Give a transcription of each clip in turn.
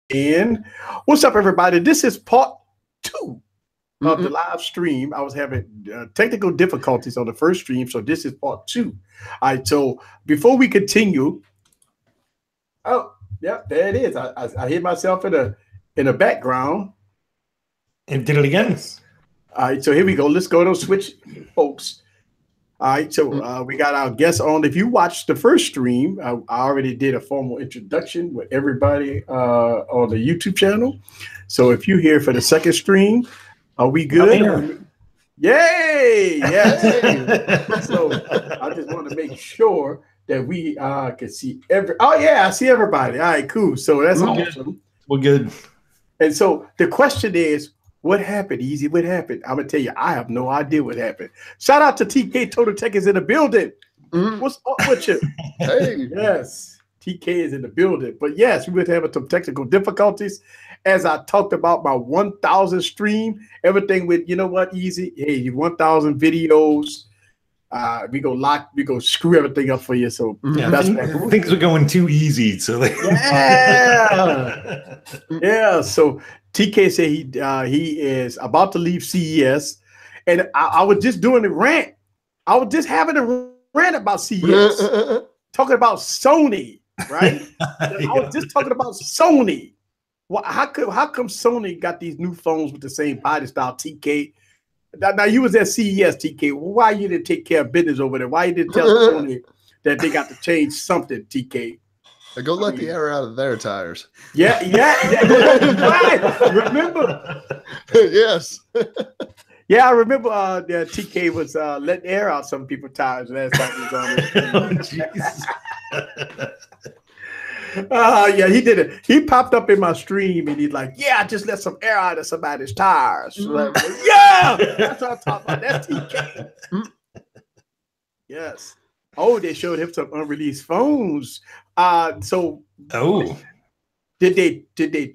And what's up, everybody? This is part 2 of the live stream. I was having technical difficulties on the first stream, so this is part 2. All right, so before we continue, oh, yeah, there it is. I hit myself in the background. And did it again. All right, so here we go. Let's go to switch, folks. All right, so we got our guests on. If you watched the first stream, I already did a formal introduction with everybody on the YouTube channel. So if you're here for the second stream, are we good? Yay! Yes. So I just want to make sure that we can see every. Oh yeah, I see everybody. All right, cool. So that's awesome. We're good. And so the question is, what happened, Easy? What happened? I'm going to tell you, I have no idea what happened. Shout out to TK Total Tech is in the building. What's up with you? Hey. Yes, TK is in the building. But yes, we were having some technical difficulties. As I talked about my 1,000 stream, everything with, you know what, Easy? Hey, 1,000 videos. We go screw everything up for you. So that's things are going too easy. So yeah. So TK said he is about to leave CES, and I was just doing a rant. I was just having a rant about CES, talking about Sony, right? I was just talking about Sony. Well, how come Sony got these new phones with the same body style, TK? Now you was at CES, TK. Why you didn't take care of business over there? Why you didn't tell Sony that they got to change something, TK? Go let the air out of their tires. Yeah. Right. Remember? Yes. Yeah, I remember TK was letting air out some people's tires last time he was on it. Yeah, he did it. He popped up in my stream and he's like, yeah, I just let some air out of somebody's tires. Like, yeah, that's what I'm talking about. That's TK. Yes. Oh, they showed him some unreleased phones. Did they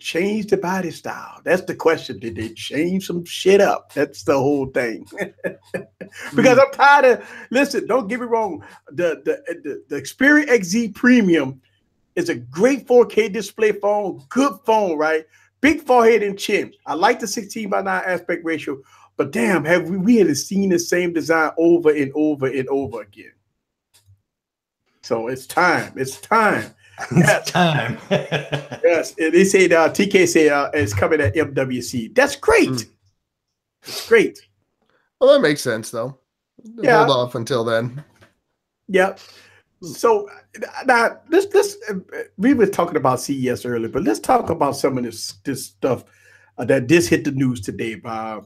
change the body style? That's the question. Did they change some shit up? That's the whole thing. Because I'm tired of. Listen, don't get me wrong. The Xperia XZ Premium is a great 4K display phone, good phone, right? Big forehead and chin. I like the 16:9 aspect ratio, but damn, have we had seen the same design over and over and over again? So it's time. It's time. It's time. Yes, they say TK say it's coming at MWC. That's great. It's great. Well, that makes sense though. Yeah. Hold off until then. Yep. So now we were talking about CES earlier, but let's talk about some of this stuff that hit the news today. By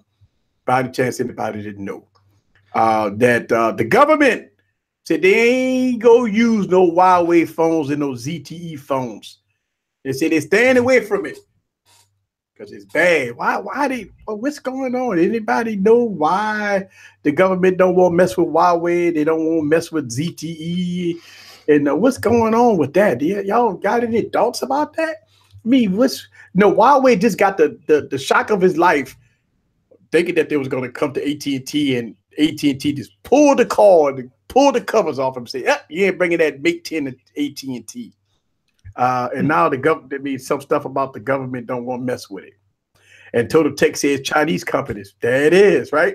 the chance anybody didn't know that the government said they ain't go use no Huawei phones and no ZTE phones. They said they're staying away from it because it's bad. What's going on? Anybody know why the government don't want to mess with Huawei? They don't want to mess with ZTE. And what's going on with that? Y'all got any thoughts about that? I mean, Huawei just got the shock of his life, thinking that they was going to come to AT&T, and AT&T just pulled the cord and pulled the covers off him and say, you ain't bringing that Mate 10 to AT&T. And now the government, that means some stuff about the government don't want to mess with it. And Total Tech says Chinese companies. There it is, right?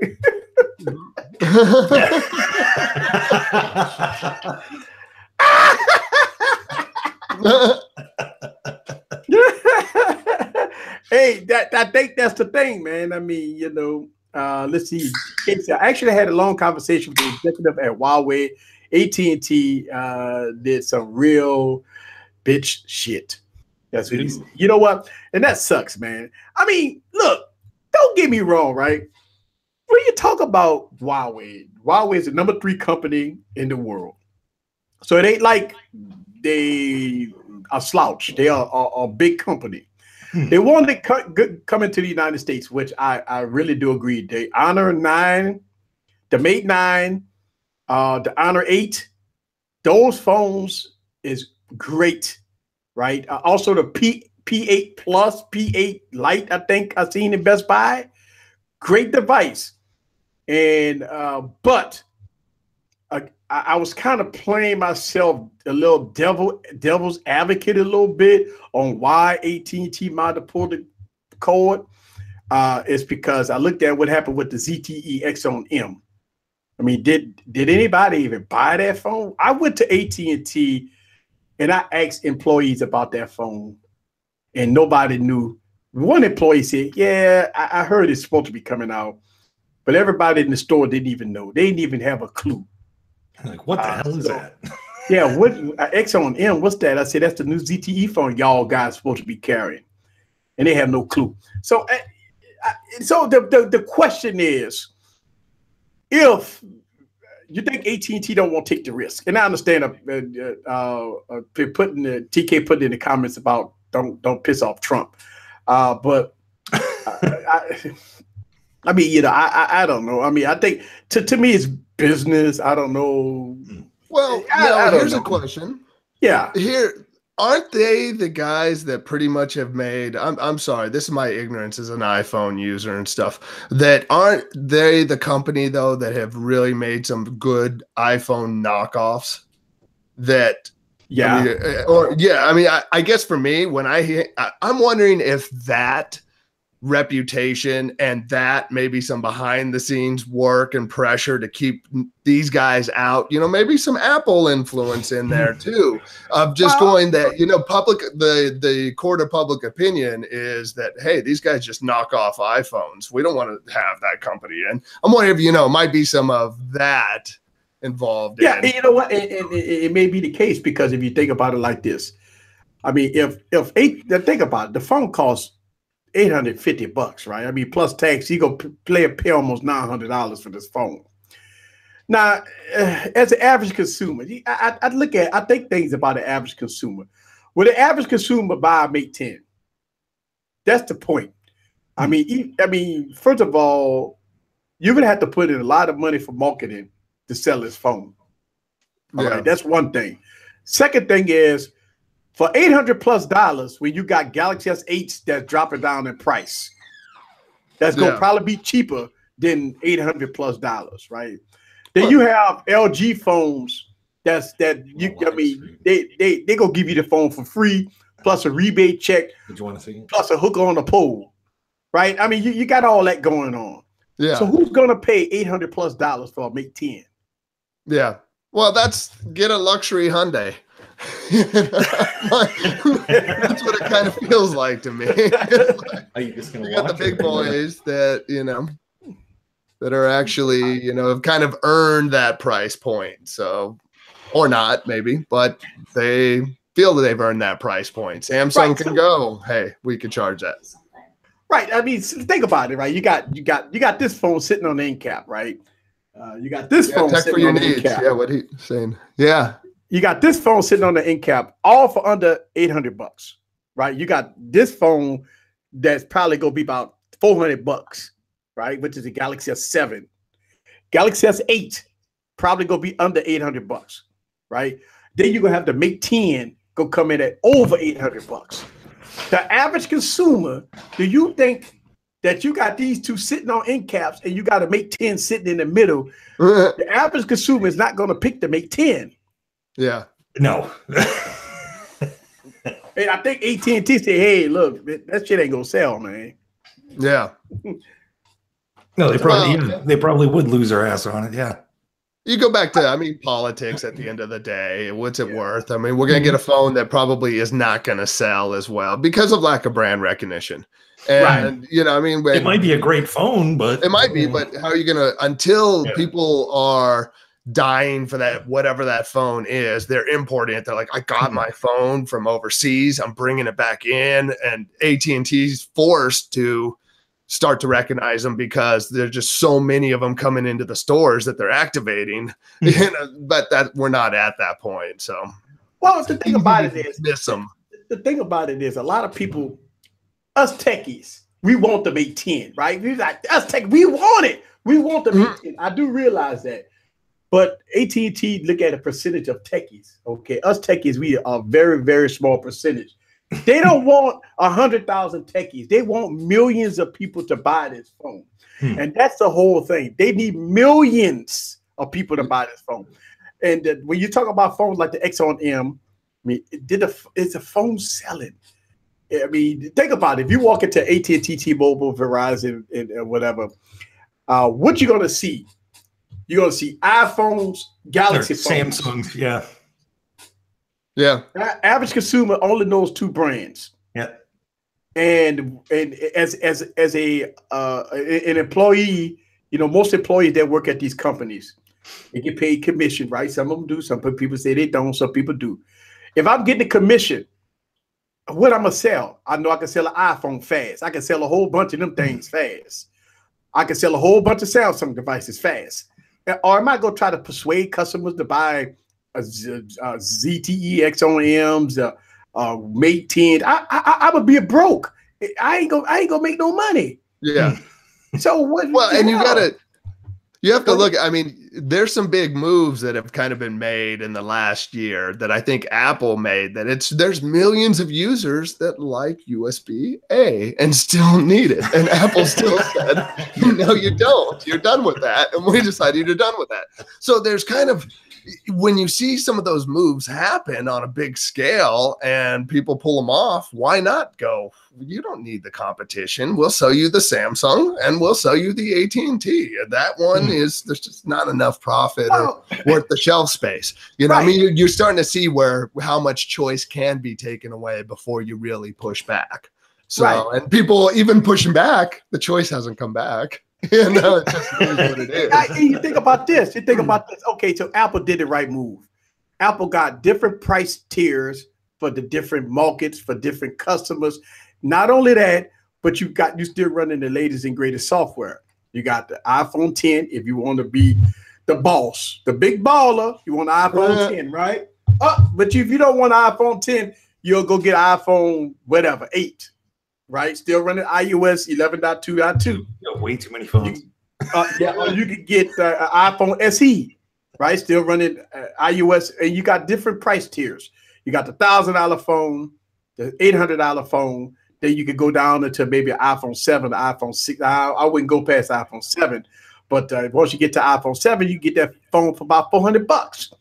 Hey, I think that's the thing, man. I mean, let's see. I actually had a long conversation with the executive at Huawei. AT&T did some real bitch shit. That's what he said. You know what? And that sucks, man. I mean, look, don't get me wrong, right? When you talk about Huawei is the #3 company in the world. So it ain't like they are slouch. They are a big company. They wanted to come into the United States, which I really do agree. The Honor 9, the Mate 9, the Honor 8, those phones is great, right? Also the P8 Plus, P8 Lite, I think I've seen in Best Buy. Great device. And but I was kind of playing myself a little devil's advocate a little bit on why AT&T might have pulled the cord. It's because I looked at what happened with the ZTE Exxon M. I mean, did anybody even buy that phone? I went to AT&T and I asked employees about that phone, and nobody knew. One employee said, "Yeah, I heard it's supposed to be coming out," but everybody in the store didn't even know. They didn't even have a clue. Like, what the hell is that? Yeah, what Exxon M? What's that? I said, that's the new ZTE phone y'all guys supposed to be carrying, and they have no clue. So, the question is, if you think AT&T don't want to take the risk, and I understand putting in the comments about don't piss off Trump, but I mean, you know, I don't know. I mean, I think to me it's business. I don't know. Well, here's a question. Yeah, aren't they the guys that pretty much have made, I'm sorry, this is my ignorance as an iPhone user and stuff, that aren't they the company though that have really made some good iPhone knockoffs that, I guess for me, when I'm wondering if that reputation and that maybe some behind the scenes work and pressure to keep these guys out, you know, maybe some Apple influence in there too, of just going that, you know, the court of public opinion is that, hey, these guys just knock off iPhones. We don't want to have that company in. I'm wondering if, you know, might be some of that involved. Yeah, you know what? It may be the case, because if you think about it like this, I mean, think about it, the phone costs $850, right? I mean, plus tax, you go pay almost $900 for this phone. Now, as an average consumer, I think things about the average consumer. Will the average consumer buy a Mate 10? That's the point. I mean, first of all, you're gonna have to put in a lot of money for marketing to sell this phone. All right, that's one thing. Second thing is, for $800+ when you got Galaxy S8s that's dropping down in price, that's gonna probably be cheaper than $800+, right? Then you have LG phones they gonna give you the phone for free, plus a rebate check, plus a hook on the pole, right? I mean, you got all that going on. Yeah. So who's gonna pay $800+ for a Mate 10? Yeah. Well, get a luxury Hyundai. That's what it kind of feels like to me. Are you just gonna got the big boys that, you know, that are actually, you know, have kind of earned that price point. So, or not maybe, but they feel that they've earned that price point. Samsung can go, hey, we can charge that. Right. I mean, think about it, right? You got this phone sitting on the end cap, right? You got this phone sitting on the end cap. Yeah, what he's saying. Yeah. You got this phone sitting on the end cap, all for under $800, right? You got this phone that's probably gonna be about $400, right? Which is a Galaxy S7. Galaxy S8 probably gonna be under $800, right? Then you're gonna have the Mate 10 go come in at over $800. The average consumer, do you think that you got these two sitting on end caps and you got a Mate 10 sitting in the middle? The average consumer is not gonna pick the Mate 10. Yeah. No. And I think AT&T said, hey, look, that shit ain't gonna sell, man. Yeah. No, they probably would lose their ass on it. Yeah. You go back to, I mean, politics at the end of the day. What's it worth? I mean, we're going to get a phone that probably is not going to sell as well because of lack of brand recognition. And, you know, I mean, it might be a great phone, but it might be, but how are you going to, until people are dying for that, whatever that phone is, they're importing it. They're like, I got my phone from overseas, I'm bringing it back in, and AT&T's forced to start to recognize them because there's just so many of them coming into the stores that they're activating. You know, but that we're not at that point. So, well, the thing about it is, miss them. The thing about it is, a lot of people, us techies, we want the Mate 10, right? We like us tech, we want it. We want the Mate 10. I do realize that. But AT&T look at a percentage of techies. Okay, us techies, we are a very, very small percentage. They don't want 100,000 techies. They want millions of people to buy this phone. And that's the whole thing. They need millions of people to buy this phone. And when you talk about phones like the X-on-M, I mean, it's a phone selling. I mean, think about it. If you walk into AT&T, T-Mobile, Verizon, and whatever, what you're going to see? You're going to see iPhones, Galaxy phones. Samsungs, yeah. Yeah. Average consumer only knows 2 brands. Yeah. And as an employee, you know, most employees that work at these companies, they get paid commission, right? Some of them do. Some people say they don't. Some people do. If I'm getting a commission, what I'm gonna sell? I know I can sell an iPhone fast. I can sell a whole bunch of them things fast. I can sell a whole bunch of Samsung devices fast. Or am I gonna try to persuade customers to buy a ZTE X-on-Ms, Mate 10? I would be a broke. I ain't gonna make no money. Yeah. So what? Well, and you have to look. I mean, there's some big moves that have kind of been made in the last year that I think Apple made. There's millions of users that like USB-A and still need it, and Apple still said, "No, you don't. You're done with that," and we decided you're done with that. So there's kind of, when you see some of those moves happen on a big scale and people pull them off, why not go? You don't need the competition. We'll sell you the Samsung and we'll sell you the AT&T. That one there's just not enough profit or worth the shelf space. You know, I mean, you're starting to see how much choice can be taken away before you really push back. So, and people even pushing back, the choice hasn't come back. You know, it just is what it is. You think about this. Okay, so Apple did the right move. Apple got different price tiers for the different markets, for different customers. Not only that, but you still running the latest and greatest software. You got the iPhone 10 if you want to be the boss, the big baller. You want an iPhone 10, right? But if you don't want an iPhone 10, you'll go get iPhone whatever 8. Right, still running iOS 11.2.2. Way too many phones. Or you could get iPhone SE, right? Still running iOS, and you got different price tiers. You got the $1,000 phone, the $800 phone. Then you could go down into maybe an iPhone 7, the iPhone 6. I wouldn't go past iPhone 7, but once you get to iPhone 7, you get that phone for about $400.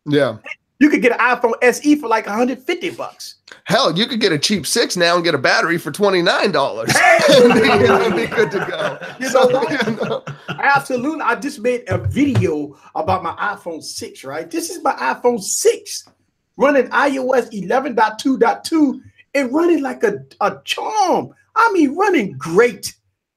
Yeah. You could get an iPhone SE for like $150. Hell, you could get a cheap 6 now and get a battery for $29. And be good to go. Absolutely. I just made a video about my iPhone 6, right? This is my iPhone 6 running iOS 11.2.2 and running like a charm. I mean, running great.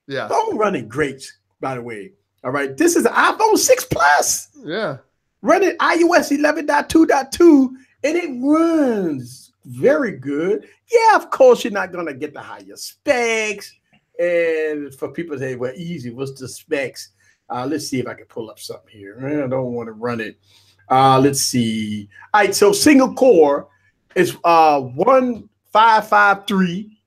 Yeah. Phone running great, by the way. All right. This is an iPhone 6 Plus. Yeah. Running iOS 11.2.2, and it runs very good. Yeah, of course, you're not going to get the highest specs. And for people to say, well, easy, what's the specs? Let's see if I can pull up something here. I don't want to run it. Let's see. All right, so single core is 1553,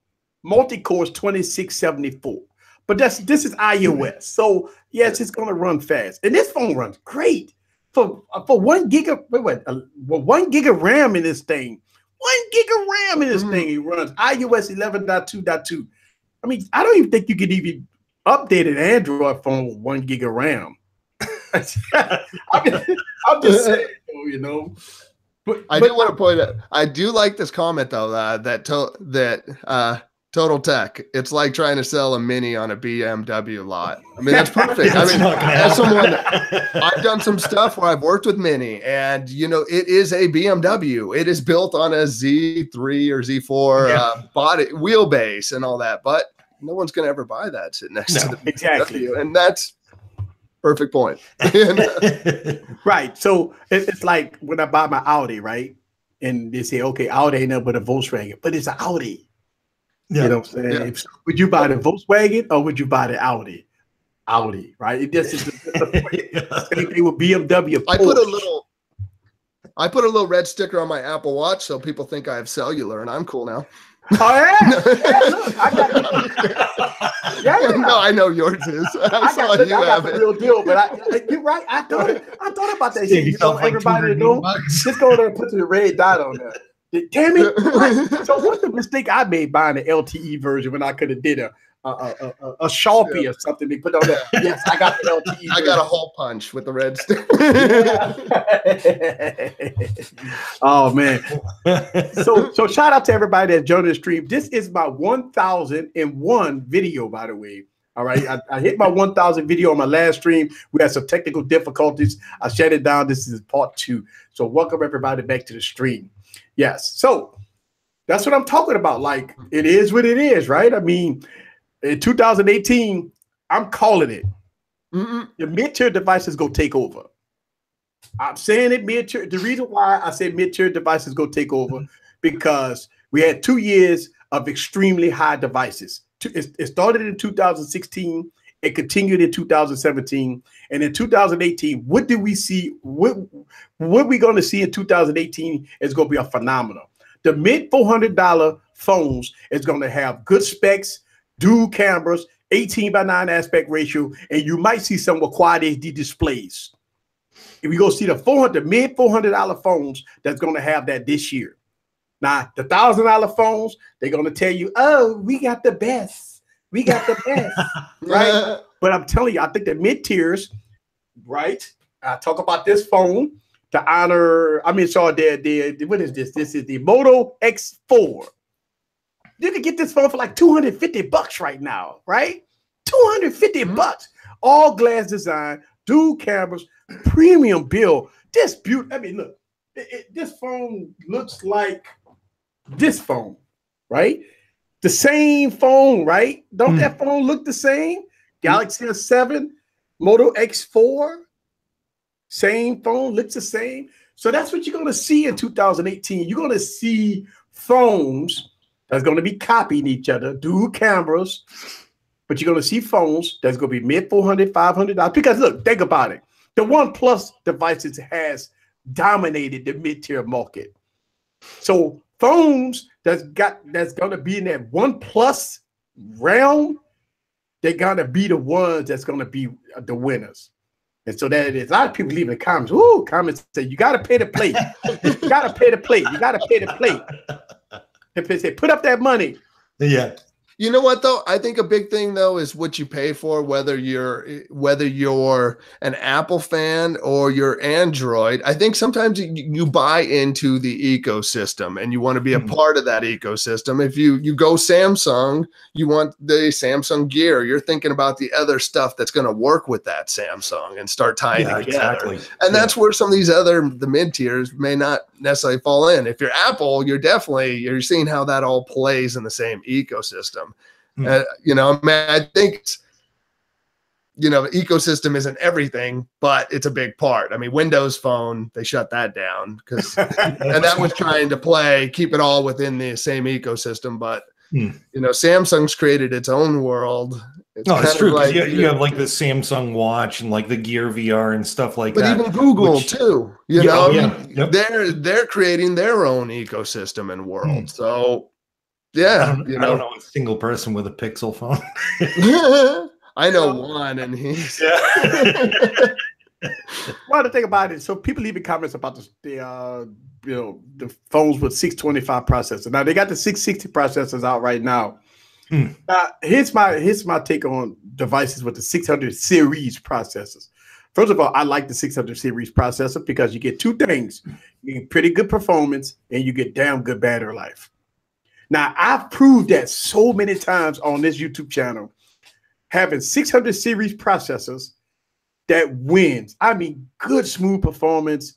multi-core is 2674. But this is iOS. So, yes, it's going to run fast. And this phone runs great. For 1 gig of 1 gig of RAM in this thing, 1 gig of RAM in this thing, it runs iOS 11.2.2. I mean, I don't even think you could even update an Android phone with 1 gig of RAM. I'm just saying, you know. But I do want to point out, I do like this comment though, that Total Tech. It's like trying to sell a Mini on a BMW lot. I mean, that's perfect. I mean, as someone, I've done some stuff where I've worked with Mini, and you know, it is a BMW. It is built on a Z3 or Z4 body wheelbase and all that, but no one's going to ever buy that sitting next to the BMW, and that's perfect point. Right. So it's like when I buy my Audi, right? And they say, okay, Audi ain't nothing but a Volkswagen, but it's an Audi. Yeah. You know what I'm saying? Yeah. Would you buy the Volkswagen or would you buy the Audi? Audi, right? It just is the same thing with BMW. I put a little red sticker on my Apple Watch so people think I have cellular, and I'm cool now. Oh yeah, look, I got No, I know yours is. I saw you have it. Real deal, but you're right. I thought about that shit. You know, like everybody to know. Just go there and put the red dot on there. Damn it! Right. So what's the mistake I made buying the LTE version when I could have did a a Sharpie or something. They put on there. Yes, I got the LTE. I got a hole punch with the red stick. Oh man! So shout out to everybody that joined the stream. This is my 1001 video, by the way. All right, I hit my 1,000 video on my last stream. We had some technical difficulties. I shut it down. This is part 2. So welcome everybody back to the stream. Yes, so that's what I'm talking about. Like, it is what it is, right? I mean, in 2018, I'm calling it. The mid-tier devices go take over. I'm saying it mid-tier. The reason why I say mid-tier devices go take over because we had 2 years of extremely high devices. It started in 2016. It continued in 2017. And in 2018, what did we see? What we're going to see in 2018 is going to be a phenomenal. The mid $400 phones is going to have good specs, dual cameras, 18:9 aspect ratio, and you might see some with quad HD displays. If you go see the mid $400 phones, that's going to have that this year. Now, the $1,000 phones, they're going to tell you, oh, we got the best. We got the best, right? But I'm telling you, I think the mid-tiers, right? I talk about this phone to honor, what is this? This is the Moto X4. You can get this phone for like $250 right now, right? $250. All glass design, dual cameras, premium build. This beauty. I mean, look, this phone looks like this phone, right? The same phone, right? Don't that phone look the same? Galaxy S7, Moto X4, same phone, looks the same. So that's what you're going to see in 2018. You're going to see phones that's going to be copying each other, dual cameras, but you're going to see phones that's going to be mid $400, $500. Because look, think about it. The OnePlus devices has dominated the mid-tier market. So phones that's going to be in that OnePlus realm, they're going to be the ones that's going to be the winners. And so that it is. A lot of people leave in the comments. Ooh, comments say, you got to pay the plate. You got to pay the plate. You got to pay the plate. If they say, put up that money. Yeah. You know what though? I think a big thing though is what you pay for, whether you're an Apple fan or you're Android. I think sometimes you buy into the ecosystem and you want to be a part of that ecosystem. If you go Samsung, you want the Samsung gear. You're thinking about the other stuff that's going to work with that Samsung and start tying together. Exactly. And that's where some of these the mid tiers may not necessarily fall in. If you're Apple, you're seeing how that all plays in the same ecosystem. I think the ecosystem isn't everything, but it's a big part. I mean, Windows Phone, they shut that down because, and that was trying to keep it all within the same ecosystem. But Samsung's created its own world. It's true. Like, you have like the Samsung Watch and like the Gear VR and stuff like that. But even Google too. They're creating their own ecosystem and world. So. Yeah, I don't know a single person with a Pixel phone. I know one, and he's. Well, the thing about it, so people leaving comments about the phones with 625 processors. Now they got the 660 processors out right now. Here's my take on devices with the 600 series processors. First of all, I like the 600 series processor because you get two things: you get pretty good performance, and you get damn good battery life. Now, I've proved that so many times on this YouTube channel, having 600 series processors that wins. I mean, good smooth performance,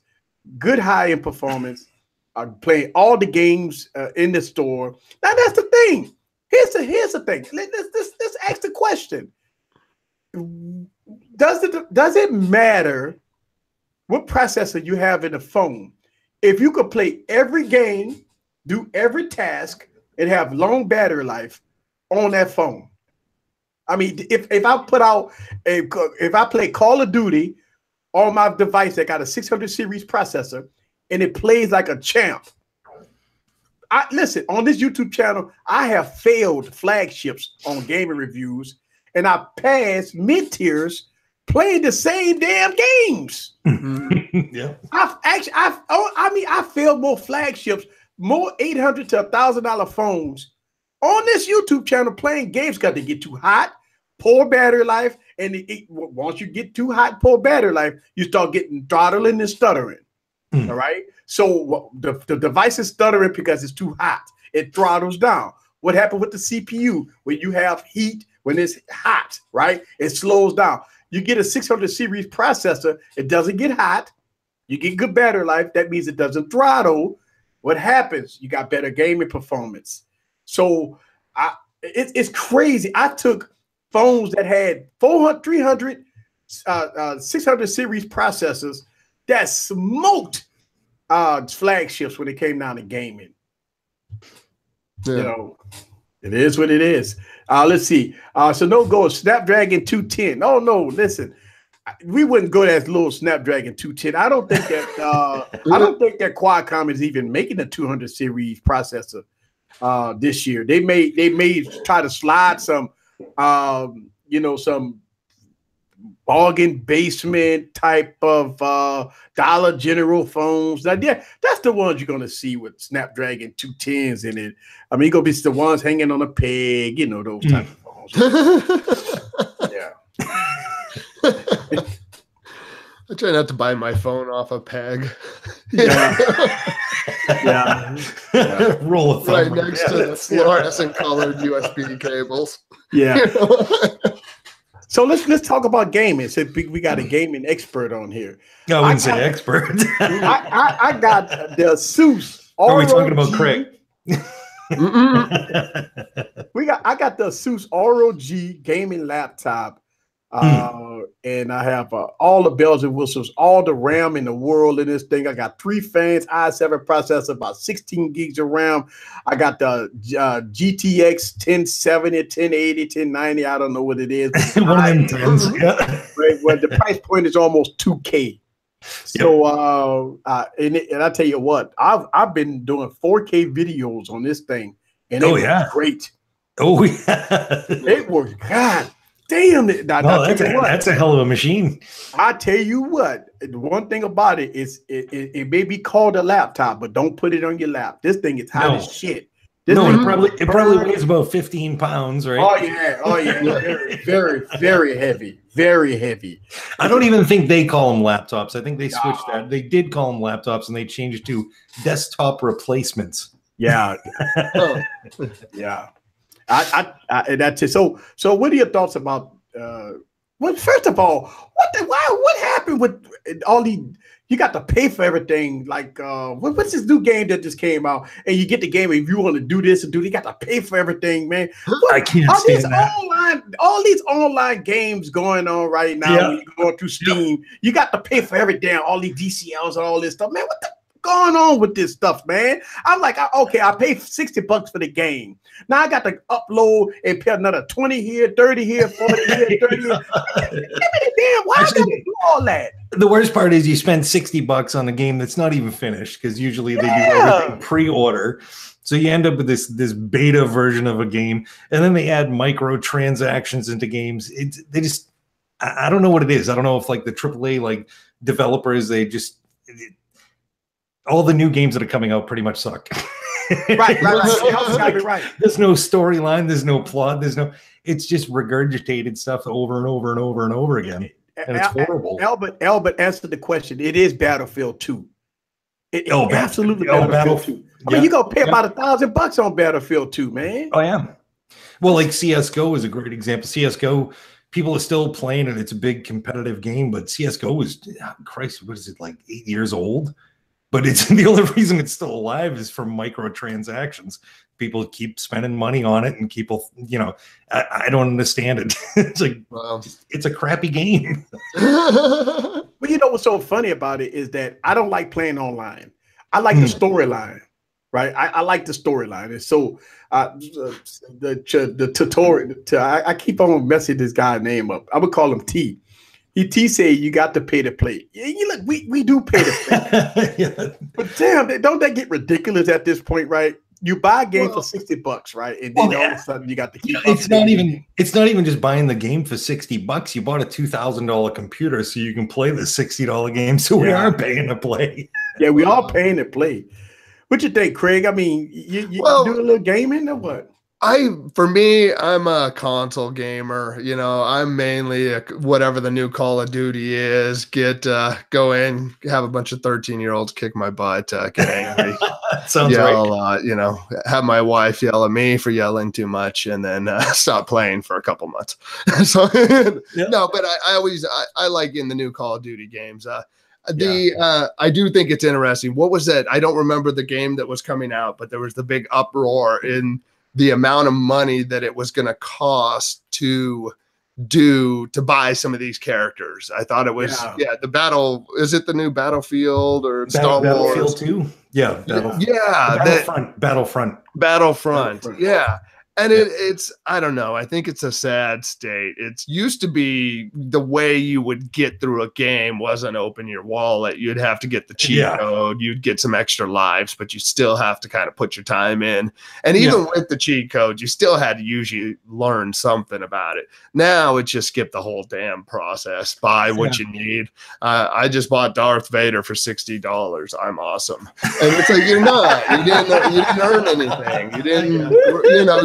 good high-end performance. I'm playing all the games in the store. Now, that's the thing. Here's the thing. Let's ask the question. Does it matter what processor you have in the phone? If you could play every game, do every task, and have long battery life on that phone. I mean, if I play Call of Duty on my device that got a 600 series processor and it plays like a champ. Listen, on this YouTube channel, I have failed flagships on gaming reviews and I passed mid-tiers playing the same damn games. Yeah. I failed more flagships, more $800 to $1,000 phones on this YouTube channel playing games got to get too hot, poor battery life, and once you get too hot, poor battery life, you start getting throttling and stuttering. All right. So the device is stuttering because it's too hot. It throttles down. What happened with the CPU? When you have heat, when it's hot, right? It slows down. You get a 600 series processor, it doesn't get hot. You get good battery life. That means it doesn't throttle. What happens? You got better gaming performance. So it's crazy. I took phones that had 400, 300, 600 series processors that smoked flagships when it came down to gaming. Yeah. You know, it is what it is. Let's see. So no go Snapdragon 210. Oh no, listen. We wouldn't go that little Snapdragon 210. I don't think that I don't think that Qualcomm is even making a 200 series processor this year. They may try to slide some you know, some bargain basement type of Dollar General phones. Now, yeah, that's the ones you're gonna see with Snapdragon 210s in it. I mean, gonna be the ones hanging on a peg, you know, those type of phones. Yeah. I try not to buy my phone off a peg. Yeah. Yeah. Roll of thumb. Right next to the fluorescent colored USB cables. Yeah. You know? So let's talk about gaming. So we got a gaming expert on here. I wouldn't say expert. I got the Asus. Are we talking about Craig? I got the Asus ROG gaming laptop. And I have all the bells and whistles, all the RAM in the world in this thing. I got 3 fans, i7 processor, about 16 gigs of RAM. I got the GTX 1070, 1080, 1090. I don't know what it is. One of them tens. Yeah. Well, the price point is almost 2K. So and I tell you what, I've been doing 4K videos on this thing, and it was great. Oh yeah, it was God. Damn it! That's a hell of a machine. I tell you what, the one thing about it is it may be called a laptop, but don't put it on your lap. This thing is hot as shit. It probably weighs about 15 pounds, right? Oh yeah, very, very, very heavy, very heavy. I don't even think they call them laptops. I think they switched that. They did call them laptops, and they changed to desktop replacements. Yeah, yeah. That's it. So what are your thoughts about? Well, first of all, what happened with all these? You got to pay for everything. Like, what's this new game that just came out? And you get the game, and if you want to do this and do, you got to pay for everything, man. I can't stand that. All these online games going on right now. Yeah. When you're going through Steam, you got to pay for everything. All these DCLs and all this stuff, man. What the going on with this stuff, man? I'm like, okay, I paid $60 for the game. Now I got to upload and pay another 20 here, 30 here, 40 here, 30 here. Give me the damn, why I got to do all that? The worst part is you spend $60 on a game that's not even finished, because usually they do everything pre-order. So you end up with this beta version of a game, and then they add microtransactions into games. I don't know what it is. I don't know if like the AAA like developers, all the new games that are coming out pretty much suck. Right. There's no storyline. There's no plot. It's just regurgitated stuff over and over and over and over again. And it's horrible. Albert answered the question. It is Battlefield 2. Absolutely Battlefield 2. I mean, you're going to pay about $1,000 on Battlefield 2, man. Oh, yeah. Well, like CSGO is a great example. CSGO, people are still playing it. It's a big competitive game, but CSGO is, Christ, what is it, like 8 years old? But it's the only reason it's still alive is from microtransactions. People keep spending money on it, and people, I don't understand it. It's like, it's a crappy game. Well, you know what's so funny about it is that I don't like playing online. I like the storyline, right? I like the storyline. And so the tutorial, I keep on messing this guy's name up. I would call him T. T say you got to pay to play. Yeah, look, we do pay to play. Yeah. But damn, don't that get ridiculous at this point, right? You buy a game for $60, right? And then all of a sudden you got to keep it's not even just buying the game for $60. You bought a $2,000 computer so you can play the $60 game. So we are paying to play. Yeah, we are paying to play. What you think, Craig? I mean, you do a little gaming or what? For me, I'm a console gamer. You know, I'm mainly whatever the new Call of Duty is. Go in, have a bunch of 13-year-olds kick my butt, get angry, Sounds yell, right. you know, have my wife yell at me for yelling too much, and then stop playing for a couple months. So no, but I like in the new Call of Duty games. I do think it's interesting. What was that? I don't remember the game that was coming out, but there was the big uproar in the amount of money that it was going to cost to buy some of these characters. I thought it was the battle. Is it the new Battlefield or Star Wars? Battlefield 2? Yeah. Battlefront. Yeah. And it's, I don't know. I think it's a sad state. It used to be the way you would get through a game wasn't open your wallet. You'd have to get the cheat code. You'd get some extra lives, but you still have to kind of put your time in. And even with the cheat code, you still had to usually learn something about it. Now it's just skip the whole damn process. Buy what you need. I just bought Darth Vader for $60. I'm awesome. And it's like, you're not. You didn't earn anything. You didn't,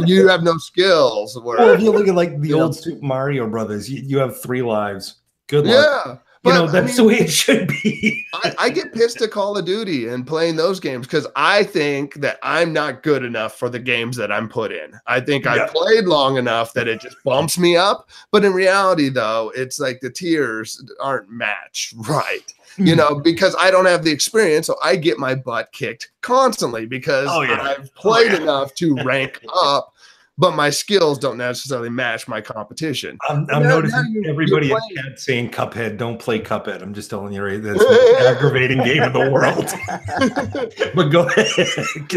you have no skills. Well, if you look at like the old Super Mario Brothers, you have 3 lives. Good luck. Yeah. But that's the way it should be. I get pissed at Call of Duty and playing those games because I think that I'm not good enough for the games that I'm put in. I think I played long enough that it just bumps me up. But in reality, though, it's like the tiers aren't matched right. You know, because I don't have the experience, so I get my butt kicked constantly because I've played enough to rank up. But my skills don't necessarily match my competition. I'm noticing everybody in chat saying Cuphead. Don't play Cuphead. I'm just telling you, right? That's the aggravating game in the world. But go ahead.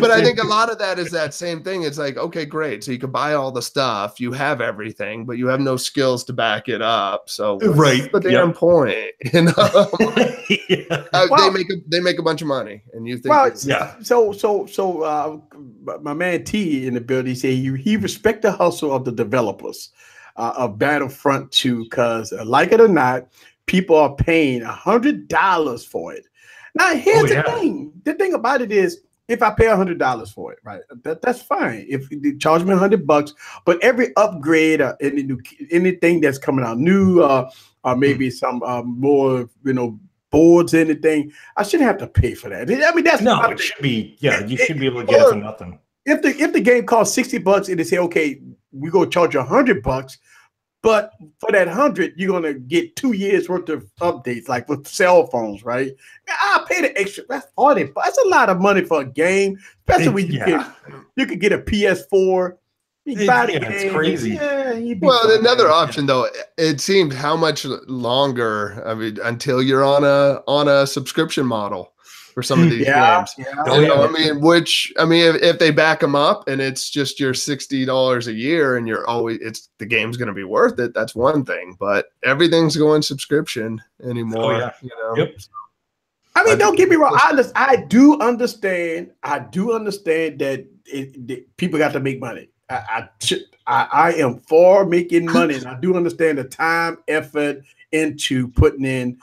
But I think a lot of that is that same thing. It's like, okay, great. So you can buy all the stuff. You have everything, but you have no skills to back it up. So what's the damn point? You know? They make a bunch of money, and you think So my man T in the building said he respect the hustle of the developers of Battlefront 2 because, like it or not, people are paying $100 for it. Now, here's the thing. The thing about it is, if I pay $100 for it, right, that's fine. If they charge me $100, but every upgrade or anything that's coming out new, or maybe some more, boards, anything, I shouldn't have to pay for that. I mean, that's it should be. Yeah, you should be able to get it for nothing. If the game costs $60 and they say, okay, we're gonna charge you $100, but for that $100, you're gonna get 2 years worth of updates, like with cell phones, right? I'll pay the extra. That's $40. That's a lot of money for a game, especially when you could get a PS4. It's crazy. Well, another option though, it seemed how much longer. I mean, until you're on a subscription model for some of these games. If they back them up and it's just your $60 a year and the game's going to be worth it, that's one thing. But everything's going subscription anymore. I mean, don't get me wrong. I do understand that people got to make money. I am for making money, and I do understand the time, effort into putting in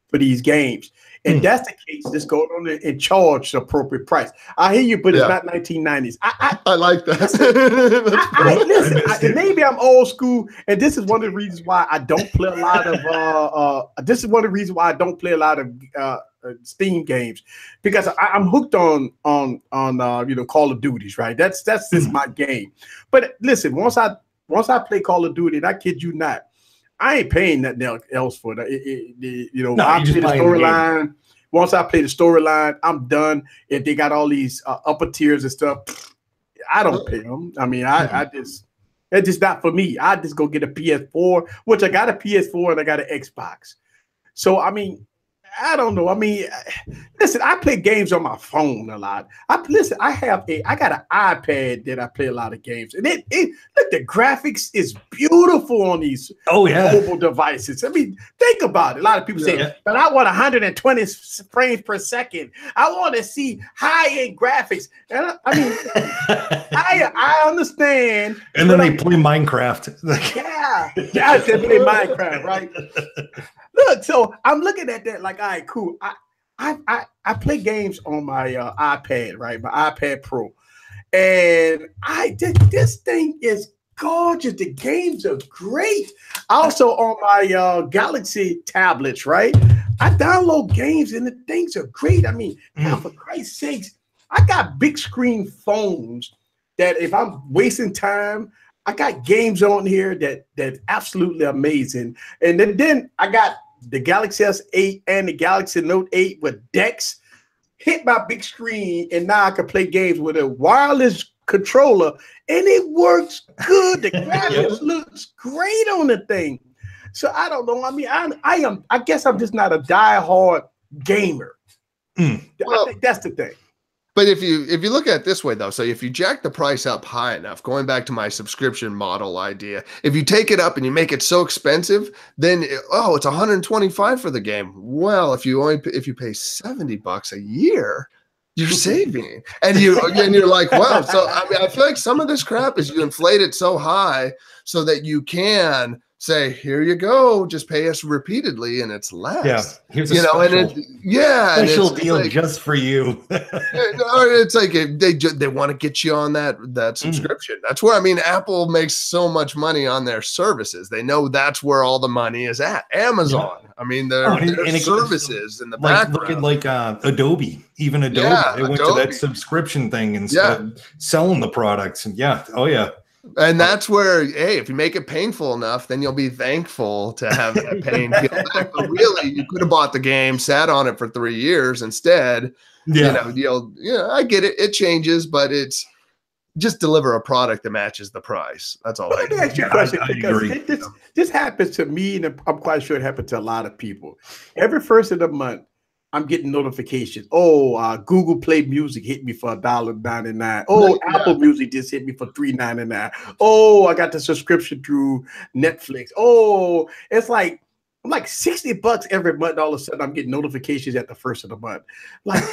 for these games. And that's the case. Just go on and charge the appropriate price. I hear you, but it's not 1990s. I like that. Listen, maybe I'm old school, and this is one of the reasons why I don't play a lot of. This is one of the reasons why I don't play a lot of Steam games, because I'm hooked on Call of Duties. Right, that's just my game. But listen, once I play Call of Duty, and I kid you not, I ain't paying nothing else for it. I play the storyline. Once I play the storyline, I'm done. If they got all these upper tiers and stuff, I don't pay them. I mean, it's just not for me. I just go get a PS4, which I got a PS4 and I got an Xbox. So, I mean, I don't know. I mean, listen, I play games on my phone a lot. I got an iPad that I play a lot of games, and look, the graphics is beautiful on these mobile devices. I mean, think about it. A lot of people say, but I want 120 frames per second. I want to see high-end graphics. And I mean, I understand. And then they play Minecraft. They play Minecraft, right? Look, so I'm looking at that like, all right, cool. I play games on my iPad, right? My iPad Pro. And this thing is gorgeous. The games are great. Also on my Galaxy tablets, right? I download games and the things are great. I mean, now for Christ's sakes, I got big screen phones that if I'm wasting time, I got games on here that's absolutely amazing. And then I got the Galaxy S8 and the Galaxy Note 8 with DeX. Hit my big screen, and now I can play games with a wireless controller, and it works good. The graphics looks great on the thing. So I don't know. I mean, I guess I'm just not a diehard gamer. I think that's the thing. But if you look at it this way, though, so if you jack the price up high enough, going back to my subscription model idea, if you take it up and you make it so expensive, then it's $125 for the game. Well, if you pay $70 a year, you're saving, and you're like, wow. So I mean, I feel like some of this crap is you inflate it so high so that you can say, here you go, just pay us repeatedly, and it's less. Yeah, here's a special deal like, just for you. It's like they want to get you on that subscription. That's where, I mean, Apple makes so much money on their services. They know that's where all the money is at. Amazon, I mean, their services in the background. Look at like Adobe, even Adobe. They went to that subscription thing and started selling the products. And and that's where, hey, if you make it painful enough, then you'll be thankful to have that pain peel back. But really, you could have bought the game, sat on it for 3 years instead. I get it. It changes, but it's just deliver a product that matches the price. That's all. Let me ask you a question, because this happens to me, and I'm quite sure it happens to a lot of people. Every first of the month, I'm getting notifications. Google Play Music hit me for $1.99. Apple Music just hit me for $3.99. I got the subscription through Netflix. It's like I'm like $60 every month. All of a sudden, I'm getting notifications at the first of the month. Like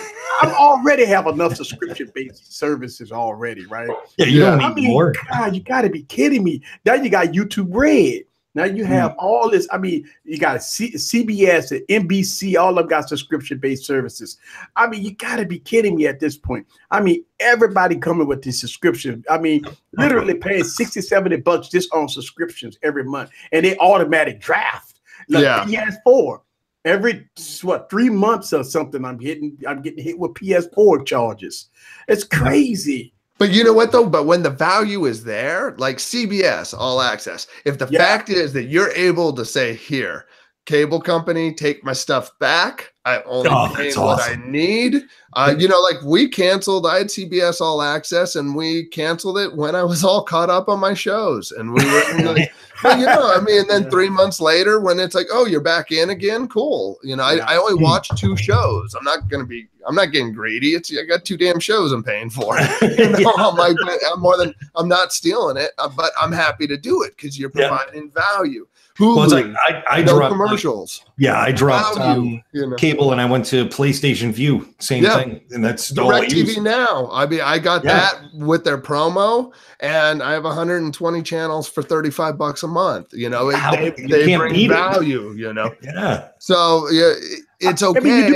I already have enough subscription-based services already, right? Yeah, you don't need more. God, you got to be kidding me. Now you got YouTube Red. Now you have all this. I mean, you got CBS and NBC, all of them got subscription-based services. I mean, you got to be kidding me at this point. I mean, everybody coming with this subscription. I mean, literally paying $60, $70 just on subscriptions every month, and they automatic draft. Like PS4 every 3 months or something. I'm getting hit with PS4 charges. It's crazy. But you know what, though? But when the value is there, like CBS All Access, if the fact is that you're able to say, here, cable company, take my stuff back. I only pay what I need. Like we canceled. I had CBS All Access, and we canceled it when I was all caught up on my shows. And we were like, and then 3 months later, when it's like, oh, you're back in again, cool. I only watch 2 shows. I'm not getting greedy. I got 2 damn shows I'm paying for. I'm not stealing it, but I'm happy to do it because you're providing value. Hulu, well, it's like I dropped commercials. I dropped cable and I went to PlayStation View. Same thing, and that's DirecTV now. I mean, I got that with their promo, and I have 120 channels for $35 a month. They bring value. So it's okay. I mean,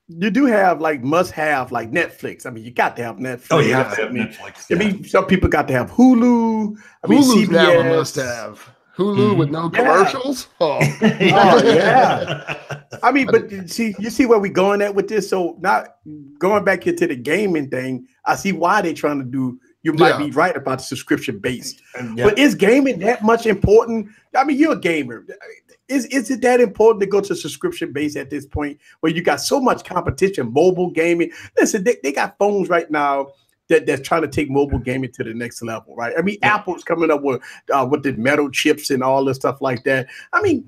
you do have like must have like Netflix. I mean, you got to have Netflix. Oh, you have to have Netflix. I mean, some people got to have Hulu. I mean, Hulu's CBS. now a must have. Hulu with no commercials. Yeah. I mean, but you see where we're going at with this. So not going back into the gaming thing, I see why they're trying to do. You might be right about the subscription based, but is gaming that much important? I mean, you're a gamer. Is it that important to go to subscription based at this point where you got so much competition, mobile gaming? Listen, they got phones right now that's trying to take mobile gaming to the next level, right? I mean, Apple's coming up with the metal chips and all this stuff like that. I mean,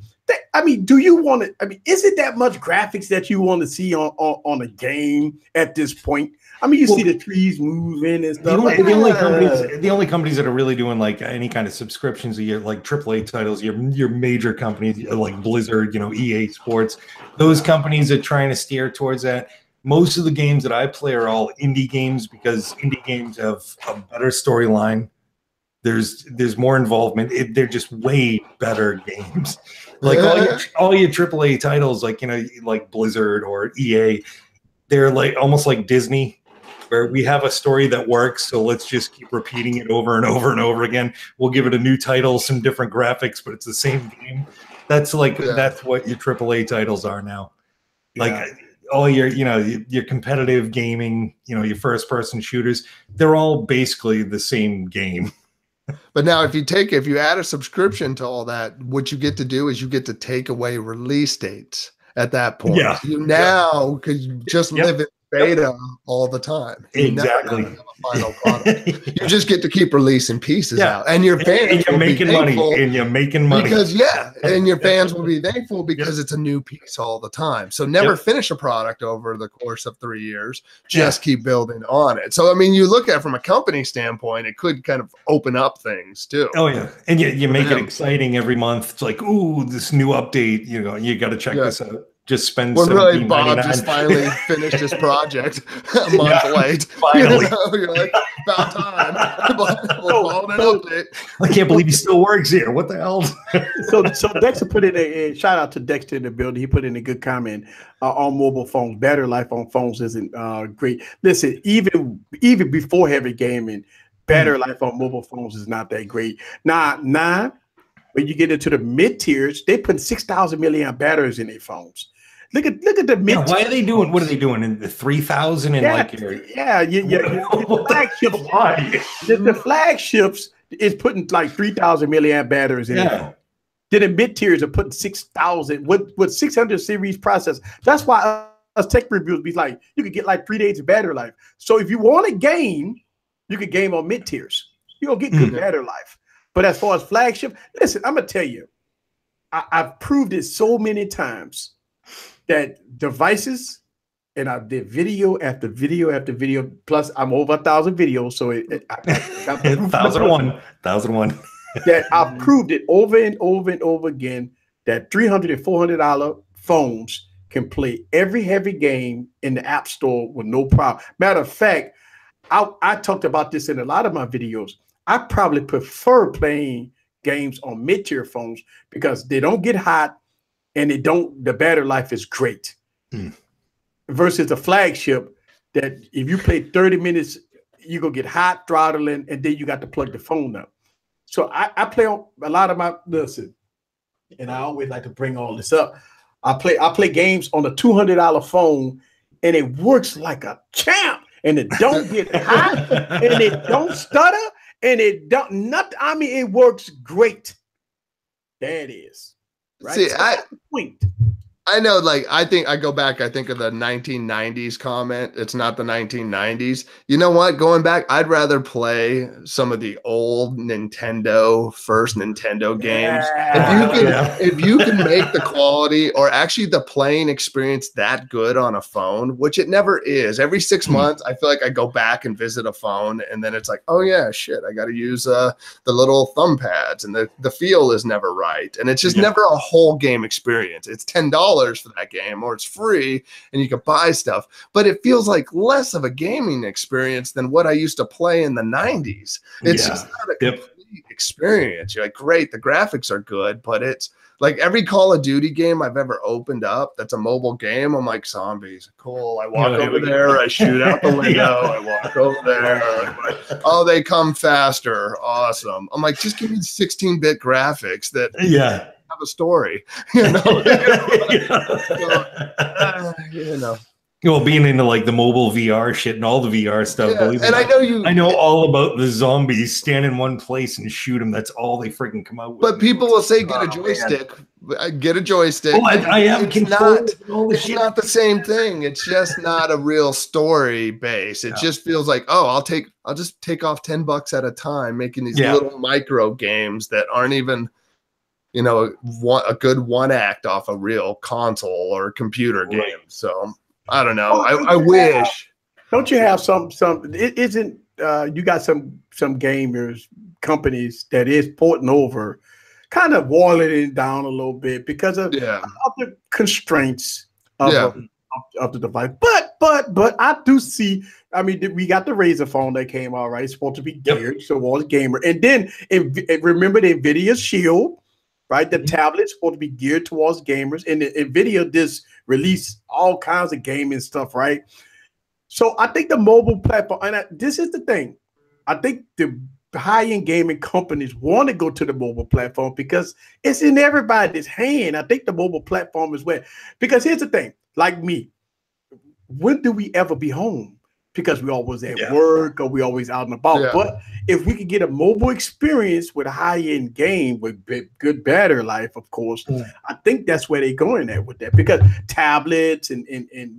do you want to? I mean, is it that much graphics that you want to see on a game at this point? I mean, you see the trees moving and stuff. The only companies that are really doing like any kind of subscriptions are like AAA titles, your major companies like Blizzard, EA Sports. Those companies are trying to steer towards that. Most of the games that I play are all indie games because indie games have a better storyline. There's more involvement. They're just way better games. Like all your AAA titles, like like Blizzard or EA, they're like almost like Disney, where we have a story that works, so let's just keep repeating it over and over and over again. We'll give it a new title, some different graphics, but it's the same game. That's like that's what your AAA titles are now. Like all your, you know, your competitive gaming, you know, your first person shooters, they're all basically the same game. But now if you add a subscription to all that, what you get to do is you get to take away release dates at that point. Yeah. You now could just live in beta all the time. You Exactly. never have a final product. You just get to keep releasing pieces out. And your fans and you're making money. And you're making money. Because and your fans will be thankful because it's a new piece all the time. So never finish a product over the course of 3 years. Just keep building on it. So I mean, you look at it from a company standpoint, it could kind of open up things too. Oh yeah. And you make it exciting every month. It's like, ooh, this new update, you know, you got to check this out. Just spend. Well, really, Bob just finally finished his project a month late. Finally, you're like, about time. I can't believe he still works here. What the hell? so Dexter put in a shout out to Dexter in the building. He put in a good comment on mobile phones. Battery life on phones isn't great. Listen, even before heavy gaming, battery life on mobile phones is not that great. Now, when you get into the mid tiers, they put 6,000 milliamp batteries in their phones. Look at the mid. Yeah, why are they doing? What are they doing in the 3,000 and like? The flagships. The flagships is putting like 3,000 milliamp batteries in. Then the mid tiers are putting 6,000 with 600 series process. That's why us tech reviews be like, you could get like 3 days of battery life. So if you want to game, you could game on mid tiers. You'll get good battery life. But as far as flagship, listen, I'm gonna tell you, I've proved it so many times that devices, and I did video after video after video. Plus, I'm over 1,000 videos, so I 1,001. That I've proved it over and over and over again that $300 and $400 phones can play every heavy game in the App Store with no problem. Matter of fact, I talked about this in a lot of my videos. I probably prefer playing games on mid-tier phones because they don't get hot and the battery life is great. Versus a flagship that if you play 30 minutes, you're going to get hot, throttling, and then you got to plug the phone up. So I play on a lot of my, listen, and I always like to bring all this up. I play games on a $200 phone and it works like a champ and it don't get hot and it don't stutter. And it don't not. I mean, it works great. That is right. See, so I know, like, I think I go back, I think of the 1990s comment. It's not the 1990s. You know what? Going back, I'd rather play some of the old first Nintendo games. If you can make the quality or actually the playing experience that good on a phone, which it never is. Every 6 months, I feel like I go back and visit a phone and then it's like, oh yeah, shit, I got to use the little thumb pads and the feel is never right. And it's just never a whole game experience. It's $10 for that game or it's free and you can buy stuff, but it feels like less of a gaming experience than what I used to play in the 90s. It's just not a complete experience. You're like, great, the graphics are good, but it's like every Call of Duty game I've ever opened up that's a mobile game, I'm like, zombies, cool. I walk over there, I shoot out the window, I walk over there. Oh, they come faster. Awesome. I'm like, just give me 16-bit graphics that have a story, you know. Well, being into like the mobile VR shit and all the VR stuff, and I know all about the zombies. Stand in one place and shoot them. That's all they freaking come out with. But people will say, "Get a joystick." Get a joystick. Well, I am controlled. It's not the same thing. It's just not a real story base. It just feels like, oh, I'll just take off $10 at a time, making these little micro games that aren't even, you know, a good one act off a real console or computer game. So I don't know. I wish. Don't you have some? It isn't. You got some gamers companies that is porting over, kind of boiling it down a little bit because of the constraints of the device. But I do see. I mean, we got the Razer phone that came out, right? It's supposed to be geared towards gamer, and then remember the NVIDIA Shield. Right, the tablet's supposed to be geared towards gamers, and the NVIDIA just released all kinds of gaming stuff, right? So I think the mobile platform, and this is the thing, I think the high-end gaming companies want to go to the mobile platform because it's in everybody's hand. I think the mobile platform is where, because here's the thing, like me, when do we ever be home? Because we always at work or we always out and about. But if we could get a mobile experience with a high-end game with good battery life, of course, I think that's where they're going at with that, because tablets and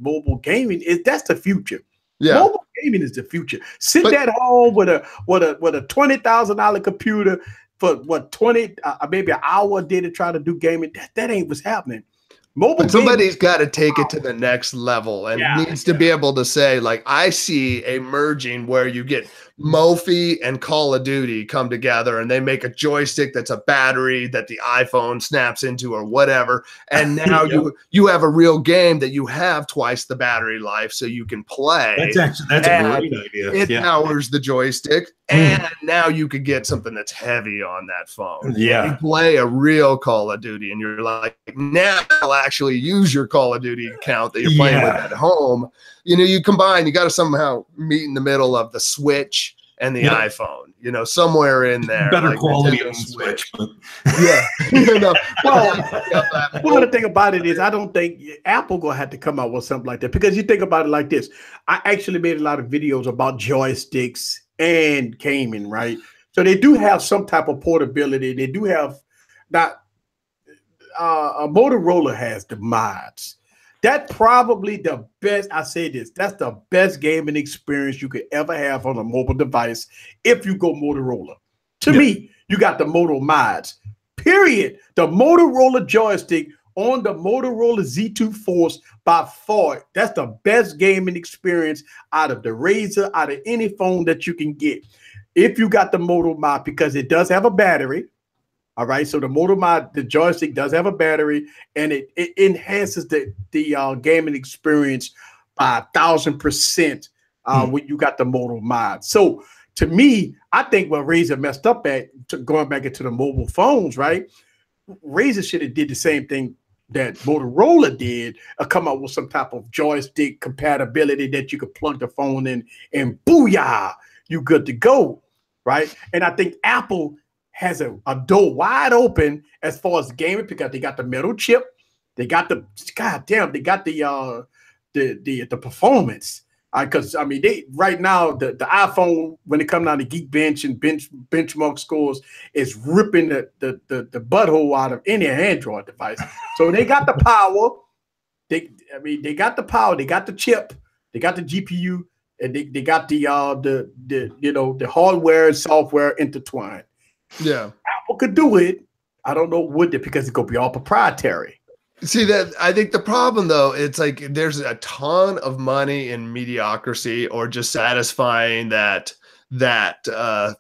mobile gaming that's the future. Yeah. Mobile gaming is the future. Sit at home with a $20,000 computer for what 20 maybe an hour a day to try to do gaming. That ain't what's happening. But somebody's got to take it to the next level and needs to be able to say, like, I see a merging where you get Mophie and Call of Duty come together and they make a joystick that's a battery that the iPhone snaps into or whatever. And now you have a real game that you have twice the battery life so you can play. That's a great idea. It powers the joystick. And now you could get something that's heavy on that phone. Yeah. You play a real Call of Duty and you're like, now I'll actually use your Call of Duty account that you're playing with at home. You know, you combine, you got to somehow meet in the middle of the Switch and the iPhone, you know, somewhere in there. Better like quality on Switch. But you know, well, the thing about it is I don't think Apple gonna have to come out with something like that, because you think about it like this. I actually made a lot of videos about joysticks and gaming, right? So they do have some type of portability. They do have not a Motorola has the mods. That probably the best, I say this, that's the best gaming experience you could ever have on a mobile device if you go Motorola. To me, you got the Moto mods, period. The Motorola joystick on the Motorola Z2 Force by far, that's the best gaming experience out of the Razr, out of any phone that you can get. If you got the Moto mod, because it does have a battery. All right, so the Moto mod, the joystick does have a battery, and it enhances the gaming experience by 1,000% when you got the Moto mod. So to me, I think what Razr messed up at, going back into the mobile phones, right? Razr should have did the same thing that Motorola did, come up with some type of joystick compatibility that you could plug the phone in, and booyah, you good to go, right? And I think Apple has a door wide open as far as gaming, because they got the metal chip, they got the they got the performance. Because I mean, they right now the iPhone, when it comes down to Geekbench and benchmark scores, is ripping the butthole out of any Android device. So they got the power. They got the power. They got the chip. They got the GPU, and they got the hardware and software intertwined. Yeah, Apple could do it. I don't know would it, because it's gonna be all proprietary. See, that I think the problem though, it's like there's a ton of money in mediocrity, or just satisfying that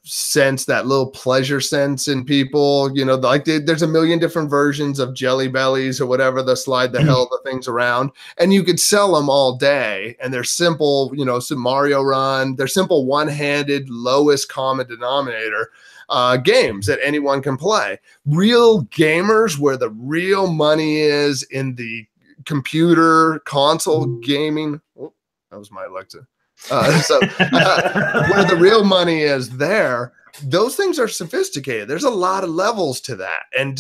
sense, that little pleasure sense in people. You know, like there's a million different versions of Jelly Bellies or whatever, the slide the hell the things around, and you could sell them all day. And they're simple, you know, some Mario Run. They're simple, one-handed, lowest common denominator games that anyone can play. Real gamers, where the real money is in the computer console gaming. Oh, that was my Alexa. Where the real money is there, those things are sophisticated. There's a lot of levels to that, and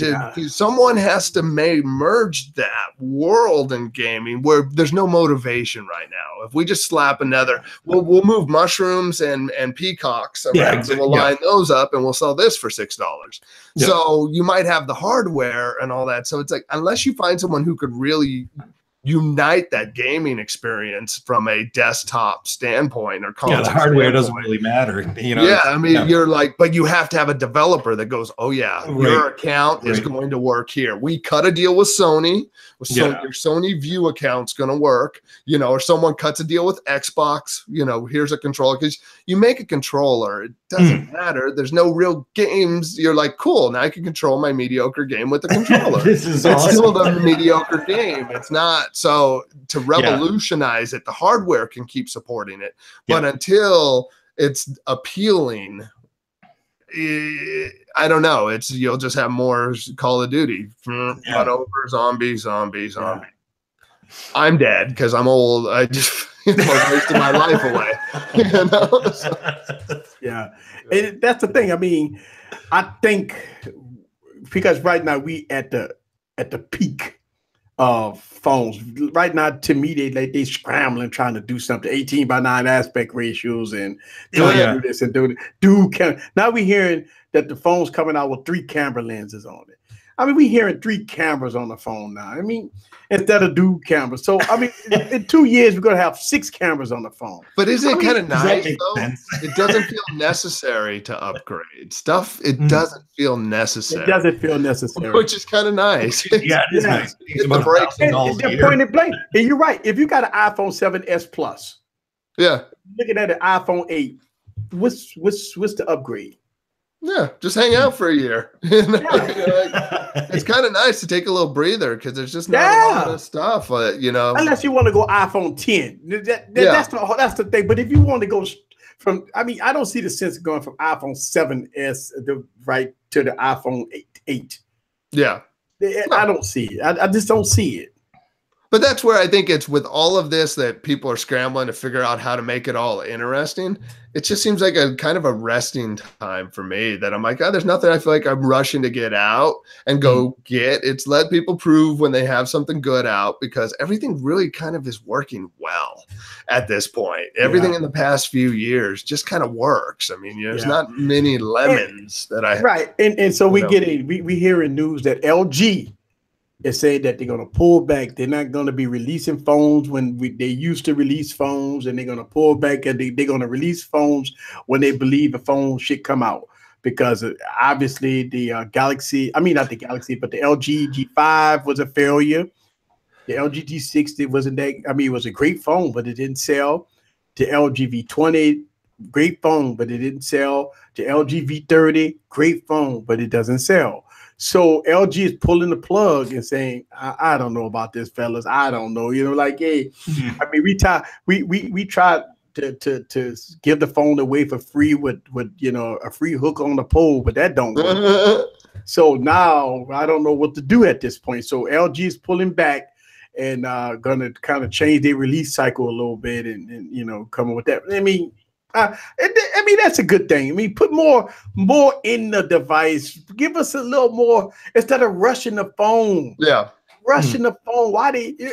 someone has to merge that world in gaming where there's no motivation right now. If we just slap another, we'll move mushrooms and peacocks around, and we'll line those up, and we'll sell this for $6. So you might have the hardware and all that. So it's like, unless you find someone who could really unite that gaming experience from a desktop standpoint or console the hardware doesn't really matter, you know. I mean, you're like, but you have to have a developer that goes, oh yeah, your account is going to work here. We cut a deal with Sony. Your Sony View account's going to work, you know, or someone cuts a deal with Xbox, you know, here's a controller. Because you make a controller, it doesn't matter. There's no real games. You're like, cool, now I can control my mediocre game with the controller. This is awesome. Still the mediocre game. It's not. So to revolutionize it, the hardware can keep supporting it. But until it's appealing, I don't know. You'll just have more Call of Duty. Run over, zombie. I'm dead because I'm old. I just I'm wasting my life away. You know? So, Yeah, and that's the thing. I mean, I think because right now we at the peak of phones. Right now, to me, they scrambling trying to do something. 18:9 aspect ratios and trying to do this and do now we hearing that the phone's coming out with 3 camera lenses on it. I mean, we hearing 3 cameras on the phone now. I mean, instead of dual cameras. So I mean, in 2 years we're gonna have 6 cameras on the phone. But isn't it kind of nice though? It doesn't feel necessary to upgrade stuff. It doesn't feel necessary. It doesn't feel necessary, which is kind of nice. Yeah, it is nice. It's the brakes and point and blank. And you're right. If you got an iPhone 7s Plus, looking at an iPhone 8, what's the upgrade? Yeah, just hang out for a year. It's kind of nice to take a little breather because there's just not a lot of stuff, Unless you want to go iPhone 10, that's the thing. But if you want to go from, I mean, I don't see the sense of going from iPhone 7s right to the iPhone 8. Yeah, I don't see it. I just don't see it. But that's where I think it's with all of this that people are scrambling to figure out how to make it all interesting. It just seems like a kind of a resting time for me that I'm like, oh, there's nothing I feel like I'm rushing to get out and go get. It's let people prove when they have something good out because everything really kind of is working well at this point. Everything in the past few years just kind of works. I mean, there's not many lemons that I right. And so we hearing news that LG is saying that they're going to pull back. They're not going to be releasing phones when they used to release phones, and they're going to pull back and they're going to release phones when they believe a phone should come out. Because obviously the Galaxy, I mean, not the Galaxy, but the LG G5 was a failure. The LG G60 wasn't that, I mean, it was a great phone, but it didn't sell. The LG V20, great phone, but it didn't sell. The LG V30, great phone, but it doesn't sell. So LG is pulling the plug and saying, I don't know about this, fellas. I don't know. Like, hey, I mean, we tried to give the phone away for free with a free hook on the pole, but that don't work. So now I don't know what to do at this point. So LG is pulling back and gonna kind of change their release cycle a little bit and come up with that. I mean, that's a good thing. I mean, put more in the device. Give us a little more instead of rushing the phone. Yeah, rushing the phone.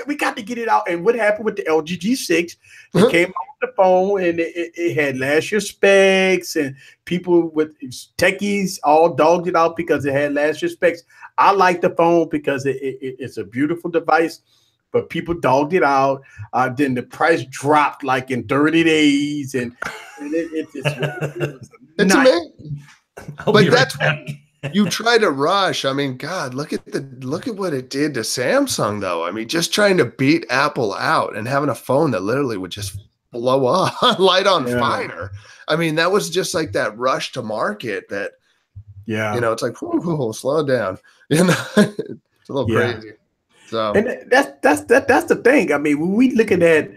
We got to get it out? And what happened with the LG G6? They came out with the phone and it had last year specs, and people with techies all dogged it out because it had last year specs. I like the phone because it's a beautiful device. But people dogged it out. Then the price dropped like in 30 days, and it's amazing. But that's when you try to rush. I mean, God, look at what it did to Samsung, though. I mean, just trying to beat Apple out and having a phone that literally would just blow up, light on fire. I mean, that was just like that rush to market. That it's like, slow it down. It's a little crazy. So. And that's the thing. I mean, when we looking at,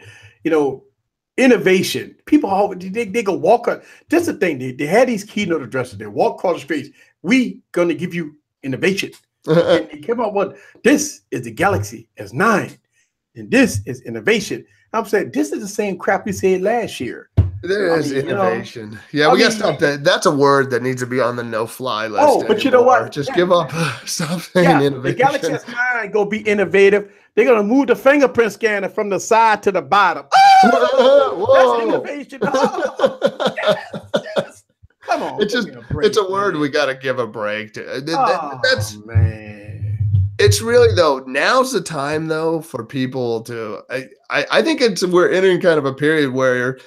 innovation, people always they go walk. That's the thing. They had these keynote addresses. They walk across the streets. We gonna give you innovation. And they came out with this is the Galaxy S9, and this is innovation. I'm saying this is the same crap we said last year. There is innovation. We got to stop that. That's a word that needs to be on the no-fly list. Oh, but you know what? Just give up. Stop saying innovation. The Galaxy S9 gonna be innovative. They're gonna move the fingerprint scanner from the side to the bottom. Oh, that's innovation. Oh, yes. Come on. It's a word we got to give a break to. That's man. It's really though. Now's the time though for people to. I think we're entering kind of a period where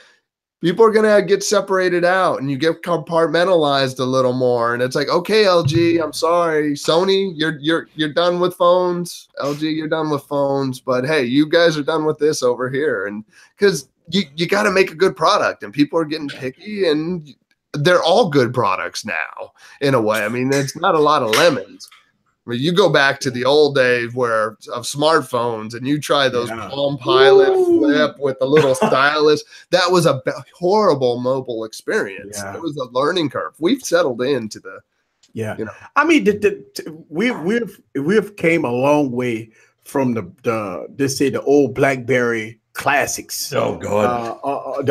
people are gonna get separated out, and you get compartmentalized a little more. And it's like, okay, LG, I'm sorry, Sony, you're done with phones. LG, you're done with phones. But hey, you guys are done with this over here, and because you got to make a good product, and people are getting picky, and they're all good products now in a way. I mean, it's not a lot of lemons. I mean, you go back to the old days of smartphones, and you try those Palm Pilot flip with the little stylus. That was a horrible mobile experience. It was a learning curve. We've settled into the. I mean, we've came a long way from the old BlackBerry classics. Oh God.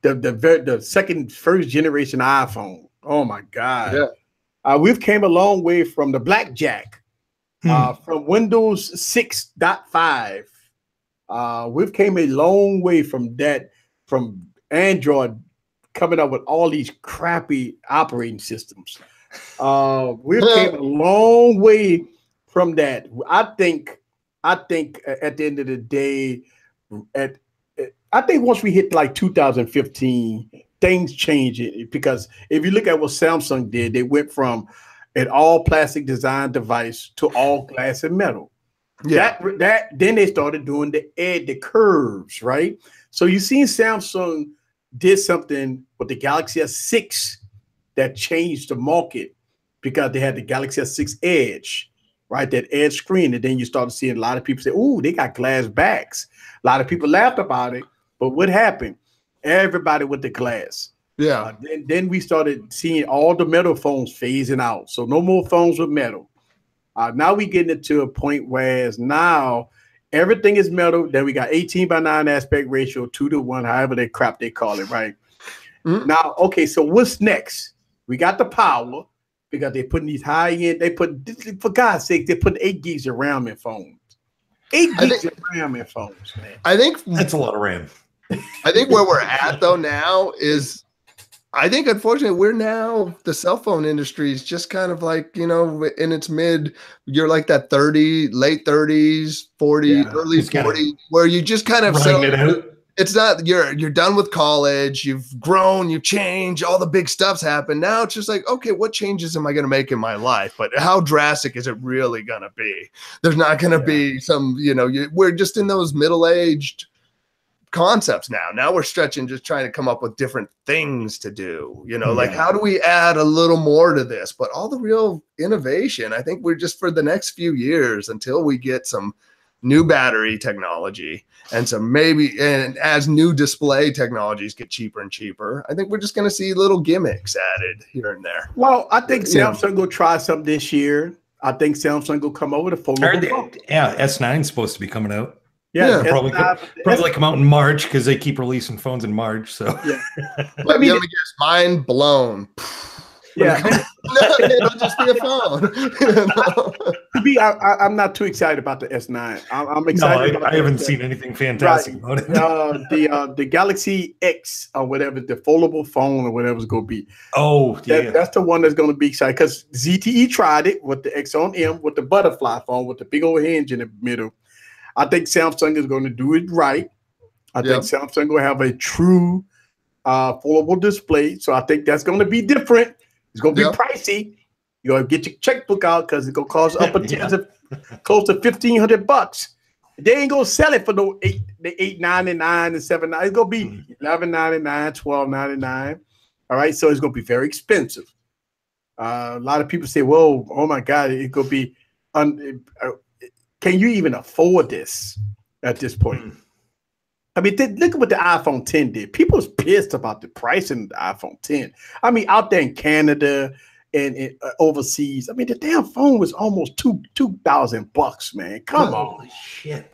The first generation iPhone. Oh my God. Yeah. We've came a long way from the Blackjack, from Windows 6.5. We've came a long way from that, from Android coming up with all these crappy operating systems. We've came a long way from that. I think at the end of the day, I think once we hit like 2015, things change it, because if you look at what Samsung did, they went from an all plastic design device to all glass and metal. Yeah. That then they started doing the curves, right? So you seen Samsung did something with the Galaxy S6 that changed the market, because they had the Galaxy S6 Edge, right? That edge screen. And then you started seeing a lot of people say, "Ooh, they got glass backs." A lot of people laughed about it, but what happened? Everybody with the glass. Yeah. Then we started seeing all the metal phones phasing out. So no more phones with metal. Now we getting it to a point where now everything is metal. Then we got 18:9 aspect ratio, 2:1, however they crap they call it, right? Now, okay, so what's next? We got the power, because they're putting these high end. They put, for God's sake, they put 8 gigs of RAM in phones. 8 gigs of RAM in phones, man. I think That's a lot of RAM. I think where we're at though now is, I think unfortunately we're now, the cell phone industry is just kind of like, you know, in its you're like that 30, late 30s, 40, early 40, where you just kind of it out. It's not, you're done with college, you've grown, you change, all the big stuff's happened. Now it's just like, okay, what changes am I going to make in my life? But how drastic is it really going to be? There's not going to be some, you know, we're just in those middle-aged concepts now. Now we're stretching, just trying to come up with different things to do, you know, like how do we add a little more to this? But all the real innovation, I think we're just, for the next few years, until we get some new battery technology and some and as new display technologies get cheaper and cheaper, I think we're just going to see little gimmicks added here and there. Well, I think Samsung will try something this year. I think Samsung will come over to foldable. Yeah, S9 is supposed to be coming out. Yeah, probably come out in March, because they keep releasing phones in March. So let me guess, mind blown. Yeah, no, it'll just be a phone. To me, I'm not too excited about the S9. I'm excited. I haven't seen anything fantastic about it. The Galaxy X or whatever, the foldable phone or whatever it's going to be. Oh, yeah, that's the one that's going to be exciting, because ZTE tried it with the X on M, with the butterfly phone with the big old hinge in the middle. I think Samsung is going to do it right. I think Samsung will have a true foldable display. So I think that's going to be different. It's going to be pricey. You're going to get your checkbook out, because it's going to cost up close to $1,500. They ain't going to sell it for no $8.99 and $7.99. It's going to be $11.99, $12.99. All right. So it's going to be very expensive. A lot of people say, "Whoa, oh my God, it's going to be can you even afford this at this point?" I mean, look at what the iPhone 10 did. People was pissed about the pricing of the iPhone 10. I mean, out there in Canada and overseas, I mean, the damn phone was almost $2,000, man. Come on. Holy shit.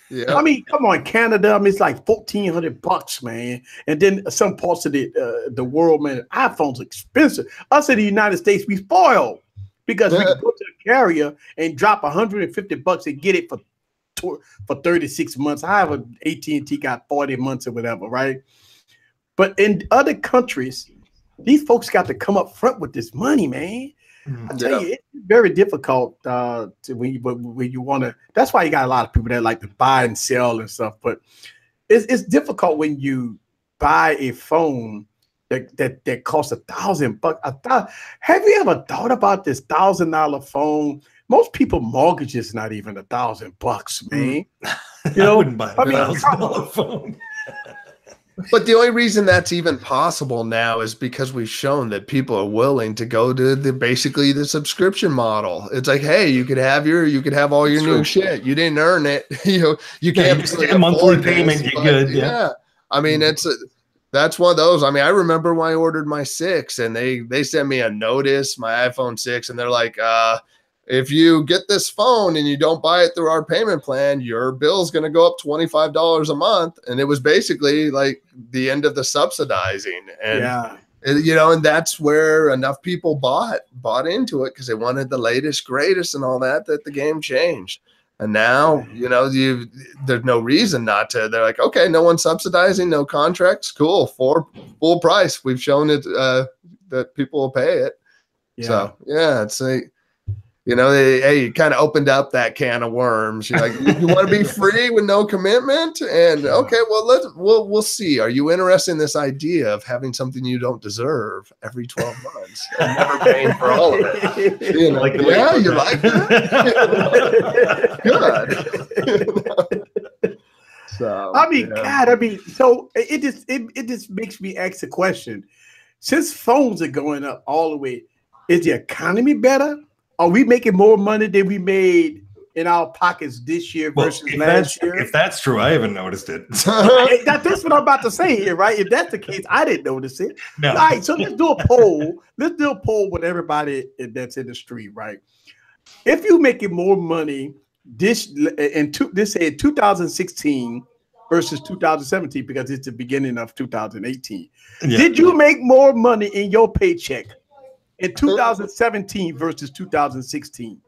Yeah. I mean, come on, Canada. I mean, it's like $1,400, man. And then some parts of the world, man, iPhones are expensive. Us in the United States, we spoiled, because we can go to the carrier and drop $150 and get it for 36 months. I have an AT&T got 40 months or whatever, right? But in other countries, these folks got to come up front with this money, man. I tell you, it's very difficult when you want to. That's why you got a lot of people that like to buy and sell and stuff. But it's difficult when you buy a phone that costs $1,000. Have you ever thought about this $1,000 phone? Most people mortgage is not even $1,000, man. You know, I wouldn't buy a $1,000 phone. But the only reason that's even possible now is because we've shown that people are willing to go to basically the subscription model. It's like, hey, you could have all your new shit. You didn't earn it. You can't just a monthly payment. You're good. Yeah. I mean, that's one of those. I mean, I remember when I ordered my 6 and they sent me a notice, my iPhone 6, and they're like, if you get this phone and you don't buy it through our payment plan, your bill's going to go up $25 a month. And it was basically like the end of the subsidizing. And you know, and that's where enough people bought into it because they wanted the latest, greatest, and all that the game changed. And now, you know, there's no reason not to. They're like, okay, no one's subsidizing, no contracts, cool, for full price. We've shown it that people will pay it. Yeah. So yeah, it's like, you know, hey, you kind of opened up that can of worms. You're like, you want to be free with no commitment? And okay, well, we'll see. Are you interested in this idea of having something you don't deserve every 12 months and never paying for all of it? You know, like, yeah, you like that? Good. So I mean, God, I mean, so it just makes me ask the question: since phones are going up all the way, is the economy better? Are we making more money than we made in our pockets this year versus last year? If that's true, I haven't noticed it. That's what I'm about to say here, right? If that's the case, I didn't notice it. No. All right, so let's do a poll. Let's do a poll with everybody that's in the street, right? If you're making more money this said 2016 versus 2017 because it's the beginning of 2018. Yeah. Did you make more money in your paycheck in 2017 versus 2016?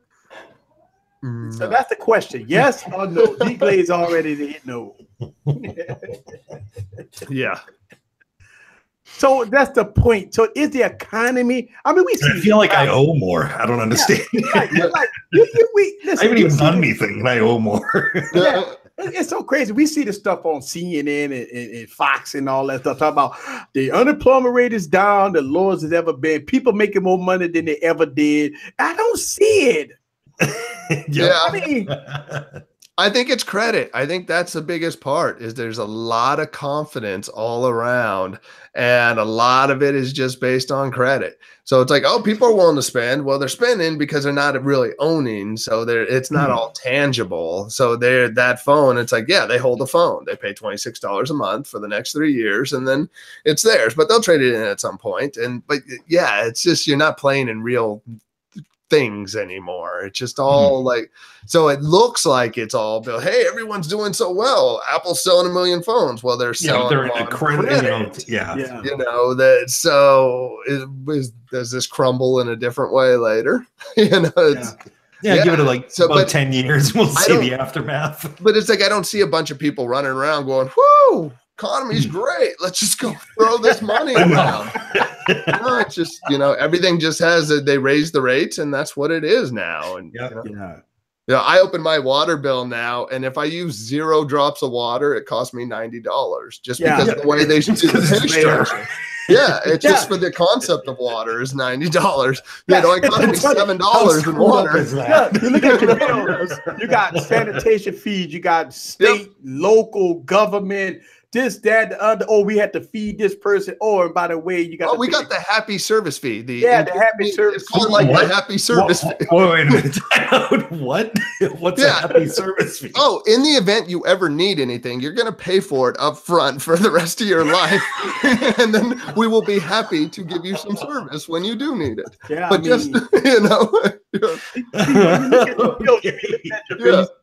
No. So that's the question. Yes or no? D-Glaze already hit no. Yeah. So that's the point. So is the economy? I mean, I feel like I owe more. I don't understand. Yeah, like, listen, I haven't even done anything, and I owe more. Yeah. It's so crazy. We see the stuff on CNN and Fox and all that stuff talking about the unemployment rate is down, the lowest it's ever been. People making more money than they ever did. I don't see it. Yeah, I mean, I think it's credit. I think that's the biggest part. Is there's a lot of confidence all around, and a lot of it is just based on credit. So it's like, oh, people are willing to spend. Well, they're spending because they're not really owning. So it's not all tangible. So that phone, it's like, yeah, they hold the phone. They pay $26 a month for the next 3 years, and then it's theirs. But they'll trade it in at some point. But yeah, it's just you're not playing in real things anymore. It's just all like, so it looks like it's all built. Hey, everyone's doing so well. Apple's selling 1 million phones. Well, they're selling they're in a credit. You know that. So does this crumble in a different way later? You know, it's, give it like about 10 years. We'll see the aftermath. But it's like I don't see a bunch of people running around going, "Whoo, economy's great. Let's just go throw this money around." No, it's just, you know, everything just they raise the rates, and that's what it is now. And you know, I open my water bill now, and if I use 0 drops of water, it costs me $90 just because of the way they do the pay structure. Yeah, it's just for the concept of water is $90. Yeah, it only cost me $7 in water. You look at your bills. You got sanitation fees. You got state, local government. This, that, the other. Oh, we had to feed this person. Oh, and by the way, you got. Oh, we got the happy service fee. The happy service. It's called like the happy service fee. Wait a minute. What? What's a happy service fee? Oh, in the event you ever need anything, you're going to pay for it up front for the rest of your life, and then we will be happy to give you some service when you do need it. Yeah, but just you know.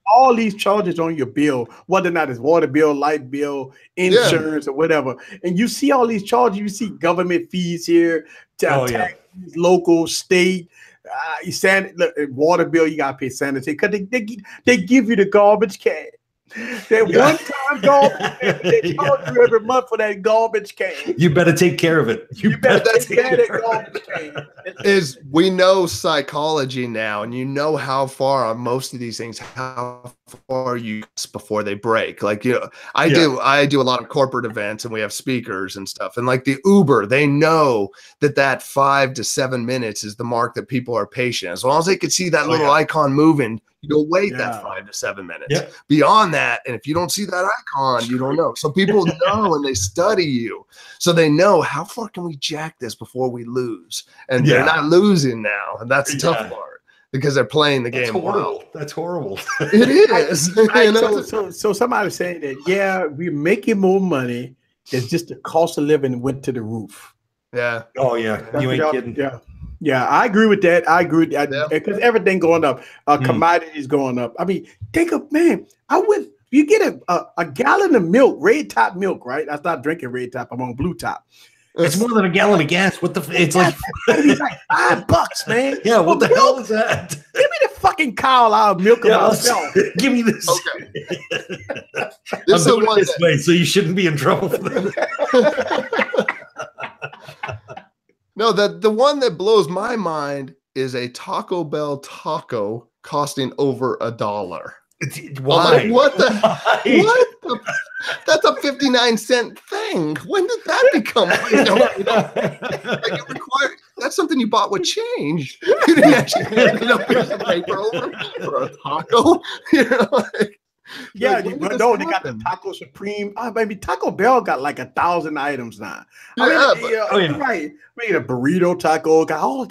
All these charges on your bill, whether or not it's water bill, light bill, insurance, or whatever, and you see all these charges. You see government fees here, taxes, local, state, water bill. You gotta pay sanitation because they give you the garbage can. That one-time garbage, they charge you every month for that garbage can. You better take care of it. You better take care of that garbage can. We know psychology now, and you know how far on most of these things, how far you before they break. Like, you know, I do a lot of corporate events, and we have speakers and stuff. And like the Uber, they know that 5 to 7 minutes is the mark that people are patient. As long as they can see that little icon moving, you'll wait that 5 to 7 minutes. Yeah. Beyond that, and if you don't see that icon, you don't know. So people know and they study you. So they know how far can we jack this before we lose. And they're not losing now. And that's the tough part because they're playing the game well. That's horrible. It is. So somebody saying that, we're making more money. It's just the cost of living went to the roof. Yeah. Oh, yeah. You ain't kidding. Yeah. Yeah, I agree with that. I agree Yeah. because everything going up, commodities going up. I mean, think of man. You get a gallon of milk, red top milk, right? I stopped drinking red top. I'm on blue top. It's more than a gallon of gas. What the? It's like it's like $5, man. Yeah, what the hell is that? Give me the fucking cow out of milk of myself. Give me this. Okay. I'm doing it this way, so you shouldn't be in trouble for that. No, the one that blows my mind is a Taco Bell taco costing over $1. Why? Like, what the? What? That's a 59-cent thing. When did that become? That's something you bought with change. You didn't actually hand a piece of paper over for a taco. Yeah, but no, they got the Taco Supreme. Maybe Taco Bell got like 1,000 items now. Right. Made a burrito taco, got all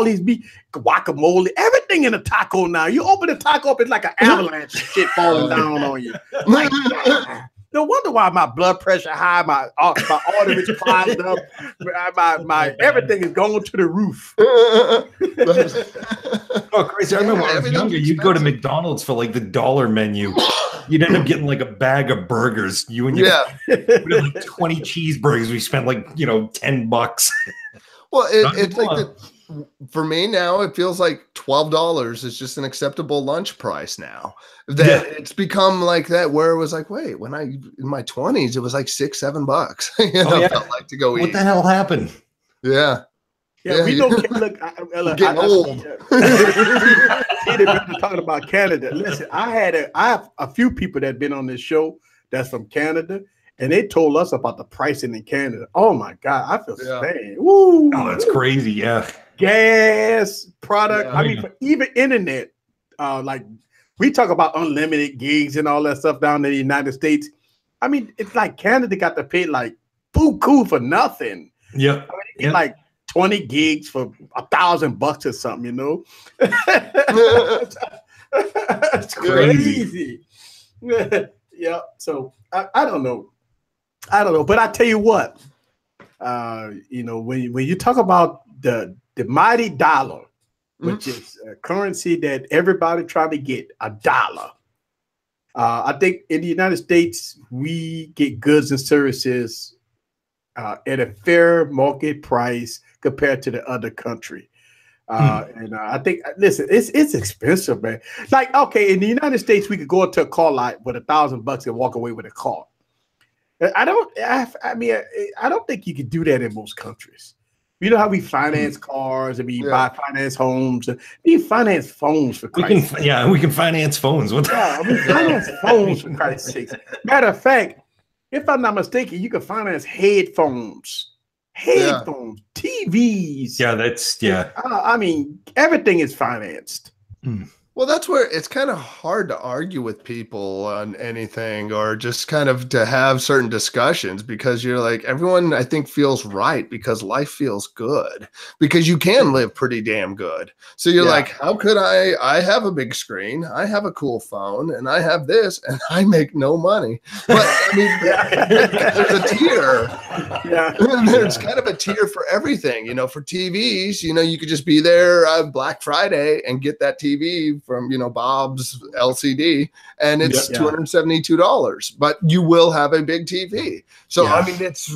these meat, guacamole, everything in a taco now. You open the taco up, it's like an avalanche of shit falling down on you. Like, no wonder why my blood pressure high, my arteries clogged up, my everything is going to the roof. Oh, crazy! I remember when I was younger, you'd go to McDonald's for like the $1 menu. You'd end up getting like a bag of burgers. You and your like 20 cheeseburgers. We spent like $10. Well, it's like for me now, it feels like $12 is just an acceptable lunch price now. That it's become like that, where it was like, wait, when in my 20s, it was like $6-7. Felt like to go eat. What the hell happened? Yeah, we don't look. Getting old. Talking about Canada. Listen, I have a few people that have been on this show that's from Canada, and they told us about the pricing in Canada. Oh my God, I feel sad. Woo! Oh, that's crazy. Yeah, gas, product. I mean, for even internet, like we talk about unlimited gigs and all that stuff down in the United States. I mean, it's like Canada got to pay like buku for nothing. Yeah, like 20 gigs for $1,000 or something, It's crazy. Yeah. So I don't know. But I tell you what, when you talk about the mighty dollar, which is a currency that everybody trying to get, $1. I think in the United States, we get goods and services at a fair market price compared to the other country. And I think, listen, it's expensive, man. Like, okay, in the United States, we could go into a car lot with $1,000 and walk away with a car. I don't think you could do that in most countries. You know how we finance cars and we buy finance homes. We finance phones for Christ's sake. We can finance phones. We finance phones for Christ's sake. Matter of fact, if I'm not mistaken, you can finance headphones, TVs. I mean, everything is financed. Well, that's where it's kind of hard to argue with people on anything, or just kind of to have certain discussions, because you're like, everyone I think feels right because life feels good, because you can live pretty damn good. So you're like, how could I have a big screen, I have a cool phone, and I have this, and I make no money. But I mean, there's a tier. There's kind of a tier for everything, for TVs, you could just be there Black Friday and get that TV from Bob's LCD, and it's $272, but you will have a big TV. So I mean, it's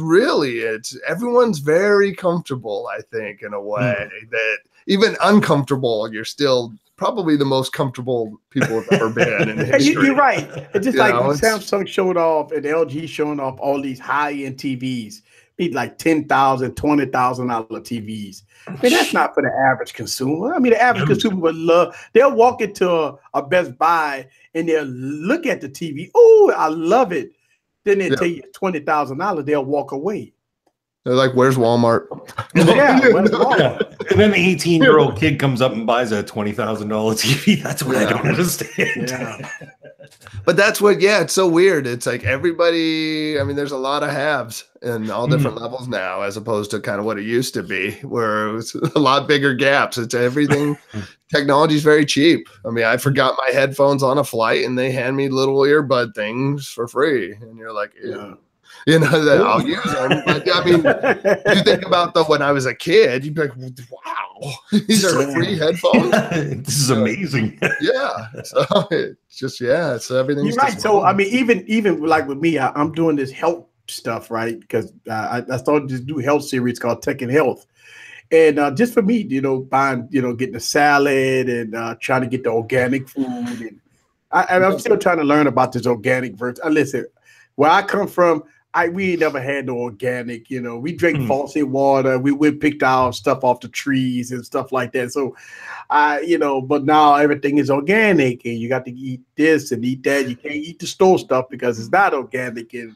everyone's very comfortable, I think, in a way that even uncomfortable, you're still probably the most comfortable people have ever been in history. You're right. It's just like Samsung showed off and LG showing off all these high-end TVs. Be like $10,000, $20,000 TVs. I mean, that's not for the average consumer. I mean, the average consumer would they'll walk into a Best Buy and they'll look at the TV. Oh, I love it. Then they'll tell you $20,000, they'll walk away. They're like, where's Walmart? Where's Walmart? And then the 18-year-old kid comes up and buys a $20,000 TV. That's what I don't understand. But that's what, it's so weird. It's like everybody, I mean, there's a lot of haves in all different levels now, as opposed to kind of what it used to be, where it was a lot bigger gaps. It's everything. Technology is very cheap. I mean, I forgot my headphones on a flight and they hand me little earbud things for free. And you're like, you know, that I'll use them. But I mean, you think about when I was a kid, you'd be like, wow, these are free headphones. This is amazing. Yeah. So it's just, yeah, so everything's You're right. So I mean, even like with me, I'm doing this health stuff, right? Because I started to do health series called Tech and Health. And just for me, you know, buying, you know, getting a salad and trying to get the organic food. And I'm still trying to learn about this organic version. Listen, where I come from, we ain't never had no organic, you know. We drink faucet water. We picked our stuff off the trees and stuff like that. So, you know, but now everything is organic and you got to eat this and eat that. You can't eat the store stuff because it's not organic. And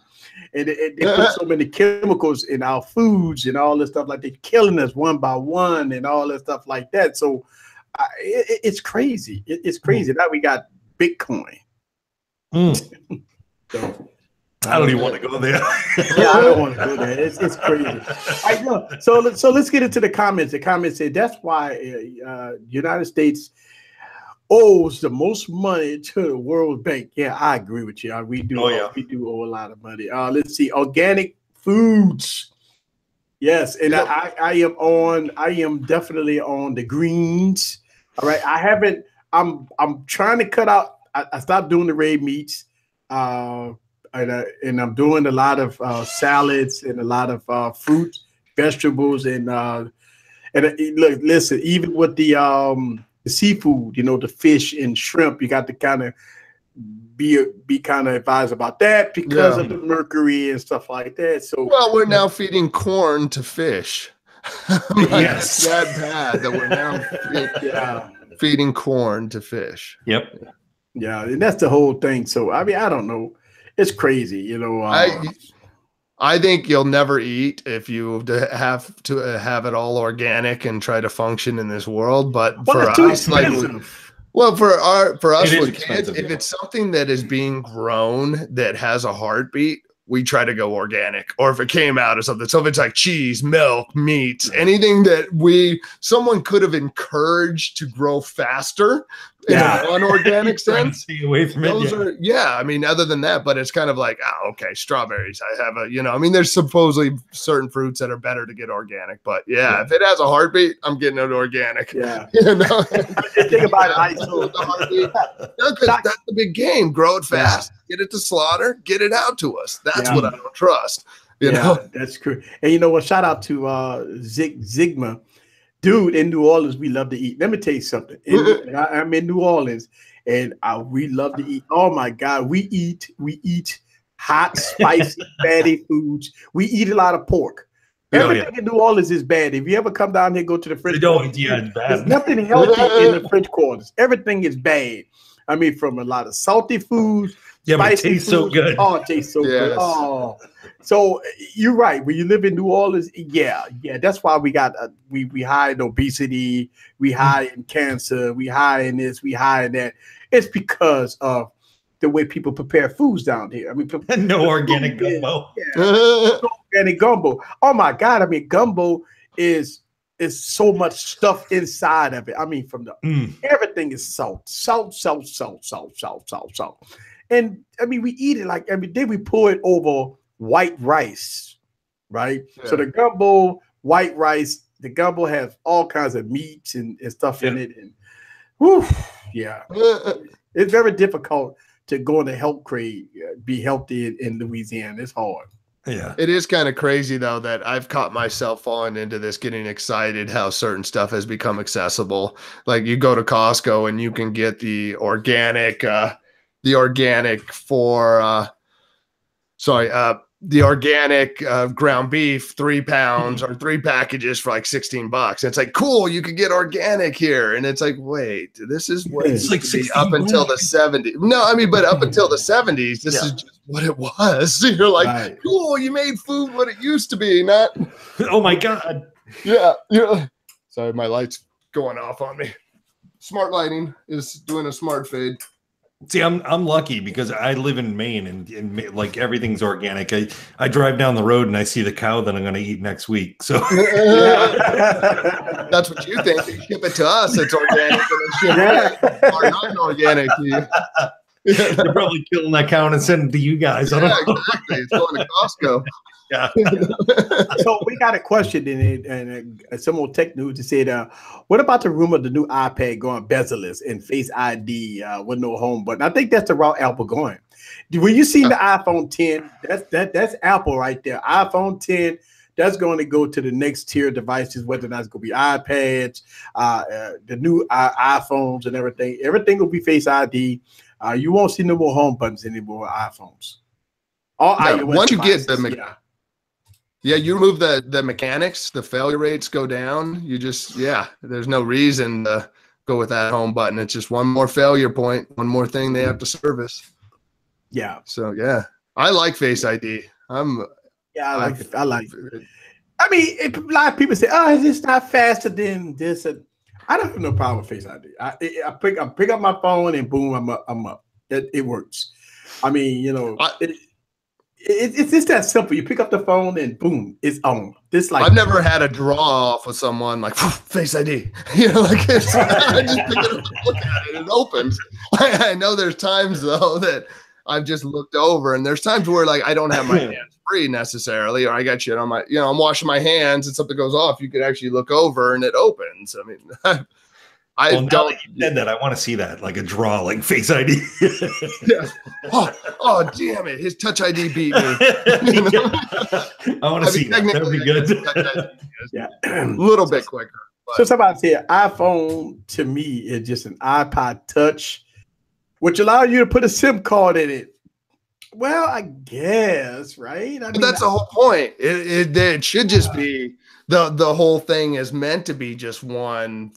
they put so many chemicals in our foods and all this stuff, like they're killing us one by one and all that stuff like that. So it's crazy. It's crazy. Now we got Bitcoin. So, I don't even want to go there. Yeah, I don't want to go there. It's crazy. I know. So let's get into the comments. The comments say that's why United States owes the most money to the World Bank. Yeah, I agree with you. We do. We do owe a lot of money. Let's see, organic foods. Yes, and I am definitely on the greens. All right, I'm trying to cut out. I stopped doing the red meats. And I'm doing a lot of salads and a lot of fruits, vegetables, and look, listen, even with the seafood, you know, the fish and shrimp, you got to kind of be kind of advised about that because of the mercury and stuff like that. So, well, we're now feeding corn to fish. Yes, it's that bad that we're now feeding corn to fish. Yep. Yeah, and that's the whole thing. So, I mean, I don't know. It's crazy, you know. I think you'll never eat if you have to have it all organic and try to function in this world. But for us, for us with kids, if it's something that is being grown that has a heartbeat, we try to go organic. Or if it came out of something, so if it's like cheese, milk, meat, anything that someone could have encouraged to grow faster in a non-organic sense. Stay away from it. I mean, other than that, but it's kind of like, okay, strawberries. I have I mean, there's supposedly certain fruits that are better to get organic, but if it has a heartbeat, I'm getting it organic. Yeah. You know? Think about it. That's the big game. Grow it fast. Get it to slaughter. Get it out to us. That's what I don't trust. You know? That's true. And you know what? Shout out to Zigma. Dude, in New Orleans, we love to eat. Let me tell you something. I'm in New Orleans, and we love to eat. Oh my God, we eat hot, spicy, fatty foods. We eat a lot of pork. Everything in New Orleans is bad. If you ever come down here, go to the French Quarter. It's bad. There's nothing healthy in the French Quarters. Everything is bad. I mean, from a lot of salty foods. Yeah, but it tastes so good. Oh, it tastes so good. Oh, so you're right. When you live in New Orleans, that's why we got we high in obesity, we high in cancer, we high in this, we high in that. It's because of the way people prepare foods down here. I mean, no organic gumbo. No organic gumbo. Oh my God! I mean, gumbo is so much stuff inside of it. I mean, from everything is salt. And I mean, we eat it like every day. We pour it over white rice, right? Yeah. So the gumbo, white rice, the gumbo has all kinds of meats and stuff in it. And it's very difficult to go in the health crate, be healthy in Louisiana. It's hard. Yeah, it is kind of crazy though that I've caught myself falling into this, getting excited how certain stuff has become accessible. Like you go to Costco and you can get the organic ground beef, 3 pounds or 3 packages for like $16. It's like, cool, you could get organic here. And it's like, wait, this is what it's like up until the 70s. No, I mean, but up until the 70s, this is just what it was. You're like, cool, you made food what it used to be, not. Oh my God. Yeah. Sorry, my light's going off on me. Smart lighting is doing a smart fade. See, I'm lucky because I live in Maine and like everything's organic. I drive down the road and I see the cow that I'm going to eat next week. So that's what you think. They ship it to us. It's organic, and they ship it or non-organic to you. They're probably killing that count and sending it to you guys. I don't know. Exactly. It's going to Costco. Yeah. So we got a question in it, and some more tech news to say what about the rumor of the new iPad going bezel-less and Face ID with no home button? I think that's the route Apple going. When you seen the iPhone 10, that's Apple right there. iPhone 10, that's going to go to the next tier of devices, whether or not it's going to be iPads, the new iPhones and everything. Everything will be Face ID. You won't see no more home buttons anymore with iPhones. Once you get the you remove the mechanics, the failure rates go down. You just, there's no reason to go with that home button. It's just one more failure point, one more thing they have to service. Yeah. So, I like Face ID. I like it. I like it. I mean, a lot of people say, oh, it's just not faster than this. I don't have no problem with Face ID. I pick up my phone and boom, I'm up. It works. I mean, it's just that simple. You pick up the phone and boom, it's on. I've never had a draw off with someone like Face ID. I just pick it up, look at it, and it opens. I know there's times though that I've just looked over, and there's times where like I don't have my hands free necessarily, or I got shit on my, I'm washing my hands and something goes off. You could actually look over and it opens. I mean, I don't. Now that you said that, I want to see that, like a draw, like Face ID. Oh, damn it! His Touch ID beat me. I want to see that. That'd be good. A little bit quicker. But. So somebody said iPhone to me is just an iPod Touch, which allows you to put a SIM card in it. Well, I guess, right? I mean, that's the whole point. It should just be the whole thing is meant to be just one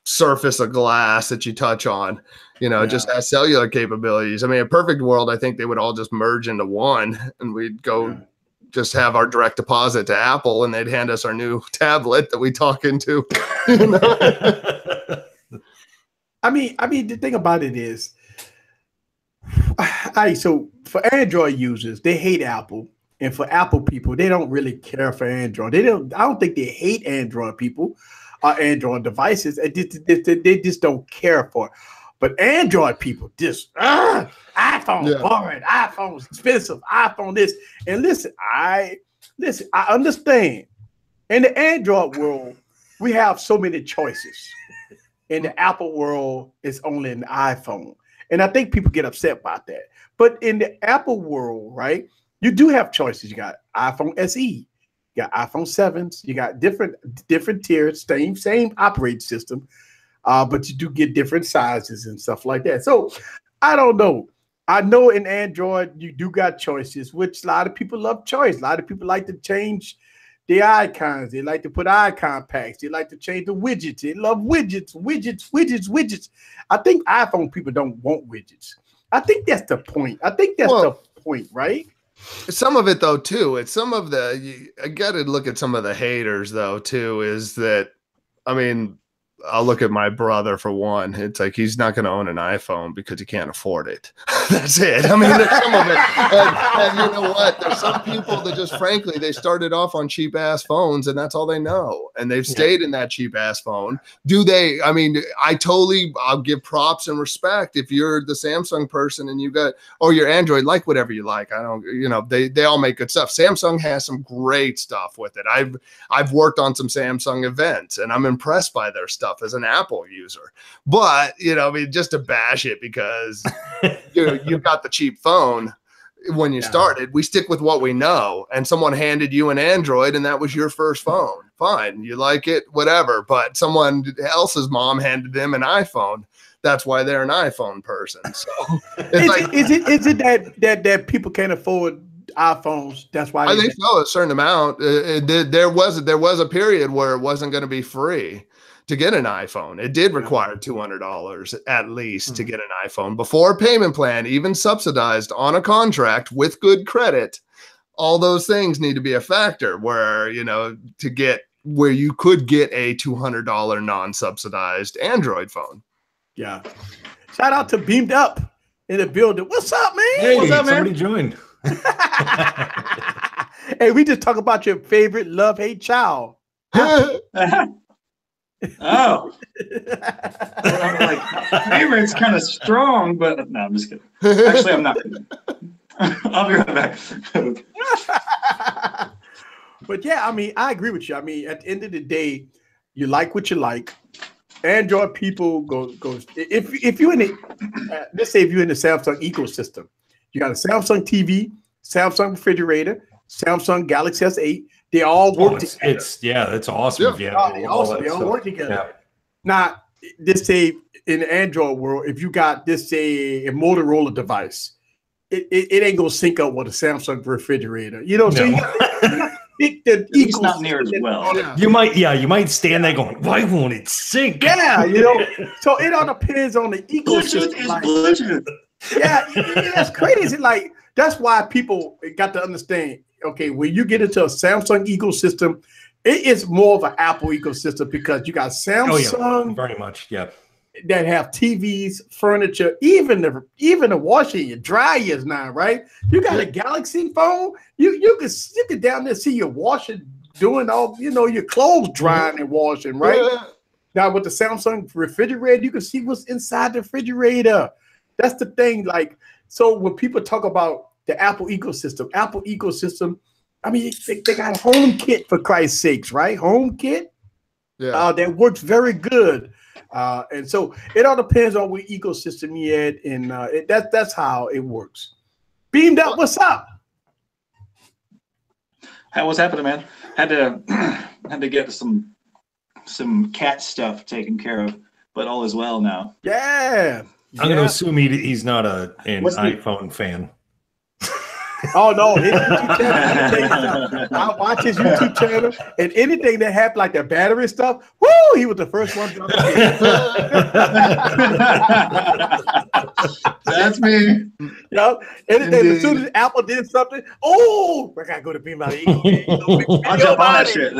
surface of glass that you touch on, just has cellular capabilities. I mean, a perfect world, I think they would all just merge into one, and we'd go just have our direct deposit to Apple, and they'd hand us our new tablet that we talk into. I mean, the thing about it is, so for Android users, they hate Apple, and for Apple people, they don't really care for Android. I don't think they hate Android people. Android devices, they just don't care for it. But Android people just iPhone boring, iPhone's expensive, iPhone this. And listen, I understand. In the Android world, we have so many choices. In the Apple world, it's only an iPhone. And I think people get upset about that. But in the Apple world, right, you do have choices. You got iPhone SE. You got iPhone 7s, you got different tiers, same operating system, but you do get different sizes and stuff like that. So I don't know. I know in Android you do got choices, which a lot of people love choice. A lot of people like to change the icons. They like to put icon packs. They like to change the widgets. They love widgets. I think iPhone people don't want widgets. I think that's the point. The point, right? Some of it though too, it's some of I got to look at some of the haters though too, is that, I mean, I'll look at my brother for one. It's like he's not going to own an iPhone because he can't afford it. That's it. I mean, there's some of it. And you know what? There's some people that just frankly, they started off on cheap ass phones and that's all they know. And they've stayed in that cheap ass phone. Do they? I mean, I'll give props and respect if you're the Samsung person and you got, or your Android, like whatever you like. I don't, they all make good stuff. Samsung has some great stuff with it. I've worked on some Samsung events and I'm impressed by their stuff as an Apple user, but I mean, just to bash it because you got the cheap phone when you started. We stick with what we know, and someone handed you an Android and that was your first phone. Fine, you like it, whatever, but someone else's mom handed them an iPhone. That's why they're an iPhone person. So is it that people can't afford iPhones? That's why I think so. A certain amount. There was a period where it wasn't going to be free to get an iPhone. It did require $200 at least to get an iPhone before a payment plan, even subsidized on a contract with good credit. All those things need to be a factor where, to get where you could get a $200 non-subsidized Android phone. Yeah. Shout out to Beamed Up in the building. What's up, man? Hey, what's up, man? Somebody joined. Hey, we just talk about your favorite love-hate child. Oh, I'm like, favorite's kind of strong, but no, I'm just kidding. Actually, I'm not kidding. I'll be right back. But yeah, I mean, I agree with you. I mean, at the end of the day, you like what you like. Android people goes if you're in the let's say if you're in the Samsung ecosystem, you got a Samsung TV, Samsung refrigerator, Samsung Galaxy S8. They all work together. That's awesome. They all work together. Yeah. Now, this say in the Android world, if you got this say a Motorola device, it ain't gonna sync up with a Samsung refrigerator. You know, so you pick the it's not near as well. You might stand there going, why won't it sync? Yeah, you know. So it all depends on the ecosystem. Bluetooth. Yeah, that's crazy. Like that's why people got to understand. Okay, when you get into a Samsung ecosystem, it is more of an Apple ecosystem because you got Samsung, very much, that have TVs, furniture, even the washing your dryers now, right? You got a Galaxy phone, you can sit it down there, see your washing doing all, your clothes drying and washing, right? Yeah. Now with the Samsung refrigerator, you can see what's inside the refrigerator. That's the thing. Like, so when people talk about the Apple ecosystem, I mean, they got HomeKit for Christ's sakes, right? HomeKit, that works very good. And so it all depends on what ecosystem you're at, and that's how it works. Beamed up, what's up? Hey, what's happening, man? Had to get some cat stuff taken care of, but all is well now. Yeah. I'm going to assume he's not an iPhone fan. Oh no, his YouTube channel. I watch his YouTube channel, and anything that happened like the battery stuff, woo, he was the first one. That's me. Anything as soon as Apple did something, oh, I gotta go to Beam out. I'll jump on that shit.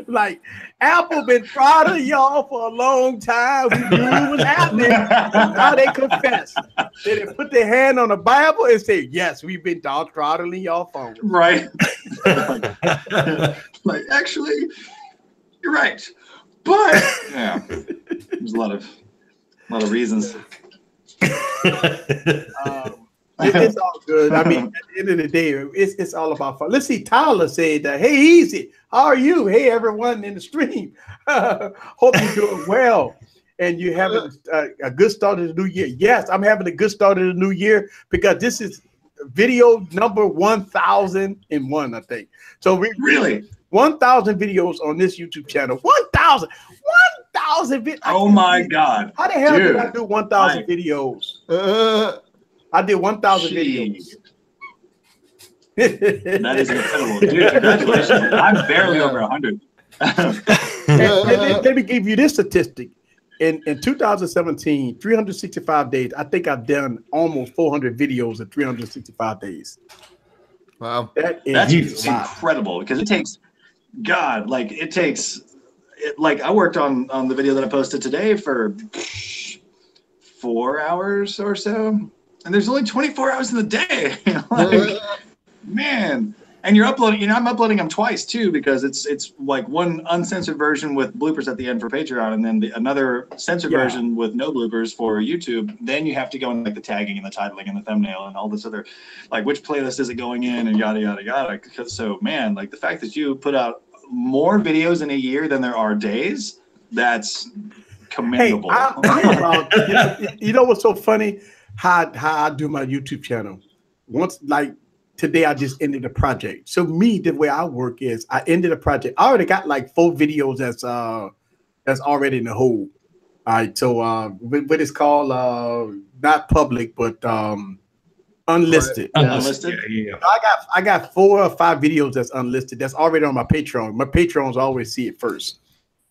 Like Apple been proud of y'all for a long time. We knew it was happening. Now they confess. They put their hand on the Bible and say, "Yes, we've been dog throttling y'all phone." Right. like actually, you're right. But yeah, there's a lot of reasons. It's all good. I mean, at the end of the day, it's all about fun. Let's see. Tyler said, "Hey, Easy, how are you? Hey, everyone in the stream. Hope you're doing well, and you're having a good start of the new year." Yes, I'm having a good start of the new year because this is video number 1,001, I think. So we really 1,000 videos on this YouTube channel. 1,000 videos. Oh my God! How the hell did I do 1,000 videos? I did 1,000 videos. That is incredible, dude! Congratulations! I'm barely over 100. and let me give you this statistic. In 2017, 365 days, I think I've done almost 400 videos in 365 days. Wow, that's incredible because it takes like I worked on the video that I posted today for 4 hours or so. And there's only 24 hours in the day. Man. And you're uploading, I'm uploading them twice too, because it's like one uncensored version with bloopers at the end for Patreon, and then another censored version with no bloopers for YouTube. Then you have to go in like the tagging and the titling and the thumbnail and all this other, like which playlist is it going in and yada, yada, yada. So man, like the fact that you put out more videos in a year than there are days, that's commendable. Hey, you know what's so funny? How I do my YouTube channel. Once, like today, I just ended a project. So me, the way I work is I ended a project. I already got like 4 videos that's already in the hole. All right, so what it's called, not public, but unlisted. Unlisted. Yeah. I got 4 or 5 videos that's unlisted. That's already on my Patreon. My Patrons always see it first.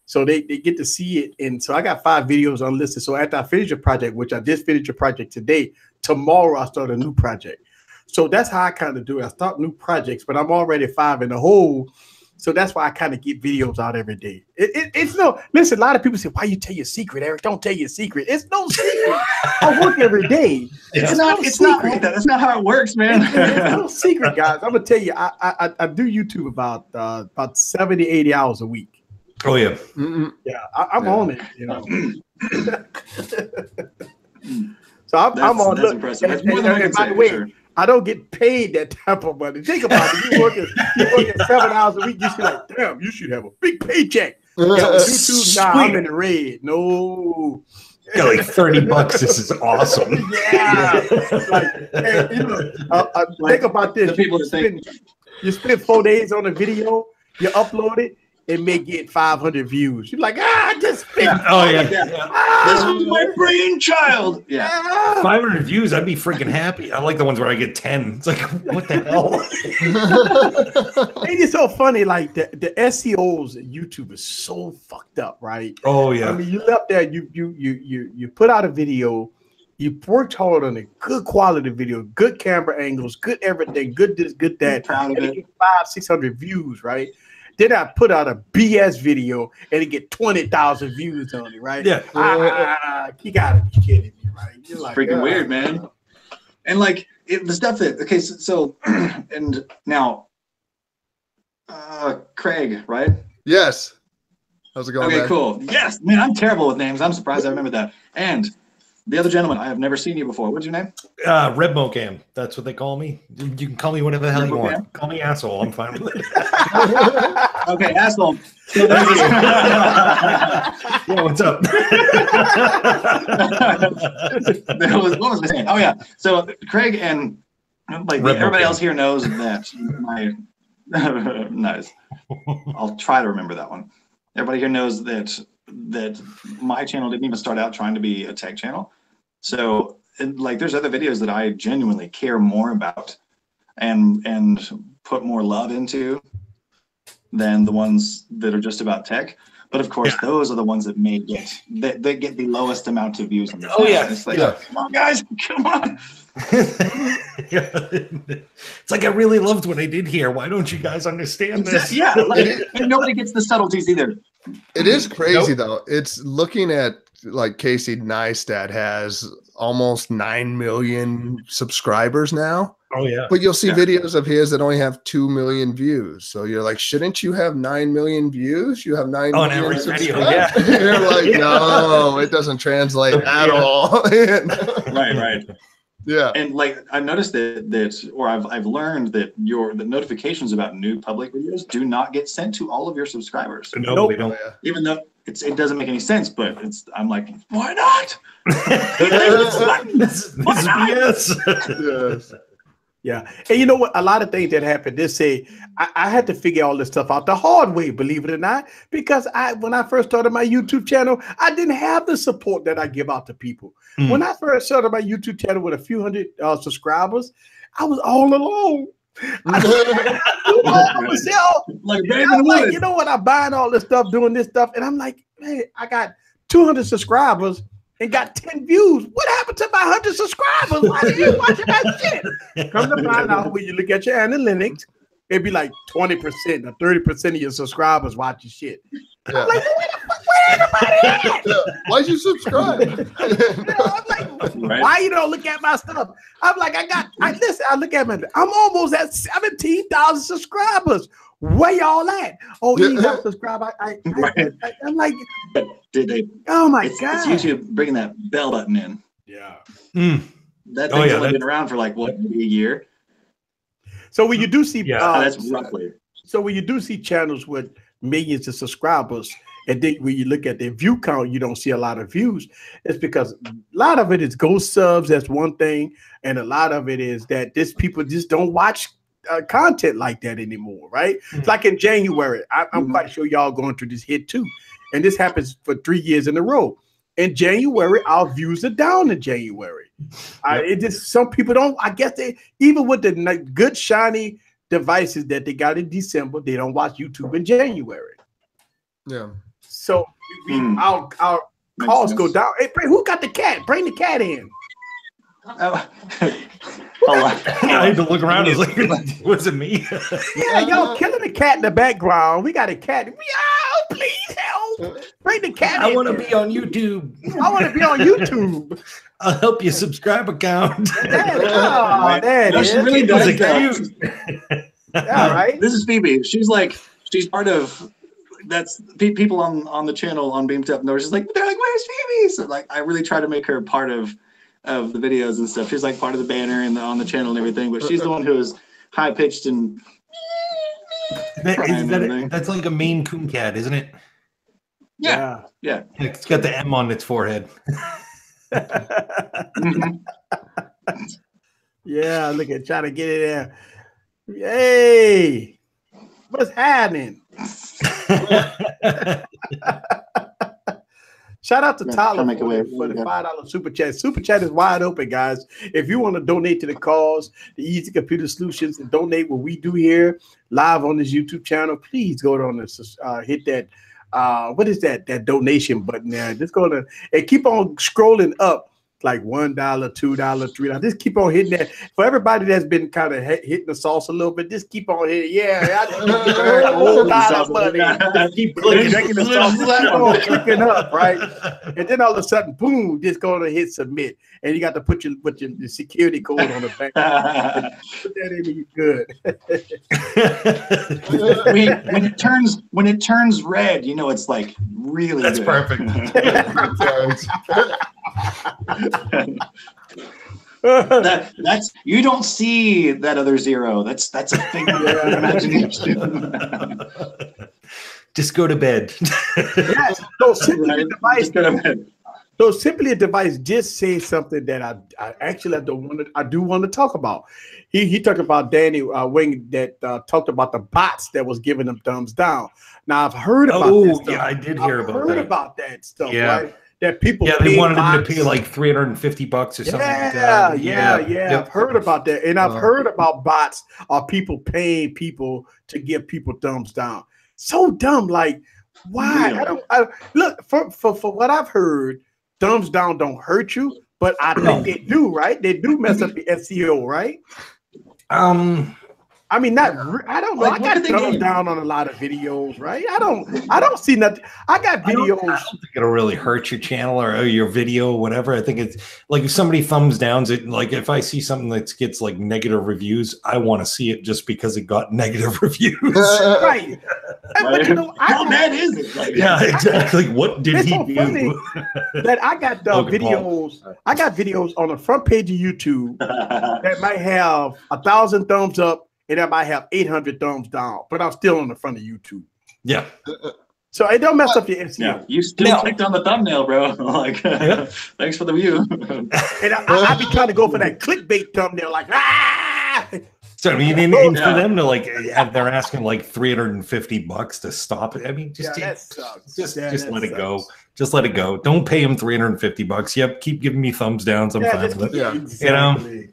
So they get to see it. And so I got 5 videos unlisted. So after I finish a project, which I just finished a project today, tomorrow I start a new project. So that's how I kind of do it. I start new projects, but I'm already 5 in the hole. So that's why I kind of get videos out every day. It's no, listen, a lot of people say, why you tell your secret, Eric? Don't tell your secret. It's no secret. I work every day. It's not like that. That's not how it works, man. It's no secret, guys. I'm going to tell you, I do YouTube about 70, 80 hours a week. Oh yeah. Yeah, I'm on it. You know. So I'm on. That's impressive. That's more than I can by say, the way, for sure. I don't get paid that type of money. Think about it. You working 7 hours a week. You should like, damn, you should have a big paycheck. Yeah, on YouTube, nah, I'm in the red. No. Got like $30. This is awesome. Yeah. Like, hey, you know, think about this. The people that think You spend 4 days on a video, you upload it, it may get 500 views. You're like, I just spent. Oh yeah. This was my brainchild. Yeah. 500 views, I'd be freaking happy. I like the ones where I get 10. It's like, what the hell? It's so funny. Like the SEOs at YouTube is so fucked up, right? Oh yeah. I mean, you left there, you put out a video, you worked hard on a good quality video, good camera angles, good everything, good this, good that. Proud of it. 500-600 views, right? Then I put out a BS video and it get 20,000 views on it, right? Yeah. You gotta be kidding me, right? You're like, Freaking weird, man. And like the stuff that so and now Craig, right? Yes. How's it going? Okay, man? cool. Yes, man, I'm terrible with names. I'm surprised I remember that. And the other gentleman, I have never seen you before. What's your name? Red Mocam. That's what they call me. You can call me whatever the hell you want. Call me asshole. I'm fine with it. Okay, asshole. So Yeah, what's up? what was I saying? Oh yeah. So Craig and like Red everybody Mocam. else here knows that my nice. I'll try to remember that one. Everybody here knows that my channel didn't even start out trying to be a tech channel. So like there's other videos that I genuinely care more about and put more love into than the ones that are just about tech. But of course, those are the ones that may get they get the lowest amount of views on the channel. yeah. It's like, Yeah. come on, guys, come on. It's like I really loved what I did here. Why don't you guys understand this? Yeah, like, and nobody gets the subtleties either. It is crazy though. It's looking at like Casey Neistat has almost 9 million subscribers now. Oh yeah. But you'll see videos of his that only have 2 million views. So you're like, shouldn't you have 9 million views? You have 9 On million every video, subscribers. You're like, no, it doesn't translate at all. Right. Yeah. And like I noticed that or I've learned that the notifications about new public videos do not get sent to all of your subscribers. No, they don't. Even though it doesn't make any sense, but I'm like, why not? This is BS. Yes. Yeah. And you know what? A lot of things that happen, they say, I had to figure all this stuff out the hard way, believe it or not, because when I first started my YouTube channel, I didn't have the support that I give out to people. When I first started my YouTube channel with a few hundred subscribers, I was all alone. I was like, you know what? I'm buying all this stuff, doing this stuff. And I'm like, man, I got 200 subscribers and got 10 views. What happened to my 100 subscribers? Why are you watching my shit? Come to find out, when you look at your analytics, it'd be like 20% or 30% of your subscribers watch your shit. Yeah. I'm like, where the fuck, where everybody at? Why'd you subscribe? I'm like, why you don't look at my stuff? I'm like, I look at my, I'm almost at 17,000 subscribers. Where y'all at? Oh, you not subscribe. I'm like, Did they? oh my It's God. YouTube bringing that bell button in. Yeah. That thing's only been around for like what, maybe a year? So when you do see, That's roughly. So when you do see channels with millions of subscribers, and then when you look at their view count, you don't see a lot of views. It's because a lot of it is ghost subs. That's one thing, and a lot of it is that people just don't watch content like that anymore, right? It's like in January, I'm quite sure y'all going through this hit too, and this happens for 3 years in a row. In January, our views are down in January. It just, some people don't. I guess they, even with the good shiny devices that they got in December, they don't watch YouTube in January. Yeah. So our calls go down. Hey, who got the cat? Bring the cat in. I had to look around. I was like, was it me? Yeah, y'all killing the cat in the background. We got a cat. Meow, please help. Bring the cat in. I want to be on YouTube. I want to be on YouTube. I'll help you subscribe account. There it is. She really does Cute. Yeah, right. This is Phoebe. She's part of that's people on the channel on Beamed Up, and they're just like, where's Phoebe? So like, I really try to make her part of the videos and stuff. She's like part of the banner and on the channel and everything, but she's the one who is high pitched and that's like a Maine Coon cat, isn't it? Yeah. It's got the M on its forehead. Yeah, look at trying to get it there. Hey, what's happening? Shout out to Tyler for the $5 super chat. Super chat is wide open, guys. If you want to donate to the cause, the Easy Computer Solutions, and donate what we do here live on this YouTube channel, please go on this, hit that. What is that donation button there? Just go to and keep on scrolling up, like $1, $2, $3. Just keep on hitting that. For everybody that's been kind of hitting the sauce a little bit, just keep on hitting. Yeah, a whole lot of money. Just keep clicking the sauce, keep on clicking up, right? And then all of a sudden, boom, just going to hit submit, and you got to put your security code on the back. Put that in, you good. when it turns red, you know it's like really. That's good. perfect. That's you don't see that other zero. That's a thing of your imagination. Just go to bed. Yes. So simply a device. So simply a device just says something that I do want to talk about. He talked about Danny Wing that talked about the bots that was giving them thumbs down. Now I've heard about that stuff. Yeah, I did hear about that stuff, right? That people they wanted him to pay like $350 or something like that. Yeah. I've heard about that. And I've heard about bots or people paying people to give people thumbs down. So dumb. Like, why? Really? Look, for what I've heard, thumbs down don't hurt you, but I think they do, right? They do mess up the SEO, right? I mean, I don't know. Like, I got thumbs down on a lot of videos, right? I don't see nothing. I got videos. I don't think it'll really hurt your channel or your video or whatever. I think it's like if somebody thumbs downs it, like if I see something that gets like negative reviews, I want to see it just because it got negative reviews. Right. But, how bad is it? Like, yeah, exactly. Like, what did he do? That I got videos. I got videos on the front page of YouTube that might have 1,000 thumbs up. And I might have 800 thumbs down, but I'm still on the front of YouTube. Yeah. So it don't mess up your SEO. Yeah, you still clicked on the thumbnail, bro. Like, thanks for the view. And I be trying to go for that clickbait thumbnail, like, ah! So I mean, and for them to like, they're asking like $350 to stop it. I mean, just let it go. Just let it go. Don't pay them $350. Yep, keep giving me thumbs downs. I'm fine with it. Yeah, exactly. You know.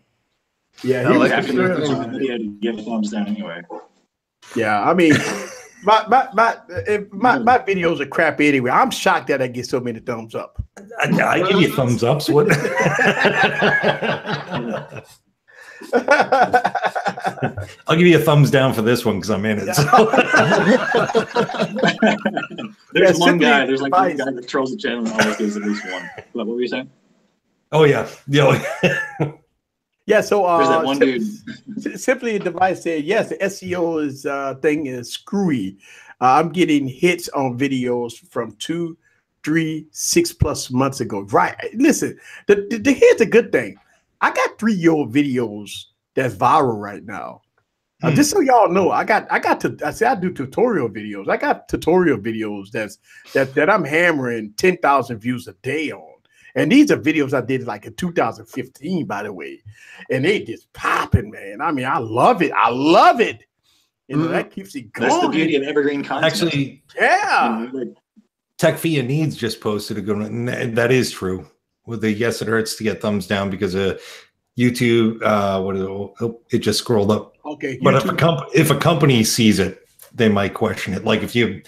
Yeah, he was after the video to give a thumbs down anyway. Yeah, I mean, my videos are crap anyway. I'm shocked that I get so many thumbs up. I give you thumbs ups. What? I'll give you a thumbs down for this one because I'm in it. So. There's one guy that trolls the channel and always gives at least one. What were you saying? Oh yeah. Yeah, so there's that one dude. Simply a device said, yes, the SEO thing is screwy. I'm getting hits on videos from 2, 3, 6+ months ago. Right. Listen, here's the good thing. I got 3-year-old videos that's viral right now. Just so y'all know, I do tutorial videos. I got tutorial videos that I'm hammering 10,000 views a day on. And these are videos I did like in 2015, by the way. And they just popping, man. I mean, I love it. You know, that keeps it going. That's the beauty of evergreen content. Actually, yeah. Tech Via Needs just posted a good one. And that is true. With the yes, it hurts to get thumbs down because of YouTube. It just scrolled up. Okay. But if a company sees it, they might question it. Like if you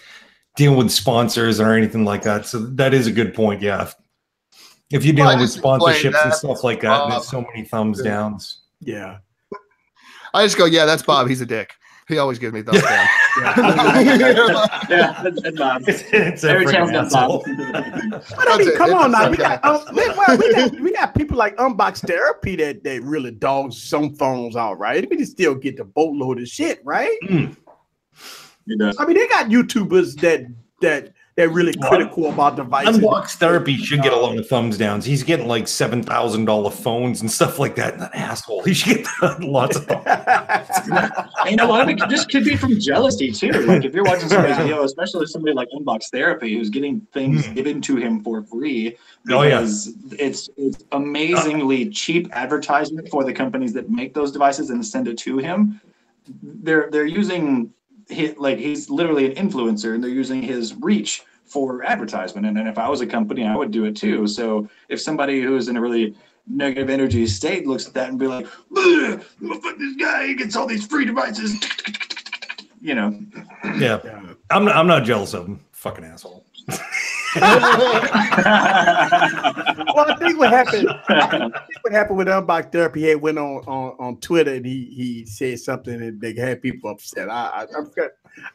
deal with sponsors or anything like that. So that is a good point. Yeah. If you're dealing with sponsorships and stuff like that, there's so many thumbs downs. Yeah. I just go, yeah, that's Bob. He's a dick. He always gives me thumbs down. Yeah, that's Bob. It's every channel's got Bob. But I mean, come on now. We got people like Unbox Therapy that really dogs some phones out, right? We can still get the boatload of shit, right? He does. I mean, they got YouTubers that really critical about devices. Unbox Therapy should get a lot of thumbs downs. He's getting like $7,000 phones and stuff like that. That asshole. He should get lots of thumbs downs. And a lot of it just could be from jealousy too. Like if you're watching somebody's video, especially somebody like Unbox Therapy, who's getting things given to him for free because it's amazingly cheap advertisement for the companies that make those devices and send it to him. They're using he's literally an influencer, and they're using his reach for advertisement. And if I was a company, I would do it too. So if somebody who's in a really negative energy state looks at that and be like, fuck this guy, he gets all these free devices, you know. Yeah. I'm not jealous of him. Fucking asshole. Well, I think what happened with Unbox Therapy, he went on Twitter and he said something and they had people upset. I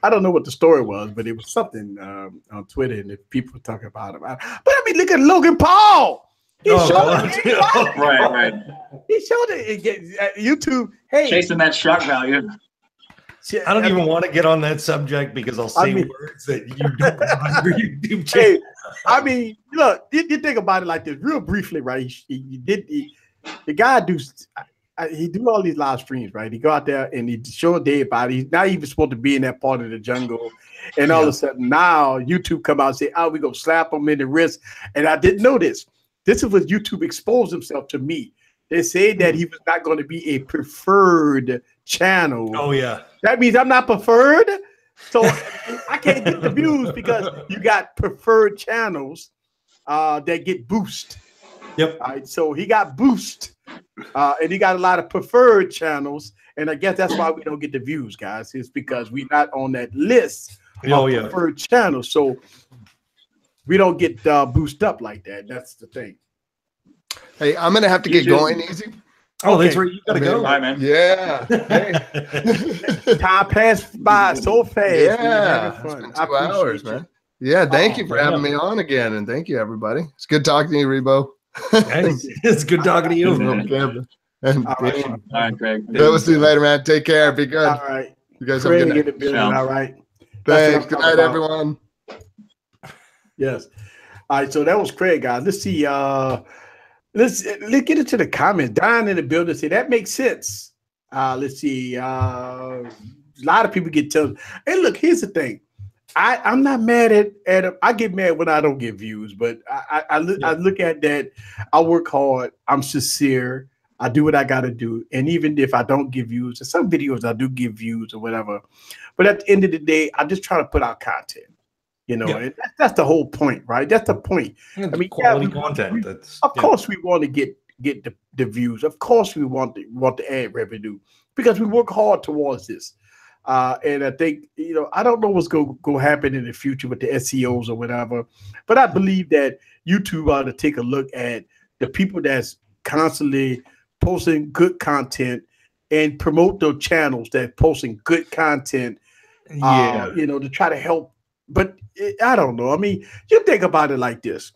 don't know what the story was, but it was something on Twitter and the people were talking about him. But I mean, look at Logan Paul. He showed it. Right. He showed it. YouTube. Hey, chasing that shock value. I don't even want to get on that subject because I'll say words that you don't want your YouTube channel. Hey, I mean, look, you think about it like this, real briefly, right? The guy he do all these live streams, right? He go out there and he show a dead body. He's not even supposed to be in that part of the jungle, and all of a sudden now YouTube come out and say, "Oh, we gonna slap him in the wrist." And I didn't know this. This is what YouTube exposed himself to me. They said that he was not going to be a preferred channel. Oh yeah. That means I'm not preferred. So I can't get the views because you got preferred channels that get boost. Yep. All right. So he got boost. And he got a lot of preferred channels. And I guess that's why we don't get the views, guys. It's because we're not on that list of preferred channels. So we don't get boost up like that. That's the thing. Hey, I'm going to have to get going, Easy. Oh, that's where you gotta go. All right, man. Yeah. Hey. Time passed by so fast. Yeah. Having fun. 2 hours, man. Yeah, thank you for having me on again, and thank you, everybody. It's good talking to you, Rebo. It's good talking to you. And All right, Craig. We'll see you later, man. Take care. Be good. All right. You guys Craig have a in good the building. Yeah. All right. Thanks. Good night, everyone. Yes. All right. So that was Craig, guys. Let's see. Let's get into the comments. Don in the building say that makes sense. Let's see. A lot of people get told. Hey, look, here's the thing. I'm not mad at him. I get mad when I don't get views, but I look at that. I work hard. I'm sincere. I do what I got to do. And even if I don't give views, in some videos I do give views or whatever. But at the end of the day, I just try to put out content. You know, and that's the whole point, right? That's the point. I mean, quality content. Of course, we want to get the views. Of course, we want the ad revenue because we work hard towards this. And I think, you know, I don't know what's going to happen in the future with the SEOs or whatever, but I believe that YouTube ought to take a look at the people that's constantly posting good content and promote those channels that posting good content. You know, to try to help. But I don't know. I mean, you think about it like this.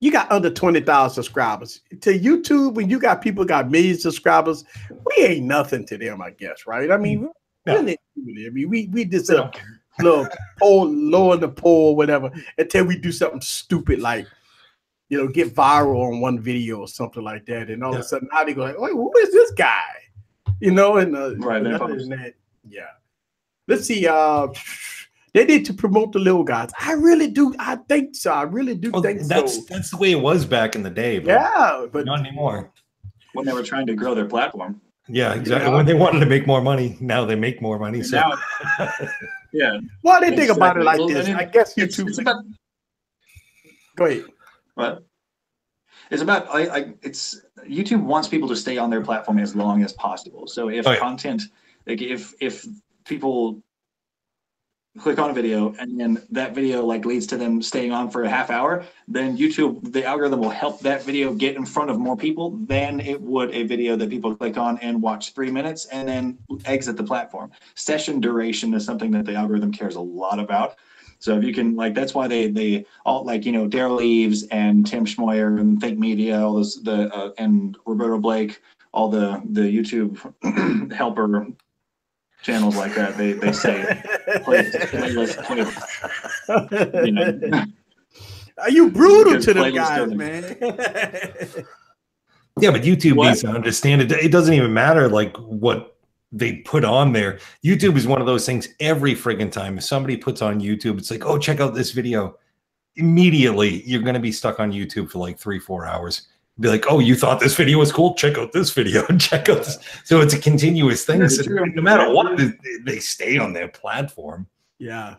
You got under 20,000 subscribers. To YouTube, when you got people got millions of subscribers, we ain't nothing to them, I guess, right? I mean, we just a little poll, low in the poll, whatever, until we do something stupid like, you know, get viral on one video or something like that. And all of a sudden, now they go like, wait, who is this guy? You know, and right, other than that, let's see. They need to promote the little guys. I really do. I think so. I really do think so. That's the way it was back in the day. But but not anymore. When they were trying to grow their platform. Yeah, exactly. When they wanted to make more money, now they make more money. So yeah. Well, they think about it like this. I guess YouTube. It's about, go ahead. What? It's about it's YouTube wants people to stay on their platform as long as possible. So if content, like if people click on a video and then that video like leads to them staying on for a half hour, then YouTube, the algorithm will help that video get in front of more people than it would a video that people click on and watch 3 minutes and then exit the platform. Session duration is something that the algorithm cares a lot about. So if you can, like, that's why they all, like, you know, Daryl Eves and Tim Schmoyer and Think Media, all this, and Roberto Blake, all the YouTube helper channels like that. They say playlist. You know, Are you brutal because to them playlist guys, doesn't- man? Yeah, but YouTube What? needs to understand it. It doesn't even matter like what they put on there. YouTube is one of those things every friggin' time. If somebody puts on YouTube, it's like, oh, check out this video. Immediately, you're going to be stuck on YouTube for like 3-4 hours. Be like, oh, you thought this video was cool? Check out this video. Check out this. So it's a continuous thing. That's So true. no matter what, they stay on their platform. Yeah.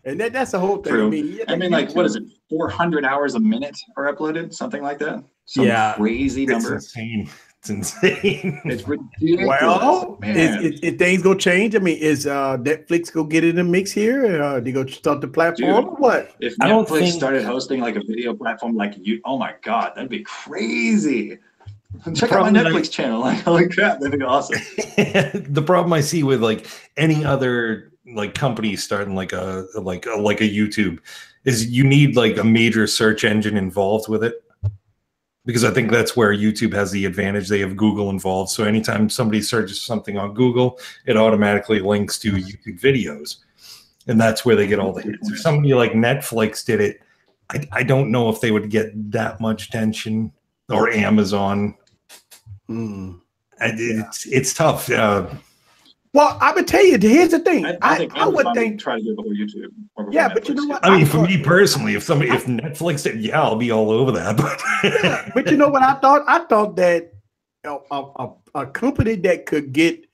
And that's the whole thing. True. I mean, like, what is it? 400 hours a minute are uploaded, something like that. Some Yeah. crazy It's number. insane. It's insane. It's ridiculous. well, man. is things gonna change? I mean, is Netflix gonna get in the mix here? They gonna start the platform Dude. or what? If I don't Netflix think- started hosting like a video platform like you, oh my god, that'd be crazy. Check out my Problem Netflix channel. Like, holy crap, that'd be awesome. The problem I see with like any other like company starting like a YouTube is you need like a major search engine involved with it, because I think that's where YouTube has the advantage. They have Google involved, so anytime somebody searches something on Google, it automatically links to YouTube videos, and that's where they get all the hits. If somebody like Netflix did it, I don't know if they would get that much attention, or Amazon. It's tough. Well, I'm gonna tell you. Here's the thing. I think I would Amazon think. try to do it before YouTube. Or before Yeah, but you Netflix. know what? I mean, for thought- me personally, if Netflix did, yeah, I'll be all over that. But But you know what I thought? I thought that a company that could get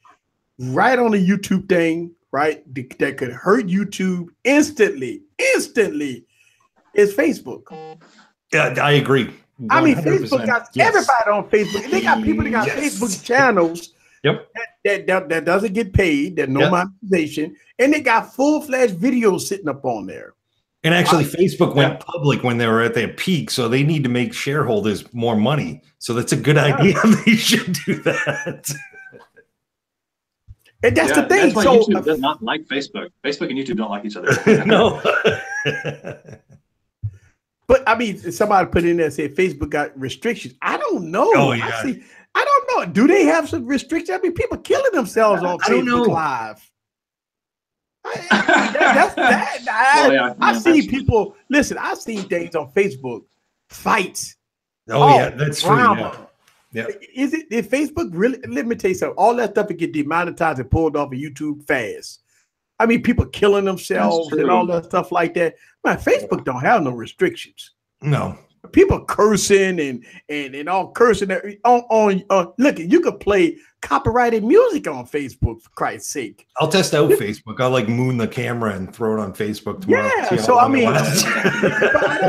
right on the YouTube thing, right, that could hurt YouTube instantly, is Facebook. yeah, I agree. I mean, 100%. Facebook got Yes. everybody on Facebook. They got people that got Yes. Facebook channels. Yep. That doesn't get paid. That no Yep. monetization, and they got full-fledged videos sitting up on there. And actually, Facebook went public when they were at their peak, so they need to make shareholders more money. So that's a good idea. They should do that. And that's the thing. That's why So YouTube does not like Facebook. Facebook and YouTube don't like each other. No. but I mean, somebody put in there and said Facebook got restrictions. I don't know. Oh, yeah. I don't know. Do they have some restrictions? I mean, people killing themselves on I don't Facebook know. Live. Yeah, I've seen that's- people. Listen, I've seen things on Facebook, fights. Oh, yeah, that's true. drama. Yeah. Is Facebook really? Let me tell you something. All that stuff will get demonetized and pulled off of YouTube fast. I mean, people killing themselves That's and true. all that stuff like that. Man, Facebook don't have no restrictions. No. People cursing and all cursing on look, you could play copyrighted music on Facebook, for Christ's sake. I'll test out Facebook. I'll like moon the camera and throw it on Facebook tomorrow. Yeah, See how so I long it mean, lasts. but I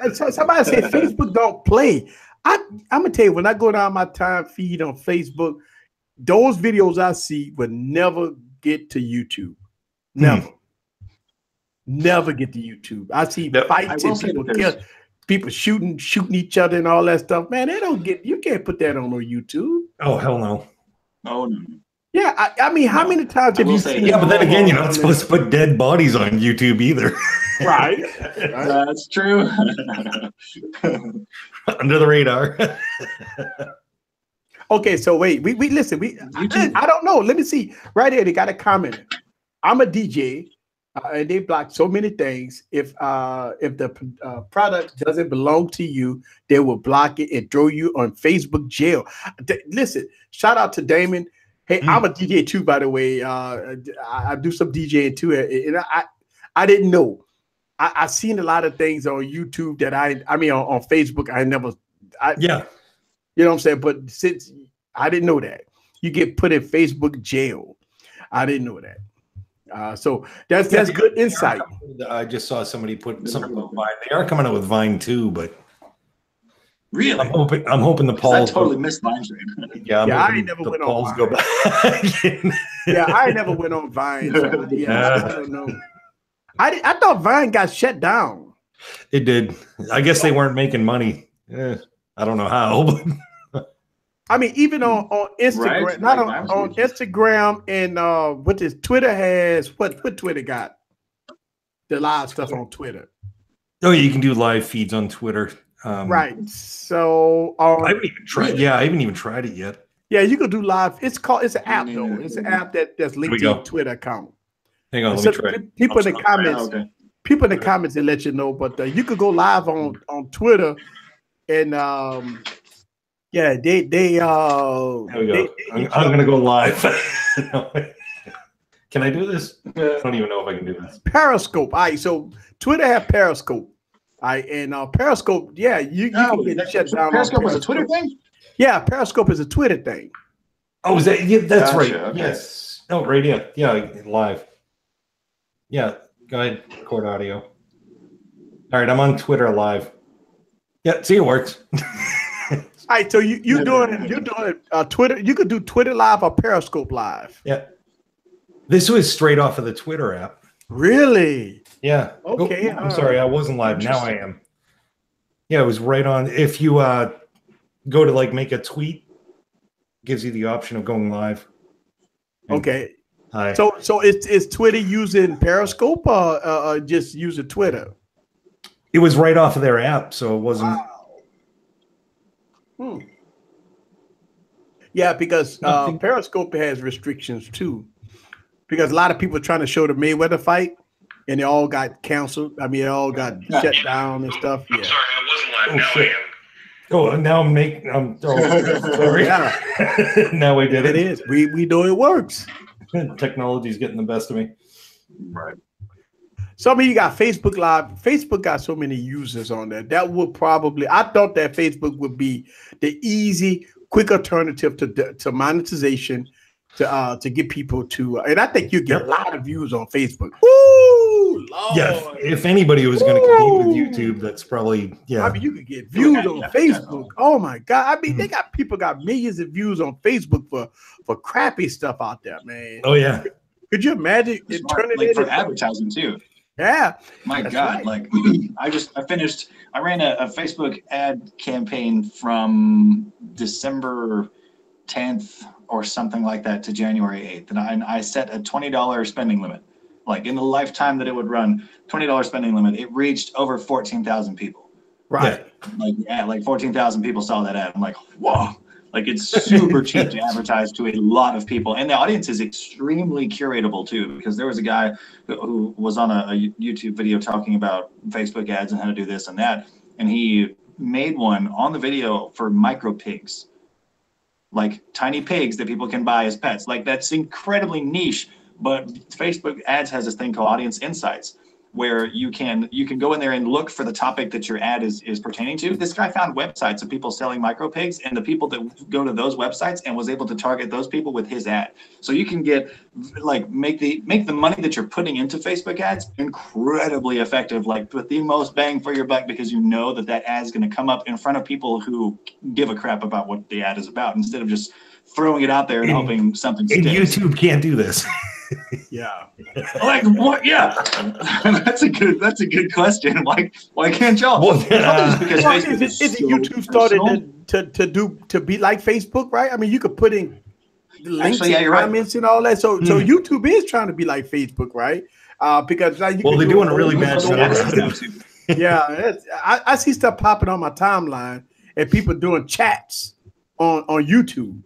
don't, so somebody said Facebook don't play. I'm gonna tell you, when I go down my time feed on Facebook, those videos I see would never get to YouTube. Never. Never get to YouTube. I see Yep. fights I will and say people that there's- people shooting each other and all that stuff. Man, they don't get. You can't put that on YouTube. Oh, hell no. Oh no. Yeah, I mean, how many times have will you say seen? that- Yeah, but then again, you're not supposed to put dead bodies on YouTube either. right? That's true. Under the radar. Okay, so wait, we listen. YouTube- I don't know. Let me see. Right here, they got a comment. I'm a DJ, and they block so many things. If the product doesn't belong to you, they will block it and throw you on Facebook jail. Listen, shout out to Damon. Hey, I'm a DJ too, by the way. I do some DJing too, and I didn't know. I seen a lot of things on YouTube that I mean on Facebook. Yeah. You know what I'm saying? But since I didn't know that, you get put in Facebook jail. I didn't know that. So that's good insight. I just saw somebody put something on Vine. They are coming out with Vine too, but Really? I'm hoping the I polls. totally missed Vine Stream. Yeah, I'm Yeah, I hoping ain't never the went on polls Vine. go back. Yeah, I never went on Vine. So yeah, I don't know. I thought Vine got shut down. It did. I guess they weren't making money. I don't know how. But I mean, even on Instagram, Right, not like on Vine. Instagram and what is Twitter has what Twitter got? The live stuff on Twitter. oh, you can do live feeds on Twitter. Right. So I haven't even tried. Yeah, I haven't even tried it yet. Yeah, you could do live. It's an app though. It's an app that's linked to go. your Twitter account. Hang on, And let so me try. people in the comments, okay. people in the comments, they let you know. But you could go live on Twitter, and yeah, they Here we go. I'm gonna go live. Can I do this? I don't even know if I can do this. Periscope. All right, so Twitter have Periscope. All right, and Periscope, yeah, you can get shut down. Periscope was a Twitter thing? Yeah, Periscope is a Twitter thing. Oh, is that? Yeah, that's Gotcha, right. okay. Yes. Oh, right. Yeah, live. Yeah, go ahead. Record audio. All right, I'm on Twitter live. Yeah, see, it works. All right, so you're doing Twitter. You could do Twitter live or Periscope live. Yeah. This was straight off of the Twitter app. Really? Yeah. Okay. Oh, I'm sorry, I wasn't live. Now I am. Yeah, it was right on. If you go to like make a tweet, gives you the option of going live. And okay. hi. So is Twitter using Periscope or just using Twitter? It was right off of their app, so it wasn't. Wow. Yeah, because Periscope has restrictions too. Because a lot of people are trying to show the Mayweather fight, and they all got canceled. I mean, they all got shut down and stuff. Yeah. I'm sorry, I wasn't live. Now I am. Oh, now I'm sorry. Yeah. Now we did it. It is. We know it works. Technology's getting the best of me. Right. So I mean, you got Facebook Live. Facebook got so many users on there. That would probably. I thought that Facebook would be the easy, quick alternative to monetization. To get people to, and I think you get a lot of views on Facebook. Woo! Lord. Yeah, if anybody was going to compete with YouTube, that's probably I mean, you could get views on Facebook. Oh my God! I mean, they got people got millions of views on Facebook for crappy stuff out there, man. Oh yeah. Could you imagine turning it for advertising too? Yeah. My That's God, right. like I ran a Facebook ad campaign from December 10th or something like that to January 8th. And I set a $20 spending limit. Like in the lifetime that it would run, $20 spending limit. It reached over 14,000 people. Right. Like 14,000 people saw that ad. I'm like, whoa. Like it's super cheap to advertise to a lot of people. And the audience is extremely curatable too, because there was a guy who was on a YouTube video talking about Facebook ads and how to do this and that. And he made one on the video for micro pigs, like tiny pigs that people can buy as pets. Like that's incredibly niche, but Facebook ads has this thing called audience insights, where you can go in there and look for the topic that your ad is pertaining to. This guy found websites of people selling micro pigs and the people that go to those websites, and was able to target those people with his ad. So you can get like make the money that you're putting into Facebook ads incredibly effective, like with the most bang for your buck, because you know that ad is going to come up in front of people who give a crap about what the ad is about, instead of just throwing it out there and hoping something sticks. And YouTube can't do this. Yeah. Like what? Yeah, that's a good question. Why can't y'all? Well, because Facebook is it YouTube started to be like Facebook, right? I mean, you could put in links and comments and all that. So YouTube is trying to be like Facebook, right? Because now they're doing a really bad job. Yeah, I see stuff popping on my timeline and people doing chats on YouTube.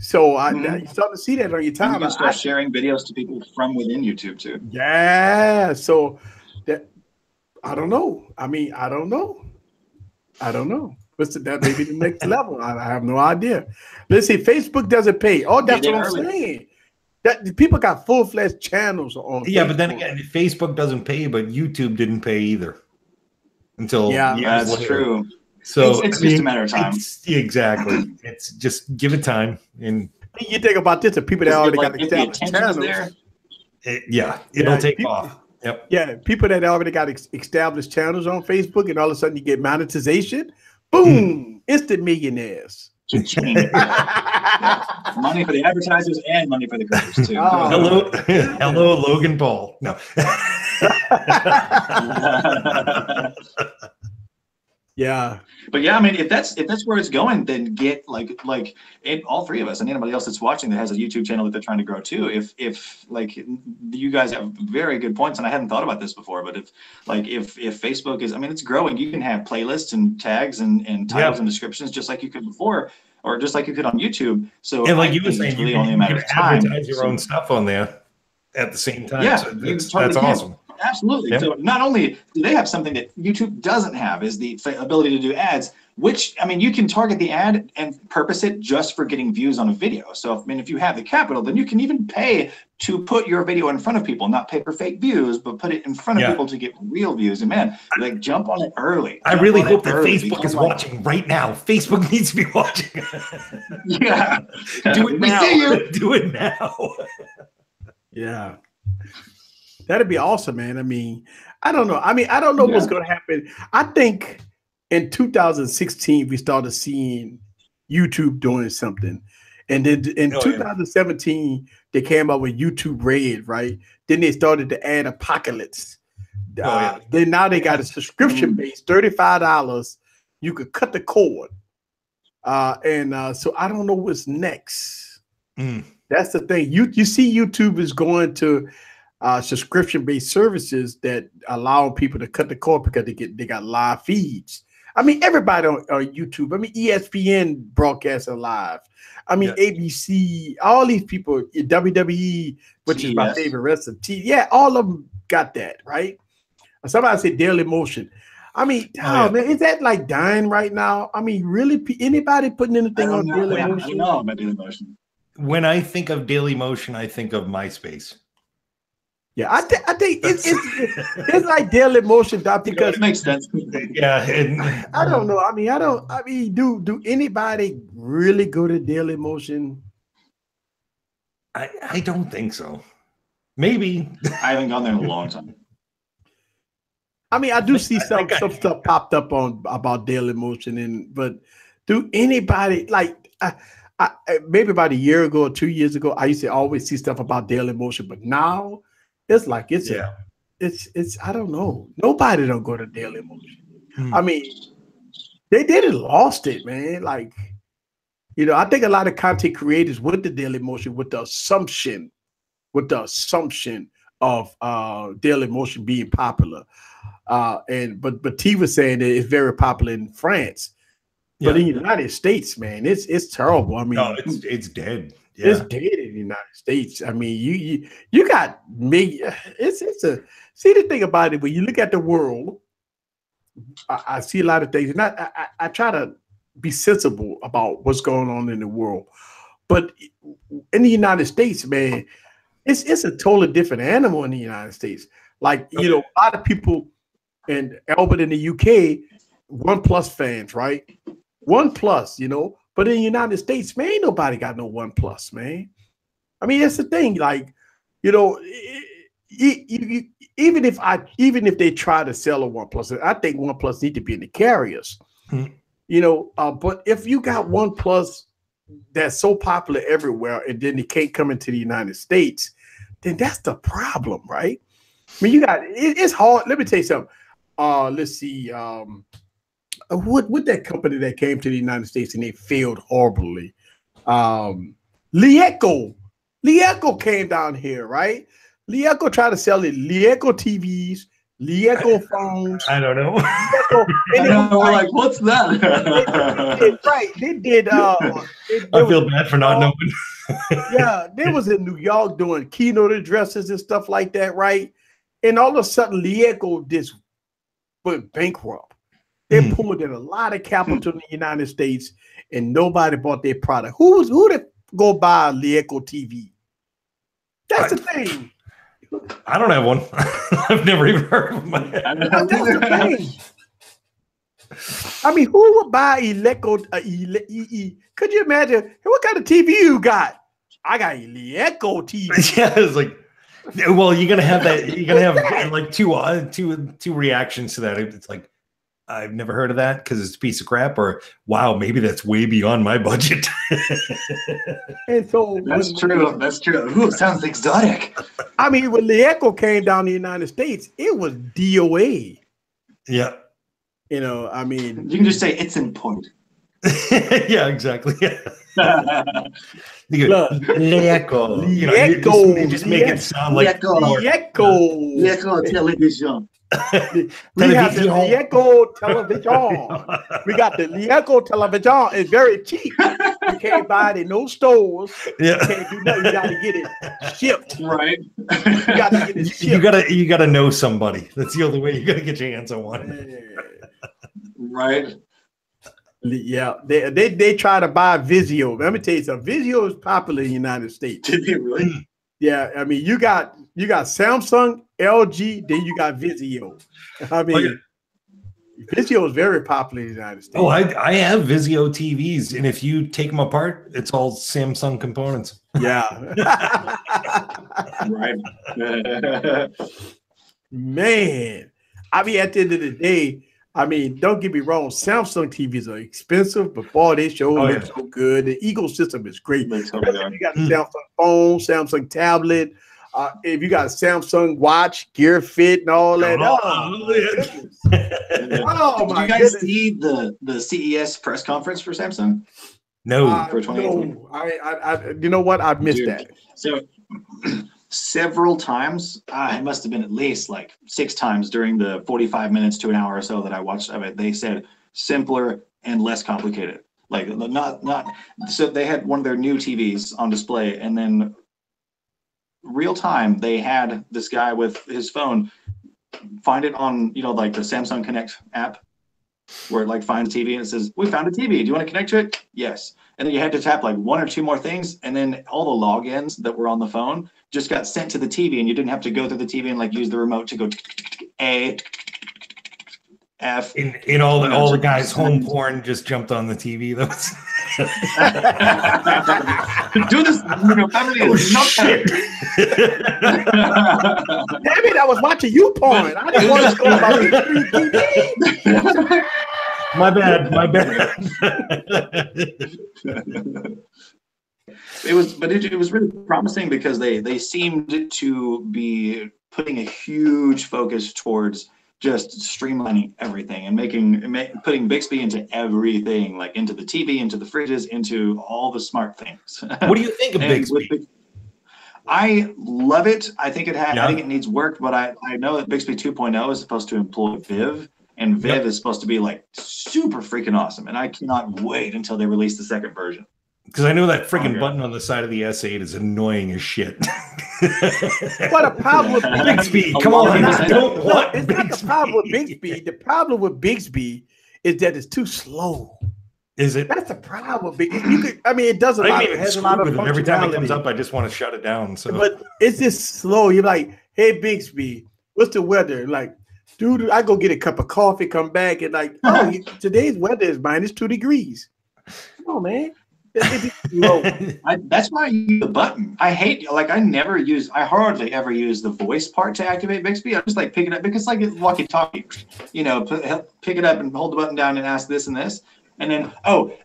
So you start to see that on your time. You can start sharing videos to people from within YouTube too. Yeah. So that I don't know. I mean, I don't know. What's that? Maybe the next level. I have no idea. Let's see. Facebook doesn't pay. Oh, that's what I'm saying. That people got full-fledged channels on. Yeah, Facebook. but then again, Facebook doesn't pay, but YouTube didn't pay either until that's later. True. So it's just a matter of time. Exactly. It's just give it time. And you think about this, the people that already got established channels. It'll take off. Yep. Yeah, people that already got established channels on Facebook, and all of a sudden you get monetization. Boom! Instant millionaires. Yeah. Money for the advertisers and money for the creators too. Hello, Logan Paul. No. Yeah, but yeah, I mean, if that's where it's going, then get like all three of us and anybody else that's watching that has a YouTube channel that they're trying to grow too. If like you guys have very good points, and I hadn't thought about this before, but if Facebook is, I mean, it's growing. You can have playlists and tags and titles and descriptions just like you could before. or just like you could on YouTube. So And like I you were think saying, it's really only a matter can of time. advertise your own stuff on there at the same time. Yeah, So you that's totally can. awesome. Absolutely. Yeah. So not only do they have something that YouTube doesn't have is the ability to do ads, which, I mean, you can target the ad and purpose it just for getting views on a video. So, I mean, if you have the capital, then you can even pay to put your video in front of people, not pay for fake views, but put it in front of people to get real views. And man, like jump on it early. I really hope that Facebook is watching right now. Facebook needs to be watching. Yeah. Do it now. We see you. Do it now. Yeah. That'd be awesome, man. I mean, I don't know. I mean, I don't know what's going to happen. I think in 2016, we started seeing YouTube doing something. And then in 2017, they came out with YouTube Red, right? Then they started to add Apocalypse. Then now they got a subscription base, $35. You could cut the cord. So I don't know what's next. That's the thing. You see YouTube is going to subscription-based services that allow people to cut the cord because they got live feeds. I mean, everybody on YouTube. I mean, ESPN broadcasts live. I mean, ABC, all these people, WWE, which is my favorite wrestling team. Yeah, all of them got that, right? Somebody said Daily Motion. I mean, man, is that like dying right now? I mean, really, anybody putting anything on Daily Motion? I don't know about Daily Motion. When I think of Daily Motion, I think of MySpace. Yeah, I think it's like Daily Motion, because it makes sense. Yeah, I don't know. I mean, do anybody really go to Daily Motion? I don't think so. Maybe I haven't gone there in a long time. I mean, I do see some stuff popped up about Daily Motion, but do anybody like? Maybe about a year ago or 2 years ago, I used to always see stuff about Daily Motion, but now. It's like it's I don't know. Nobody don't go to Daily Motion. I mean, they lost it, man. Like, I think a lot of content creators went to Daily Motion with the assumption of Daily Motion being popular. But T was saying that it's very popular in France. But in the United States, man, it's terrible. I mean, no, it's dead. Yeah. It's dead in the United States. I mean, you got me. See the thing about it, when you look at the world, I see a lot of things, and I try to be sensible about what's going on in the world. But in the United States, man, it's a totally different animal in the United States. Like, a lot of people in Albert in the UK, OnePlus fans, right? OnePlus, but in the United States, man, ain't nobody got no OnePlus, man. I mean, that's the thing. Like, even if they try to sell a OnePlus, I think OnePlus need to be in the carriers. But if you got OnePlus that's so popular everywhere, and then it can't come into the United States, then that's the problem, right? I mean, it's hard. Let me tell you something. Let's see. What that company that came to the United States and they failed horribly? Lieco came down here, right? Lieco tried to sell it. Lieco TVs, Lieco phones. I don't know. Like, what's that? They did. I feel bad for not knowing. Yeah, they was in New York doing keynote addresses and stuff like that, right? And all of a sudden, Lieco just went bankrupt. They pulled in a lot of capital in the United States, and nobody bought their product. Who did go buy a Lieco TV? That's the thing. I don't have one. I've never even heard of one. That's the thing. I mean, who would buy Lieco? Could you imagine? What kind of TV you got? I got a Lieco TV. Yeah, it's like, well, you're gonna have that. You're gonna have like two reactions to that. It's like, I've never heard of that because it's a piece of crap, or wow, maybe that's way beyond my budget. And so that's true. That's true. Ooh, sounds exotic. I mean, when Lieco came down to the United States, it was DOA. Yeah. I mean, you can just say it's important. Yeah, exactly. Look, Lieco. You just make it sound like Lieco television. We have the Lieco television. We got the Lieco television. It's very cheap. You can't buy it in no stores. Yeah. You can't do nothing. You got to get it shipped. Right. You got to get it shipped. You gotta know somebody. That's the only way you gotta get your hands on one. Right. Yeah, they try to buy Vizio. Let me tell you something. Vizio is popular in the United States. Did they really? Yeah, I mean, you got Samsung, LG, then you got Vizio. I mean, Vizio is very popular in the United States. Oh, I have Vizio TVs, and if you take them apart, it's all Samsung components. Yeah. Right. Man, I mean, at the end of the day, I mean, don't get me wrong, Samsung TVs are expensive, but boy, they look so good. The ecosystem is great. You got a Samsung phone, Samsung tablet. If you got a Samsung watch, Gear Fit, and all that. Did you guys see the CES press conference for Samsung? No, for 2018. No, I you know what? I missed that. So several times, it must have been at least like 6 times during the 45 minutes to an hour or so that I watched of it. They said simpler and less complicated. Like not. So they had one of their new TVs on display, and then real time they had this guy with his phone find it on like the Samsung Connect app, where it like finds TV and it says, "We found a TV. Do you want to connect to it?" Yes. And then you had to tap like 1 or 2 more things, and then all the logins that were on the phone just got sent to the TV, and you didn't have to go through the TV and like use the remote to go A, F. In all the guys' home porn just jumped on the TV. Do this, family is not shit. Damn it, I was watching you porn. I didn't want to go about TV. My bad. It was really promising because they seemed to be putting a huge focus towards just streamlining everything and putting Bixby into everything, like into the TV, into the fridges, into all the smart things. What do you think of Bixby? I love it. I think I think it needs work, but I know that Bixby 2.0 is supposed to employ Viv. And Viv is supposed to be like super freaking awesome. And I cannot wait until they release the second version. Because I know that freaking button on the side of the S8 is annoying as shit. What a problem with Bixby. Come on. It's not the problem with Bixby. The problem with Bixby is that it's too slow. Is it? That's the problem with Bixby. It does it has a lot of every time it comes up, I just want to shut it down. So, but it's just slow. You're like, "Hey, Bixby, what's the weather?" Like, dude, I go get a cup of coffee, come back, and like, "Oh, today's weather is -2 degrees." Come on, man. That's why I use the button. I hardly ever use the voice part to activate Bixby. I just like pick it up because like it's walkie-talkie, pick it up and hold the button down and ask this and this. And then,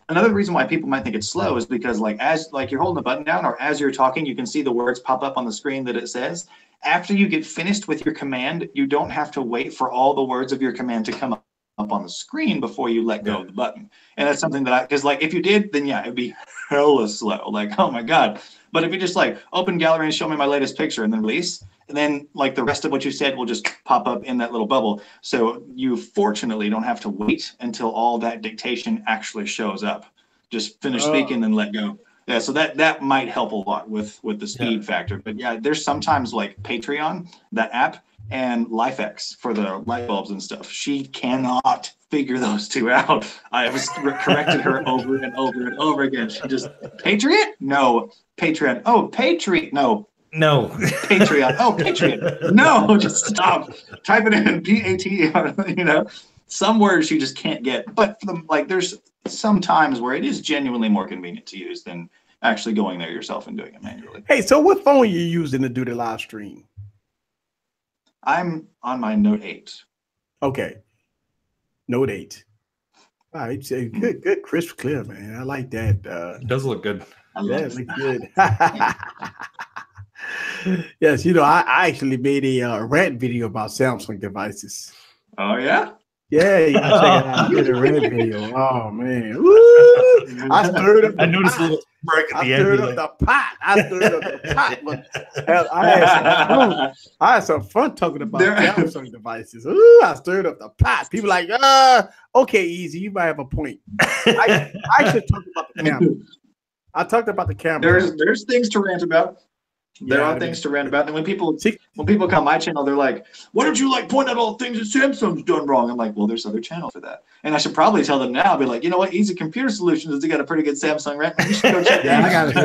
another reason why people might think it's slow is because as you're holding the button down or as you're talking, you can see the words pop up on the screen that it says. After you get finished with your command, you don't have to wait for all the words of your command to come up on the screen before you let go of the button. And that's something that because like if you did, then it'd be hella slow. Like, oh my God. But if you just like open gallery and show me my latest picture and then release, and then like the rest of what you said will just pop up in that little bubble. So you fortunately don't have to wait until all that dictation actually shows up. Just finish speaking and let go. Yeah, so that might help a lot with the speed factor. But yeah, there's sometimes like Patreon, that app, and LifeX for the light bulbs and stuff. She cannot figure those two out. I was corrected her over and over and over again. She just, Patriot? No. Patreon. Oh, Patriot. No. Patreon. Oh, Patriot. No, just stop. Type it in PAT. Some words she just can't get. But there's some times where it is genuinely more convenient to use than actually going there yourself and doing it manually. Hey, so what phone are you using to do the live stream? I'm on my Note 8. Okay. Note 8. All right. So good, crisp, clear, man. I like that. It does look good. It looks good. Yes, I actually made a rant video about Samsung devices. Oh, yeah? Yeah, you gotta check it out. I did a red video. Oh man, woo! I stirred up. I noticed a little break at I the end. stirred You're up like, the pot. I stirred up the pot. But hell, I had some fun. I had some fun talking about Samsung devices. Ooh, I stirred up the pot. People like, okay, easy. You might have a point. I should talk about the camera. I talked about the camera. There's things to rant about. There are things to rant about. And when people come on my channel, they're like, why don't you like point out all the things that Samsung's done wrong? I'm like, well, there's other channels for that. And I should probably tell them now, be like, you know what, Easy Computer Solutions, they got a pretty good Samsung rant. You should go check that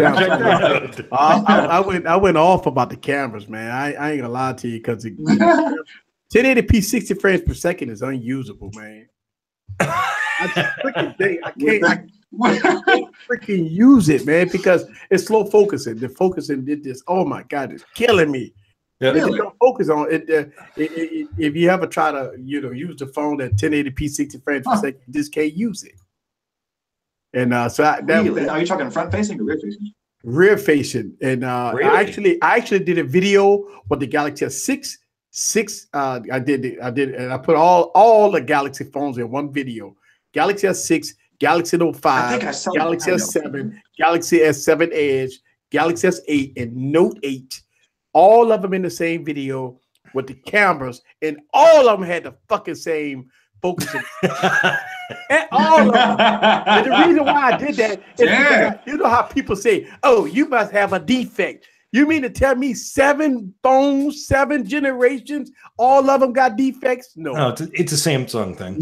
out. I went off about the cameras, man. I ain't gonna lie to you, because 1080p 60 frames per second is unusable, man. I can't freaking use it, man, because it's slow focusing. The focusing did this. Oh my god, it's killing me. Yeah, really? Don't focus on it. If you ever try to use the phone at 1080p 60 frames per second, you just can't use it. And are you talking front facing or rear facing? Rear facing. And really? I actually did a video with the Galaxy S6. I did, and I put all the Galaxy phones in one video. Galaxy S6, Galaxy Note 5, Galaxy S7, Galaxy S7 Edge, Galaxy S8, and Note 8. All of them in the same video with the cameras, and all of them had the fucking same focusing. And all of them. And the reason why I did that is because you know how people say, oh, you must have a defect. You mean to tell me 7 phones, 7 generations, all of them got defects? No. No, it's a Samsung thing.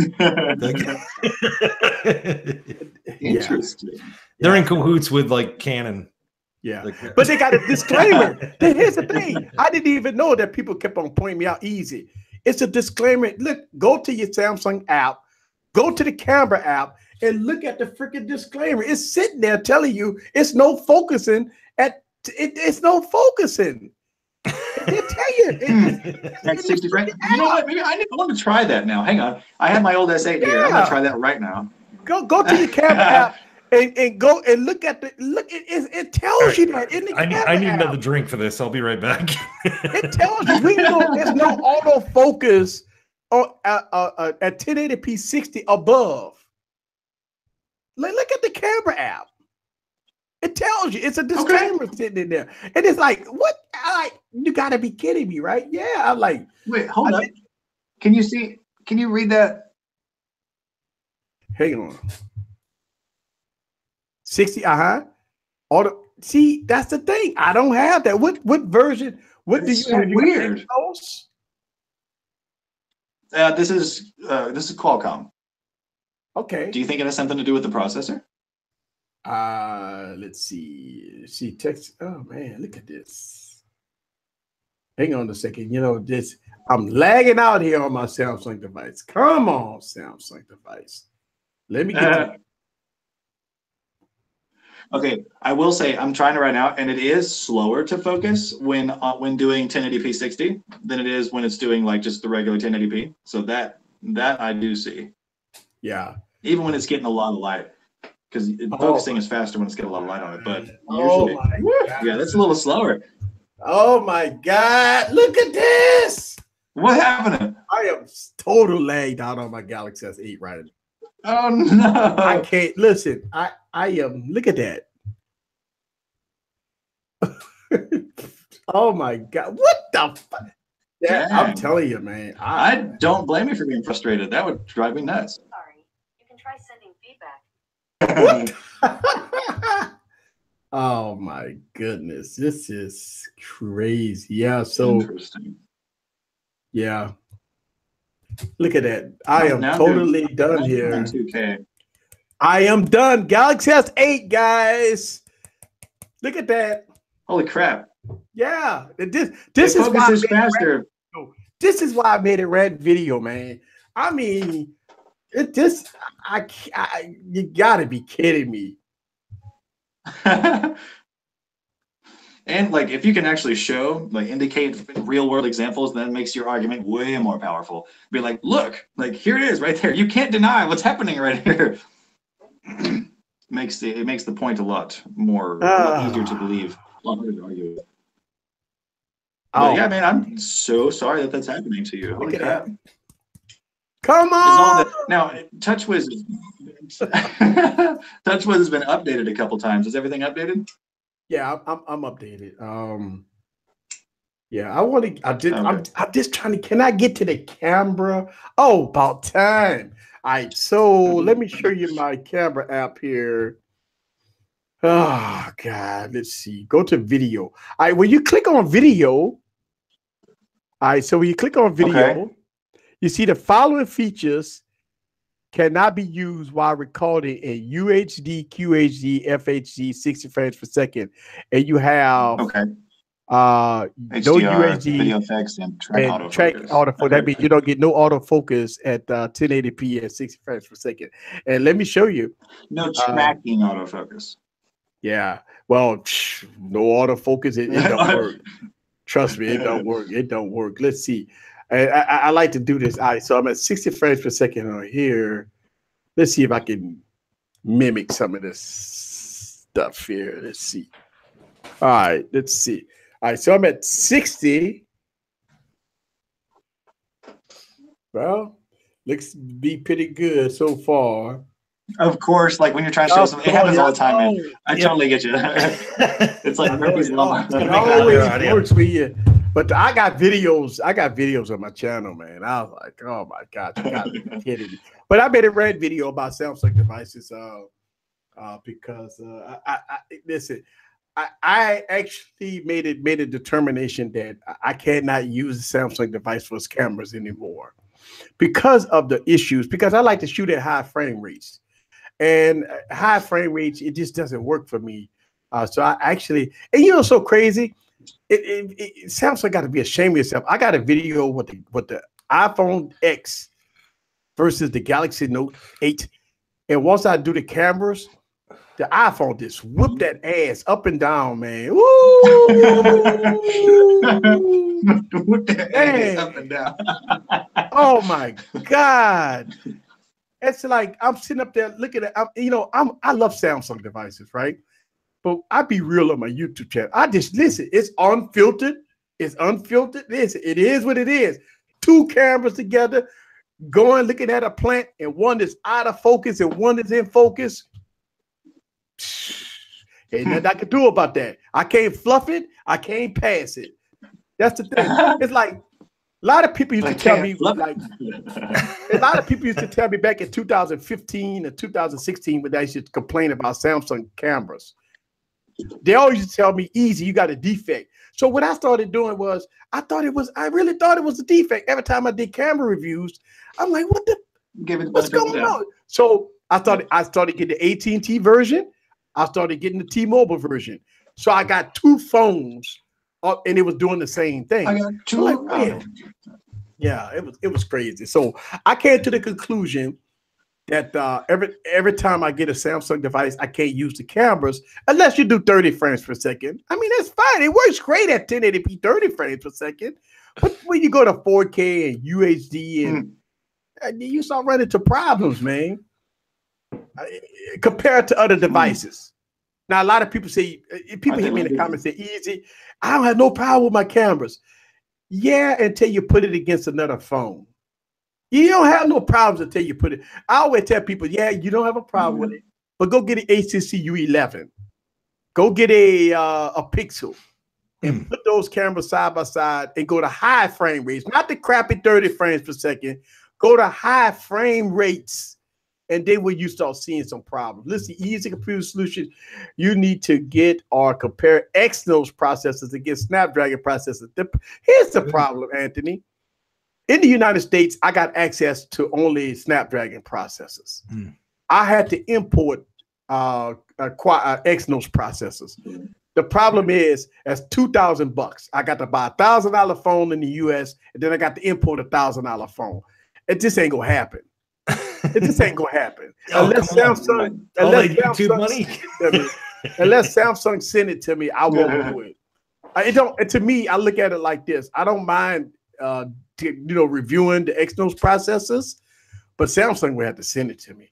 Interesting. They're in cahoots with like Canon. Yeah, but they got a disclaimer. Here's the thing. I didn't even know that people kept on pointing me out easy. It's a disclaimer. Look, go to your Samsung app, go to the camera app, and look at the freaking disclaimer. It's sitting there telling you it's no focusing it's no focusing. They tell you that's 60 frames. You know what? Maybe I want to try that now. Hang on. I have my old S8 here. I'm gonna try that right now. Go to your camera app and go and look at it tells you that in the I need another drink for this. I'll be right back. It tells you there's no autofocus on at 1080p 60 above. Look at the camera app. It tells you. It's a disclaimer sitting in there. And it's like, what? You got to be kidding me, right? Yeah. I'm like, wait, hold up. Can you read that? Hang on. 60, Auto. See, that's the thing. I don't have that. What version? What do you have? Weird. This is Qualcomm. Okay. Do you think it has something to do with the processor? Let's see. See text. Oh man, look at this. Hang on a second. I'm lagging out here on my Samsung device. Come on, Samsung device. Let me get Okay, I will say I'm trying to right now, and it is slower to focus when doing 1080p 60 than it is when it's doing like just the regular 1080p. So that I do see. Yeah. Even when it's getting a lot of light. Because focusing is faster when it's getting a lot of light on it, but usually, yeah, that's a little slower. Oh my God! Look at this. What happened? I am total lagged out on my Galaxy S8 right now. Oh no! I can't listen. I am. Look at that. Oh my God! What the fuck? Yeah, I'm telling you, man. I don't blame you for being frustrated. That would drive me nuts. Sorry, you can try sending feedback. Oh my goodness, this is crazy. Yeah, so interesting. Yeah, look at that. I am totally done here. 2K. I am done. Galaxy S8, guys. Look at that. Holy crap! Yeah, this is why faster. This is why I made a red video, man. I mean, you gotta be kidding me. And like, if you can actually show, like, indicate real world examples, then it makes your argument way more powerful. Be like, look, like, here it is right there. You can't deny what's happening right here. It makes the point a lot more easier to believe, a lot harder to argue with. But yeah, man, I'm so sorry that that's happening to you. Holy crap. Come Is all on. the, now, TouchWiz TouchWiz has been updated a couple times. Is everything updated? Yeah, I'm updated. Yeah, I want to. I'm just trying to. Can I get to the camera? Oh, about time. All right, so let me show you my camera app here. Oh God, let's see. Go to video. All right, when you click on video, all right. So when you click on video, you see the following features cannot be used while recording in UHD, QHD, FHD, 60 frames per second, and you have no HDR, UHD video effects, and track and autofocus. track autofocus. That means you don't get no autofocus at 1080p at 60 frames per second. And let me show you. No tracking autofocus. Yeah. Well, no autofocus. It don't work. Trust me, it don't work. It don't work. Let's see. I like to do this. All right, so I'm at 60 frames per second on here. Let's see if I can mimic some of this stuff here. Let's see. All right, let's see. All right, so I'm at 60. Well, looks be pretty good so far. Of course, like when you're trying to show something, it happens all the time, man. I totally get you. It's like Murphy's Law. It always works for you. But I got videos. I got videos on my channel, man. I was like, oh my God, you gotta be kidding me. But I made a red video about Samsung devices because listen, I actually made a determination that I cannot use the Samsung device for its cameras anymore because of the issues. Because I like to shoot at high frame rates, and high frame rates it just doesn't work for me. So I actually, and you know, so crazy. Samsung got to be ashamed of yourself. I got a video with the iPhone X versus the Galaxy Note 8, and once I do the cameras, the iPhone just whooped that ass up and down, man. Woo! Whoop that ass up and down. Oh my God! It's like I'm sitting up there looking at. I love Samsung devices, right? But I be real on my YouTube channel. I just listen. It's unfiltered. It's unfiltered. Listen, it is what it is. Two cameras together, going looking at a plant, and one is out of focus and one is in focus. Ain't nothing I can do about that. I can't fluff it. I can't pass it. That's the thing. It's like a lot of people used to tell me, like a lot of people used to tell me back in 2015 or 2016 when they used to complain about Samsung cameras. They always used to tell me, easy, you got a defect. So what I started doing was, I really thought it was a defect. Every time I did camera reviews, I'm like, what's going on? So I started getting the AT&T version. I started getting the T-Mobile version. So I got two phones, and it was doing the same thing. I got two. Like, man. Yeah, it was crazy. So I came to the conclusion that every time I get a Samsung device, I can't use the cameras unless you do 30 frames per second. I mean, that's fine. It works great at 1080p, 30 frames per second. But when you go to 4K and UHD, and you start running into problems, man, compared to other devices. Now, a lot of people say, people hit me in the comments say, easy, I don't have no problem with my cameras. Yeah, until you put it against another phone. You don't have no problems until you put it. I always tell people, yeah, you don't have a problem with it, but go get an HTC U11. Go get a Pixel and put those cameras side by side and go to high frame rates, not the crappy 30 frames per second. Go to high frame rates, and then when you start seeing some problems. Listen, easy computer solutions, you need to get or compare Exynos processors against Snapdragon processors. Here's the problem, Anthony. In the United States, I got access to only Snapdragon processors. I had to import Exynos processors. The problem is, that's $2,000. I got to buy a $1,000 phone in the US, and then I got to import a $1,000 phone. It just ain't gonna happen. It just ain't gonna happen unless Samsung, unless Samsung send it to me. I won't do it. It don't. To me, I look at it like this. I don't mind. Reviewing the Exynos processors, but Samsung would have to send it to me.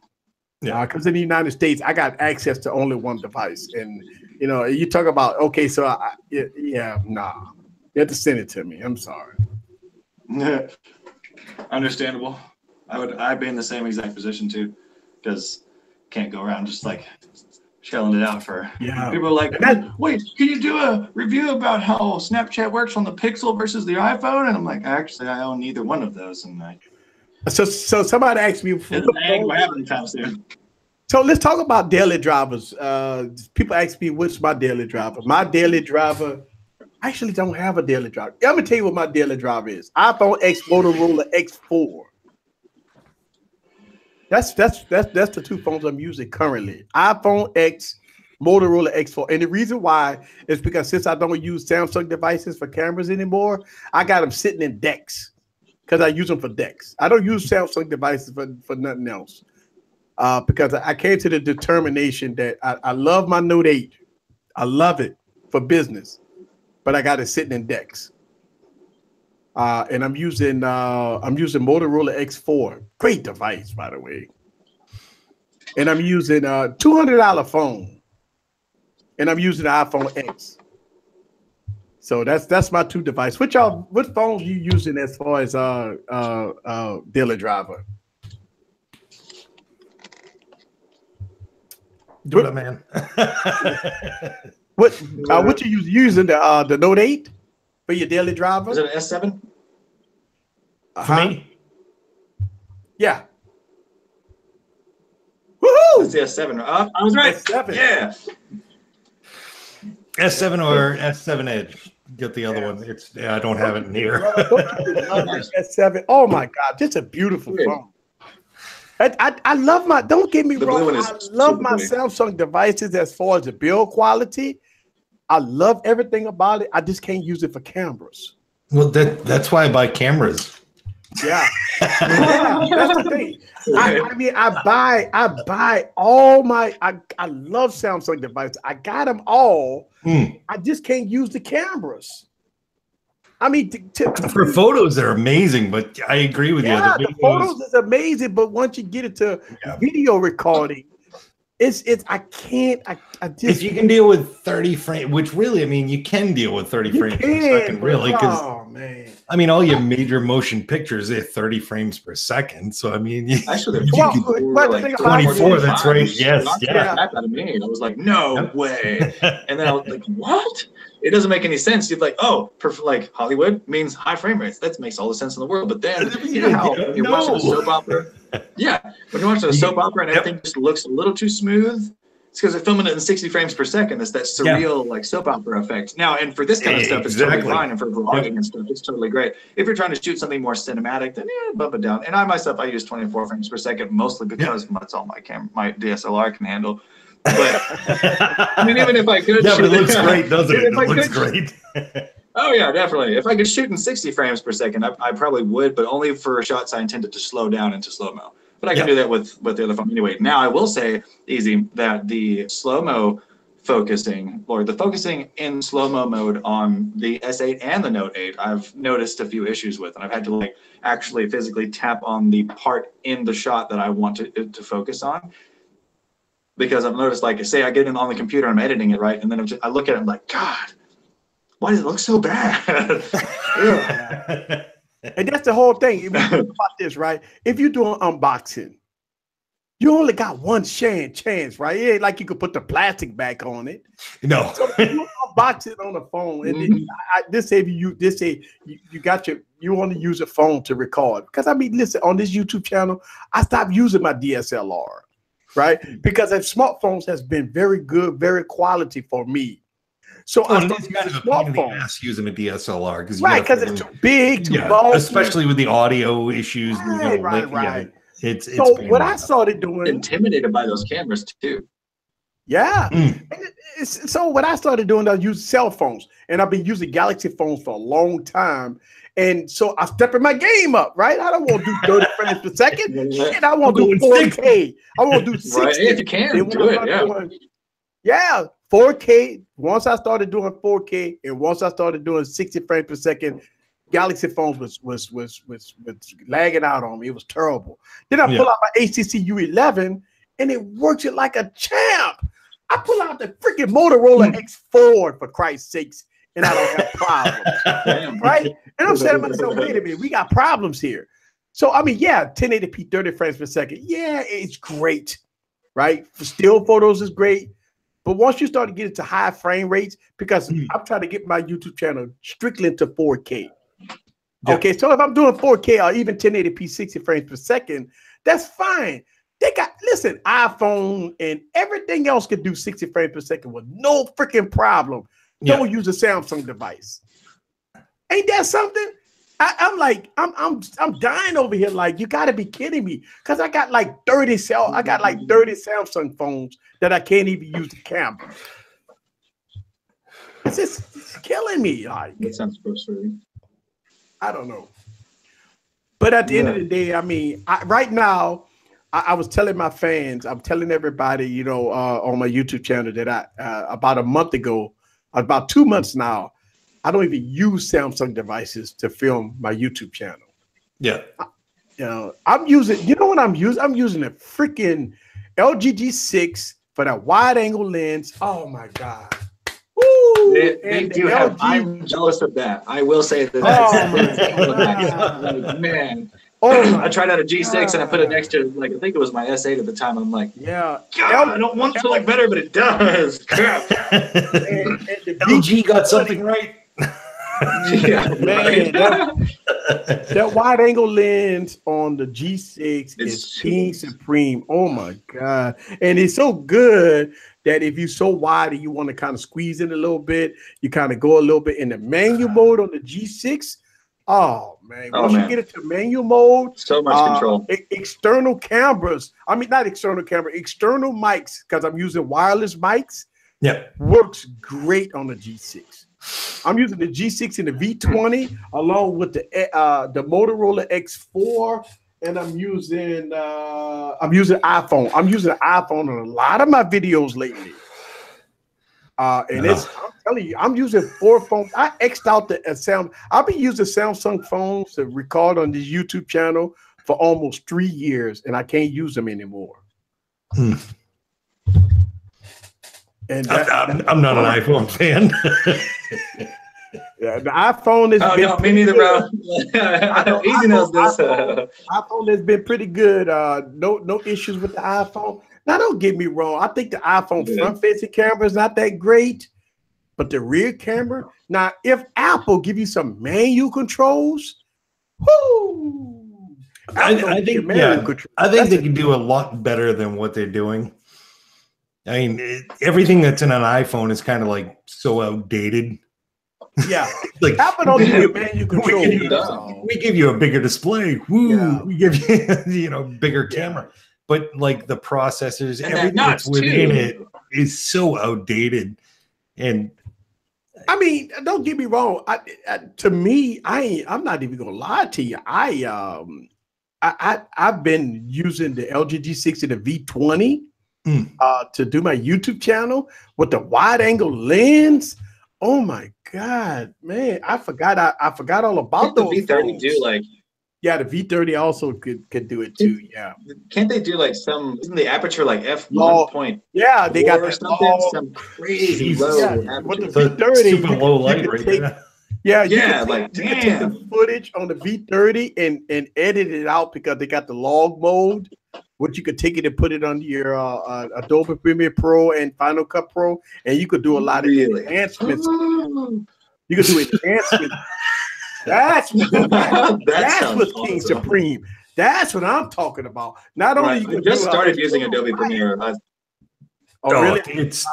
Yeah, because in the United States, I got access to only one device, and you talk about okay, so nah, you have to send it to me. I'm sorry. Understandable. I'd be in the same exact position too, because can't go around just like shelling it out for. Yeah. People are like, wait, can you do a review about how Snapchat works on the Pixel versus the iPhone? And I'm like, actually, I own neither one of those, and so somebody asked me. It ain't gonna happen anytime soon. So let's talk about daily drivers. People ask me, what's my daily driver? My daily driver, I actually don't have a daily driver. I'm gonna tell you what my daily driver is. iPhone X, Motorola X4. That's the two phones I'm using currently. iPhone X, Motorola X4. And the reason why is because since I don't use Samsung devices for cameras anymore, I got them sitting in decks because I use them for decks. I don't use Samsung devices for nothing else. Because I came to the determination that I love my Note 8. I love it for business, but I got it sitting in decks. And I'm using Motorola X4. Great device, by the way. And I'm using a $200 phone. And I'm using the iPhone X. So that's my two devices. What phones you using as far as daily driver? Do it, man. What you using the Note 8 for your daily driver? Is it an S7? For me? Yeah. Woohoo! It's the S7. I was right. S7. Yeah. S7 or S7 Edge. Get the other one. I don't have it in here. S7. Oh my God, just a beautiful phone. I love my. Don't get me wrong. I love my Samsung devices as far as the build quality. I love everything about it. I just can't use it for cameras. Well, that's why I buy cameras. Yeah, that's the thing. I mean, I buy all my. I love Samsung devices. I got them all. I just can't use the cameras. I mean, for photos, they're amazing, but I agree with you. The photos is amazing, but once you get it to video recording, it's I just. If you can deal with 30 frames, which really, I mean, you can deal with 30 frames per second, really, because man, I mean, all your major motion pictures are 30 frames per second. So I mean, actually, like 24. That's right. Yes, yeah. Out of me, I was like, no way, and then I was like, what? It doesn't make any sense. You're like, oh, like Hollywood means high frame rates. That makes all the sense in the world. But then you know how when you're watching a soap opera, when you're watching a soap opera and everything just looks a little too smooth, it's because they're filming it in 60 frames per second. It's that surreal like soap opera effect. Now, and for this kind of stuff, it's totally fine, and for vlogging and stuff, it's totally great. If you're trying to shoot something more cinematic, then bump it down. And I myself, I use 24 frames per second mostly because that's all my DSLR can handle. But I mean, even if I could, but it looks great, doesn't it? It looks great. Oh yeah, definitely. If I could shoot in 60 frames per second, I probably would, but only for shots I intended to slow down into slow-mo. But I can do that with the other phone anyway. Now I will say, Easy, that the slow-mo focusing, or the focusing in slow-mo mode on the S8 and the Note 8, I've noticed a few issues with, and I've had to like actually physically tap on the part in the shot that I want to focus on. Because I've noticed, like, say I get in on the computer, I'm editing it, right? And then I look at it, I'm like, God, why does it look so bad? And that's the whole thing. If you think about this, right? If you do an unboxing, you only got one chance, right? It ain't like you could put the plastic back on it. No. So you unbox it on the phone, and then you want to use a phone to record. Because I mean, listen, on this YouTube channel, I stopped using my DSLR. Right, because smartphones has been very good, very quality for me. So I started using smartphones using a DSLR because it's too big, too bulky, especially with the audio issues. Right. It's so what I started doing, intimidated by those cameras too. Yeah. So what I started doing, I used cell phones, and I've been using Galaxy phones for a long time. And so I stepping my game up, right? I don't want to do 30 frames per second. Shit, I want to do 4K. I want to do 60. Right, if you can, do it, yeah, 4K. Once I started doing 4K, and once I started doing 60 frames per second, Galaxy phones was lagging out on me. It was terrible. Then I pull out my HTC U11, and it works it like a champ. I pull out the freaking Motorola X4 for Christ's sakes, and I don't have problems. Right? And I'm saying to myself, wait a minute, we got problems here. So I mean, yeah, 1080p, 30 frames per second. Yeah, it's great, right? For still photos is great. But once you start to get into high frame rates, because I'm trying to get my YouTube channel strictly into 4K. Yep. Okay, so if I'm doing 4K or even 1080p 60 frames per second, that's fine. They got, listen, iPhone and everything else can do 60 frames per second with no freaking problem. Don't use a Samsung device. Ain't that something? I'm like, I'm dying over here. Like, you got to be kidding me, because I got like 30 Samsung phones that I can't even use the camera. It's killing me. Like, that sounds frustrating. I don't know. But at the end of the day, I mean, right now, I was telling my fans, I'm telling everybody, you know, on my YouTube channel that about a month ago, about 2 months now, I don't even use Samsung devices to film my YouTube channel. Yeah. You know, I'm using, you know what I'm using? I'm using a freaking LG G6 for that wide angle lens. Oh my God. Woo! They do have, I'm jealous of that. I will say that. Like, man. I tried out a G6 and I put it next to, like, I think it was my S8 at the time. I'm like, yeah, God, I don't want it to look better, but it does. Crap. LG got something right. Yeah, man, that wide angle lens on the G6 is king supreme. Oh my God. And it's so good that if you're so wide and you want to kind of squeeze in a little bit, you kind of go a little bit in the manual mode on the G6. Oh man, once you get into manual mode, so much control. External cameras, I mean, not external camera, external mics, because I'm using wireless mics. Yeah, works great on the G6. I'm using the G6 and the V20 along with the Motorola X4, and I'm using iPhone. I'm using an iPhone on a lot of my videos lately. And I'm telling you, I'm using 4 phones. I X'd out the sound. I've been using Samsung phones to record on this YouTube channel for almost 3 years, and I can't use them anymore. And I'm not an iPhone fan. Yeah, the iPhone is. Oh no, me neither, bro. Easy knows this. iPhone has been pretty good. No issues with the iPhone. Now, don't get me wrong. I think the iPhone front-facing camera is not that great, but the rear camera. Now, if Apple give you some manual controls, whoo! I think they can do a lot better than what they're doing. I mean, everything that's in an iPhone is kind of like so outdated. Yeah, like Apple don't give you manual control. We give you a bigger display. Woo! Yeah. We give you, bigger camera. But like the processors, and everything that's within it is so outdated. And I mean, don't get me wrong. To me, I'm not even gonna lie to you. I've been using the LG G6 and the V20 to do my YouTube channel with the wide angle lens. Oh my God, man! I forgot all about those. The V30 phones. do like. Yeah, the V30 also could do it too. Yeah. Can't they do like isn't the aperture like f1.4? Yeah, they got some crazy low. Yeah, with the V30, super low light right there. Yeah, you can take the footage on the V30 and edit it out, because they got the log mode, which you could take it and put it on your Adobe Premiere Pro and Final Cut Pro, and you could do a lot of enhancements. You could do enhancements. That's what's king supreme. That's what I'm talking about. Not only you I just started using Adobe Premiere. Really? It's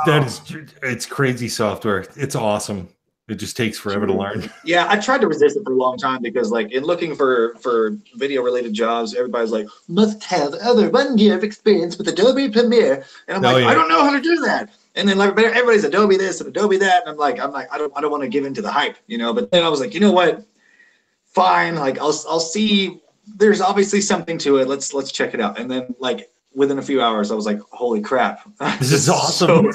crazy software. It's awesome. It just takes forever to learn. Yeah, I tried to resist it for a long time, because like in looking for video related jobs, everybody's like, must have over 1 year of experience with Adobe Premiere, and I'm like, I don't know how to do that. And then like everybody's Adobe this and Adobe that, and I'm like, I don't want to give in to the hype, But then I was like, you know what? Fine, like I'll see. There's obviously something to it. Let's check it out. And then like within a few hours, I was like, holy crap, this is awesome.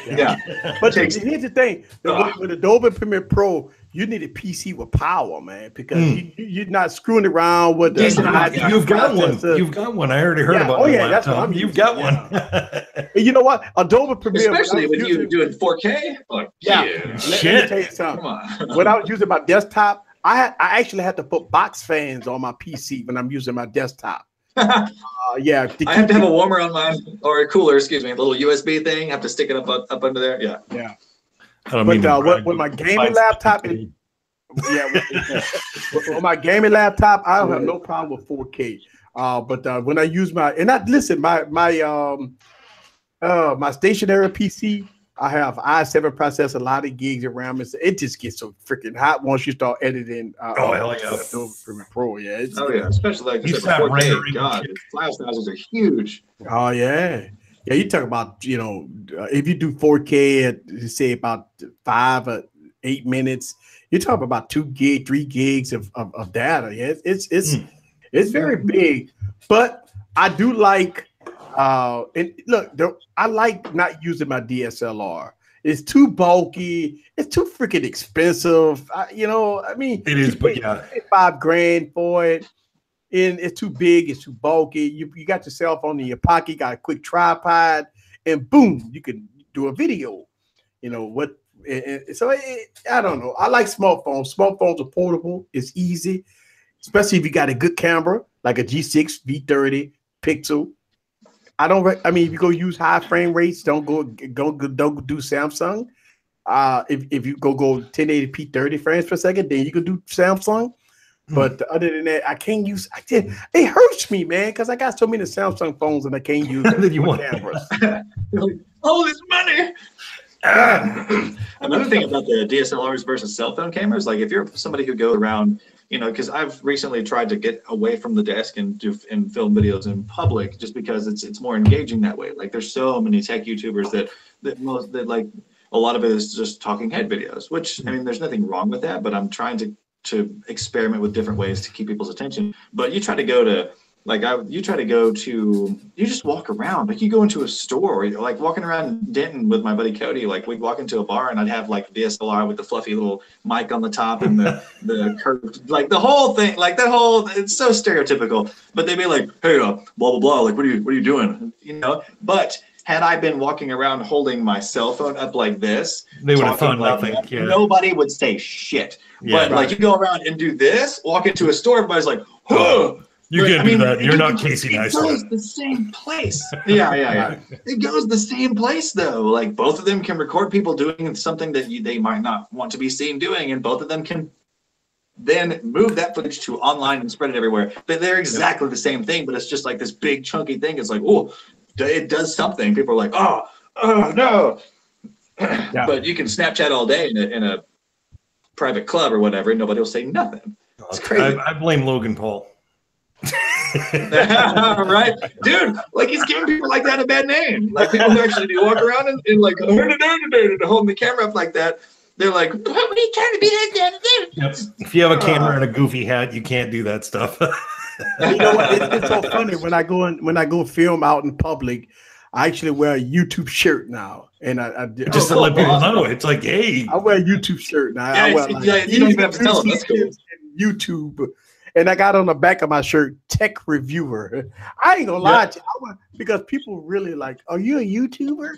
Yeah. But here's the thing: with Adobe Premiere Pro, you need a PC with power, man, because you're not screwing around with the. You've got one. You've got one. I already heard about. That's what I'm. You've got one. And you know what? Adobe Premiere, especially with you doing 4K. Like, let me tell you something. When I was using my desktop, I actually have to put box fans on my PC when I'm using my desktop. Yeah, I have to have a warmer on mine, or a cooler, excuse me, a little USB thing. I have to stick it up under there. Yeah. Yeah. I don't mean But with my gaming laptop, with my gaming laptop, I don't have no problem with 4K. But when I use my my stationary PC, I have i7 processor, a lot of gigs of RAM. It just gets so freaking hot once you start editing. Hell yeah! Premiere Pro, yeah. Especially like you said, 4K. God, file sizes are huge. Oh yeah, yeah. You talk about if you do 4K at say about 5 or 8 minutes, you're talking about 2 gig, 3 gigs of data. Yeah, it's very big, but I do like. And look, I like not using my DSLR. It's too bulky. It's too freaking expensive. I mean, it is, but yeah, $5,000 for it, and it's too big. It's too bulky. You got your cell phone in your pocket. Got a quick tripod, and boom, you can do a video. So I don't know. I like smartphones. Smartphones are portable. It's easy, especially if you got a good camera like a G6 V30 Pixel. If you go use high frame rates, don't do Samsung. If you go 1080p 30 frames per second, then you can do Samsung. But other than that, I can't use. It hurts me, man, because I got so many Samsung phones and I can't use cameras. All this money. Another thing about the DSLRs versus cell phone cameras, like if you're somebody who goes around, because I've recently tried to get away from the desk and film videos in public, just because it's more engaging that way. Like there's so many tech YouTubers that like a lot of it is just talking head videos, which I mean, there's nothing wrong with that, but I'm trying to experiment with different ways to keep people's attention. But you try to go to you just walk around, like you go into a store, or like walking around Denton with my buddy Cody, like we'd walk into a bar and I'd have like DSLR with the fluffy little mic on the top and the curved, like the whole thing, like that whole, it's so stereotypical, but they'd be like, hey, blah, blah, blah, like, what are you doing? But had I been walking around holding my cell phone up like this, they would have found nothing. Yeah. Nobody would say shit. Yeah, but like you go around and do this, walk into a store, everybody's like, oh. You can't do that. You're not Casey Neistat. It goes the same place. Yeah. It goes the same place, though. Like, both of them can record people doing something that they might not want to be seen doing, and both of them can then move that footage to online and spread it everywhere. They're exactly the same thing, but it's just like this big, chunky thing. It's like, oh, it does something. People are like, oh no. Yeah. But you can Snapchat all day in a private club or whatever, and nobody will say nothing. It's crazy. I blame Logan Paul. Right, dude, like he's giving people like that a bad name. Like people who actually do walk around and like holding the camera up like that, they're like, what are you trying to be that? Yep. If you have a camera and a goofy hat, you can't do that stuff. You know what? It's so funny when I go film out in public. I actually wear a YouTube shirt now, and I just to let people know. It's like, hey, I wear a YouTube shirt now. Yeah, I wear, you don't even have to tell them. That's cool. YouTube. And I got on the back of my shirt, tech reviewer. I ain't gonna lie to you, because people really like, are you a YouTuber?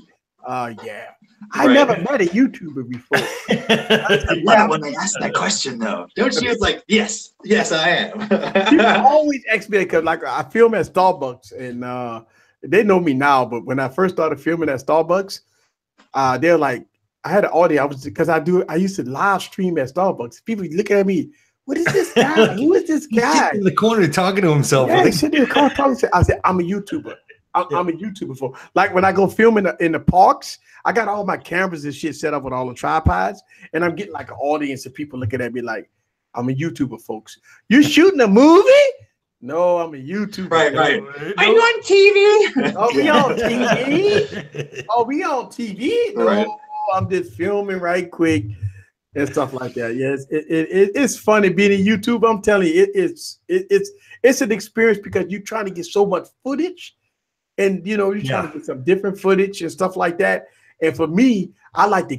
Yeah. I never met a YouTuber before. I love it when they ask that question, though. Don't you? It's like, yes, I am. People always ask me, because like I film at Starbucks, and they know me now, but when I first started filming at Starbucks, they're like, I had an audience. I used to live stream at Starbucks. People looking at me, what is this guy? Who is this guy? He's in the corner talking to himself. Yeah, he's sitting in the corner talking. I said, I'm a YouTuber. I'm a YouTuber. For like when I go film in the parks, I got all my cameras and shit set up with all the tripods, and I'm getting like an audience of people looking at me like, I'm a YouTuber, folks. You shooting a movie? No, I'm a YouTuber. Right. No. Are you on TV? Oh, we on TV? Oh, we on TV? No, right. I'm just filming right quick. And stuff like that. Yes, it's funny being a YouTuber. I'm telling you, it's an experience because you're trying to get so much footage, and you're trying to get some different footage and stuff like that. And for me, I like to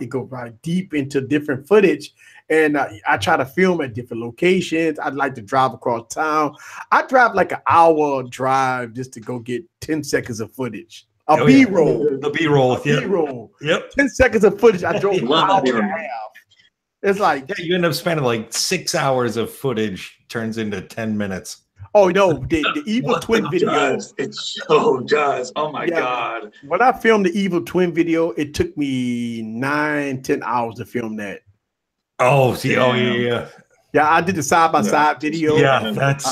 go right deep into different footage, and I try to film at different locations. I'd like to drive across town. I drive like an hour drive just to go get 10 seconds of footage. B-roll. The B-roll. B-roll. Yep. 10 seconds of footage. I drove an hour and a half. It's like, Yeah, you end up spending like 6 hours of footage turns into 10 minutes. oh no, the evil twin video. Does. It so does. Oh my God. When I filmed the evil twin video, it took me 9-10 hours to film that. Oh, see, oh yeah. Yeah, I did the side-by-side video. Yeah, that's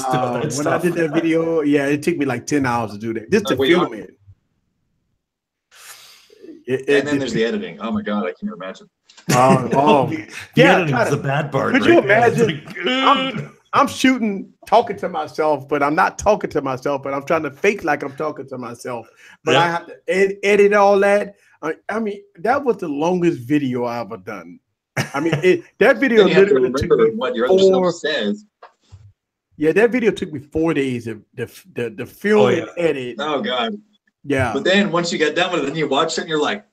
when I did that video, yeah, it took me like 10 hours to do that. Just to film it. And then there's the editing. Oh my God, I can't imagine. The editing is the bad part. Could you imagine? I'm shooting, talking to myself, but I'm not talking to myself, but I'm trying to fake like I'm talking to myself. But I have to edit all that. I mean, that was the longest video I ever done. I mean, that video literally took me what your other self says. Yeah, that video took me 4 days to film and edit. Oh God. Yeah. But then once you get done with it, then you watch it and you're like,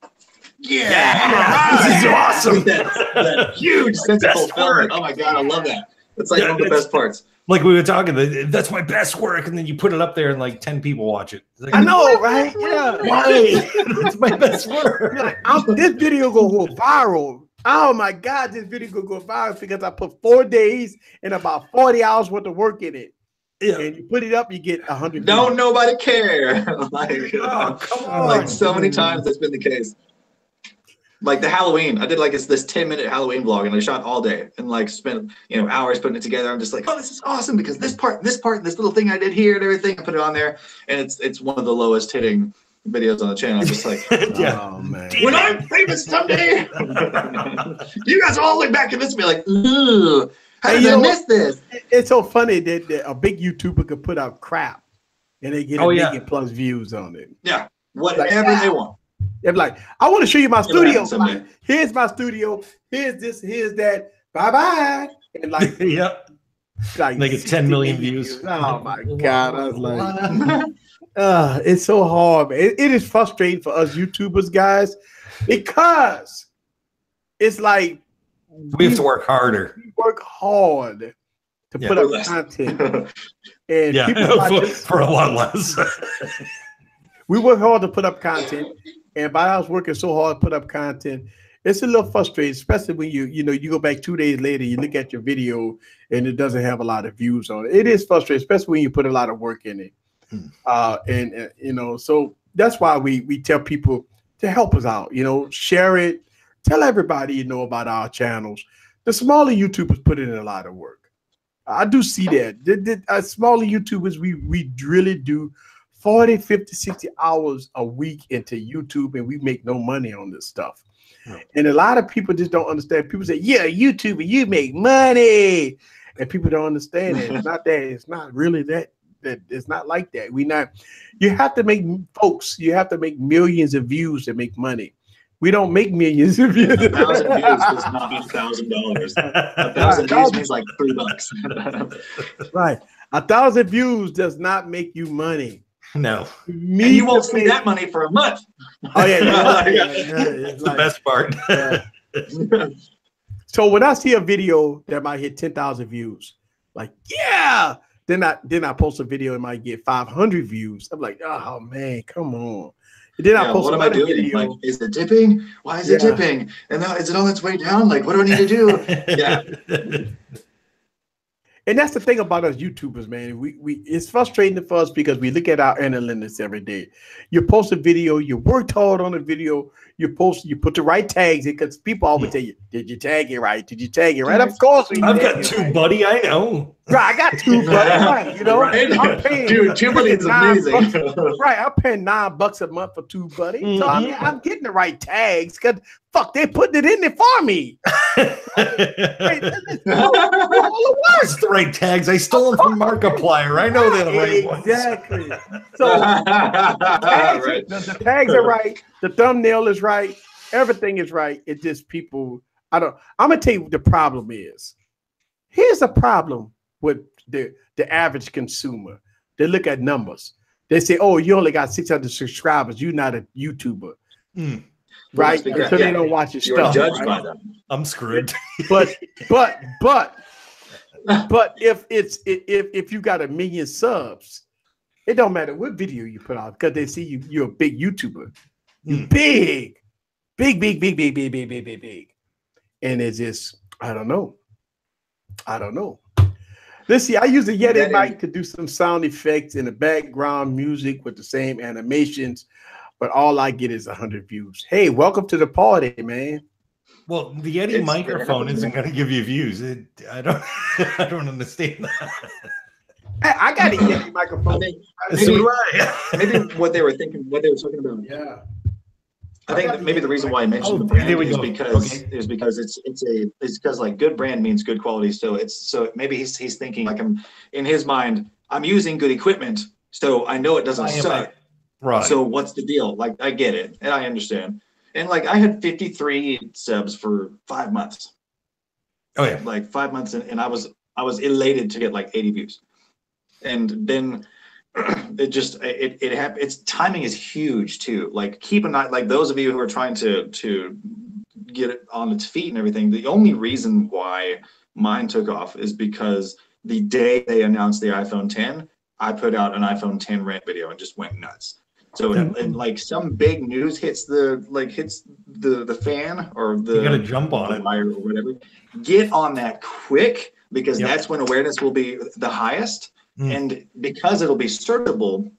this is awesome. that huge sense of fulfillment. Oh my God, I love that. It's like one of the best parts. Like we were talking, that's my best work, and then you put it up there and like 10 people watch it. Like, I know, right? Yeah. Why? It's my best work. This video gonna go viral. Oh my God, this video gonna go viral because I put 4 days and about 40 hours worth of work in it. Yeah. And you put it up, you get 100. Don't nobody care. Like, oh, come on. Like so many times that's been the case. Like the Halloween, I did like this 10-minute Halloween vlog, and I shot all day and like spent hours putting it together. I'm just like, oh, this is awesome because this part, this little thing I did here and everything, I put it on there, and it's one of the lowest hitting videos on the channel. I'm just like, oh man, when I'm famous someday, you guys will all look back at this and be like, ooh, how did I miss this? It's so funny that a big YouTuber could put out crap and they get a million plus views on it. Yeah, whatever they want. They're like, I want to show you my studio. Like, here's my studio. Here's this. Here's that. Bye bye. And like, yep. Like it's 10 million views. Oh my God! I was like, it's so hard. Man. It is frustrating for us YouTubers, guys, because it's like we have to work harder. We work hard to put up content, and people for a lot less. We work hard to put up content. And by us working so hard to put up content, it's a little frustrating, especially when you go back 2 days later, you look at your video and it doesn't have a lot of views on it. It is frustrating, especially when you put a lot of work in it. So that's why we tell people to help us out. Share it, tell everybody about our channels. The smaller YouTubers put in a lot of work. I do see that. The smaller YouTubers, we really do 40, 50, 60 hours a week into YouTube, and we make no money on this stuff. And a lot of people just don't understand. People say, yeah, YouTuber, you make money. And people don't understand it. It's not that. It's not really that. It's not like that. You have to make millions of views to make money. We don't make millions of views. 1,000 views does not mean $1,000. 1,000 views means like $3. Right. 1,000 views does not make you money. No. And you won't see that money for a month. Oh, yeah. It's the best part. So when I see a video that might hit 10,000 views, like, yeah, then I post a video and might get 500 views. I'm like, oh, man, come on. And then I post what am I doing? video. Like, is it dipping? Why is it dipping? And now, is it on its way down? Like, what do I need to do? Yeah. And that's the thing about us YouTubers, man. It's frustrating for us because we look at our analytics every day. You post a video, you worked hard on a video, you put the right tags in, because people always tell you, did you tag it right? Did you tag it right? Of course. I've got TubeBuddy, I know. Right, I got TubeBuddy, right? Right? I'm paying, dude, TubeBuddy is amazing. Right, I'm paying $9 a month for TubeBuddy. So I mean, I'm getting the right tags because fuck, they're putting it in there for me. It's the right tags. I stole them from Markiplier. I know they're the right ones. Exactly. So the tags are right. The thumbnail is right. Everything is right. It's just people. I'm gonna tell you what the problem is. Here's the problem with the average consumer. They look at numbers. They say, "Oh, you only got 600 subscribers. You're not a YouTuber." Right? So they don't watch your stuff. Judged right? by them. I'm screwed. But if you got 1 million subs, it don't matter what video you put out because they see you're a big YouTuber. You big. And it's just I don't know. Let's see. I use the Yeti mic to do some sound effects in the background music with the same animations, but all I get is 100 views. Hey, welcome to the party, man. Well, the Yeti microphone isn't going to give you views. I don't understand that. I got a Yeti microphone. Maybe what they were talking about. Yeah. I think that maybe the reason why I mentioned the brand is because it's because like good brand means good quality. So maybe he's thinking like in his mind, I'm using good equipment, so I know it doesn't suck. Right. So what's the deal? Like I get it and I understand. And like I had 53 subs for 5 months. Oh yeah. Like 5 months and I was elated to get like 80 views. And then it happened. Its timing is huge too. Like keep an eye, like those of you who are trying to get it on its feet and everything. The only reason why mine took off is because the day they announced the iPhone 10, I put out an iPhone 10 rant video and just went nuts. So and like some big news hits the fan or the you gotta jump on it or whatever. Get on that quick because that's when awareness will be the highest. And because it'll be searchable,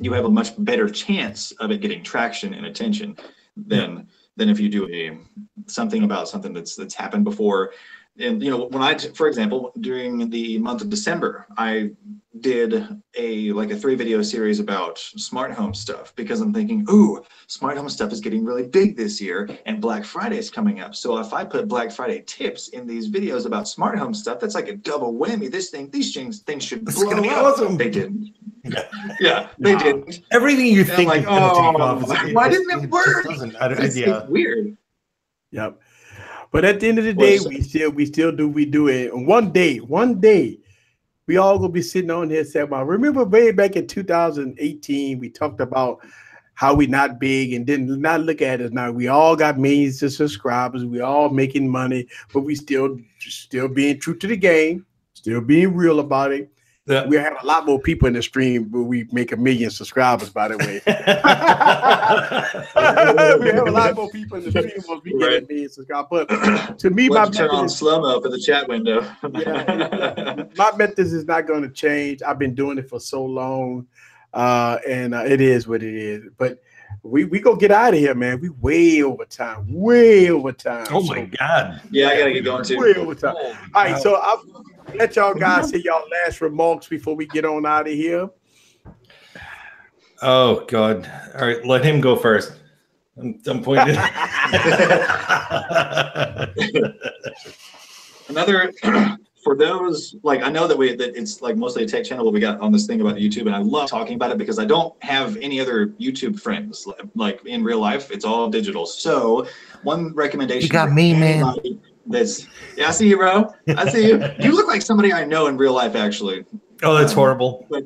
you have a much better chance of it getting traction and attention than if you do something about something that's happened before. And you know, when for example, during the month of December, I did a 3-video series about smart home stuff because I'm thinking, ooh, smart home stuff is getting really big this year and Black Friday is coming up. So if I put Black Friday tips in these videos about smart home stuff, that's like a double whammy. These things should blow up. Awesome. They didn't. Yeah, they didn't. Everything you think like, is going to take off. Why didn't it work? It's weird. Yep. But at the end of the day, we still do it. And one day, we all gonna be sitting on here saying, "Well, remember way back in 2018, we talked about how we not big and didn't not look at us now. We all got millions of subscribers. We all making money, but we still being true to the game, still being real about it." Yeah. We have a lot more people in the stream, but we make 1 million subscribers, by the way. We have a lot more people in the stream once we get 1 million subscribers. But to me, my turn on slow-mo for the chat window. My methods is not going to change. I've been doing it for so long, and it is what it is. But we go get out of here, man. We way over time. Oh my God! Yeah, I gotta get going too. Way over time. All right, so I'll let y'all guys say y'all last remarks before we get on out of here. Oh God! All right, let him go first. I'm pointing. Another for those like I know that it's like mostly a tech channel, but we got on this thing about YouTube, and I love talking about it because I don't have any other YouTube friends like in real life. It's all digital. So one recommendation. You got me, man. I see you, bro. I see you. You look like somebody I know in real life, actually. Oh, that's horrible. But,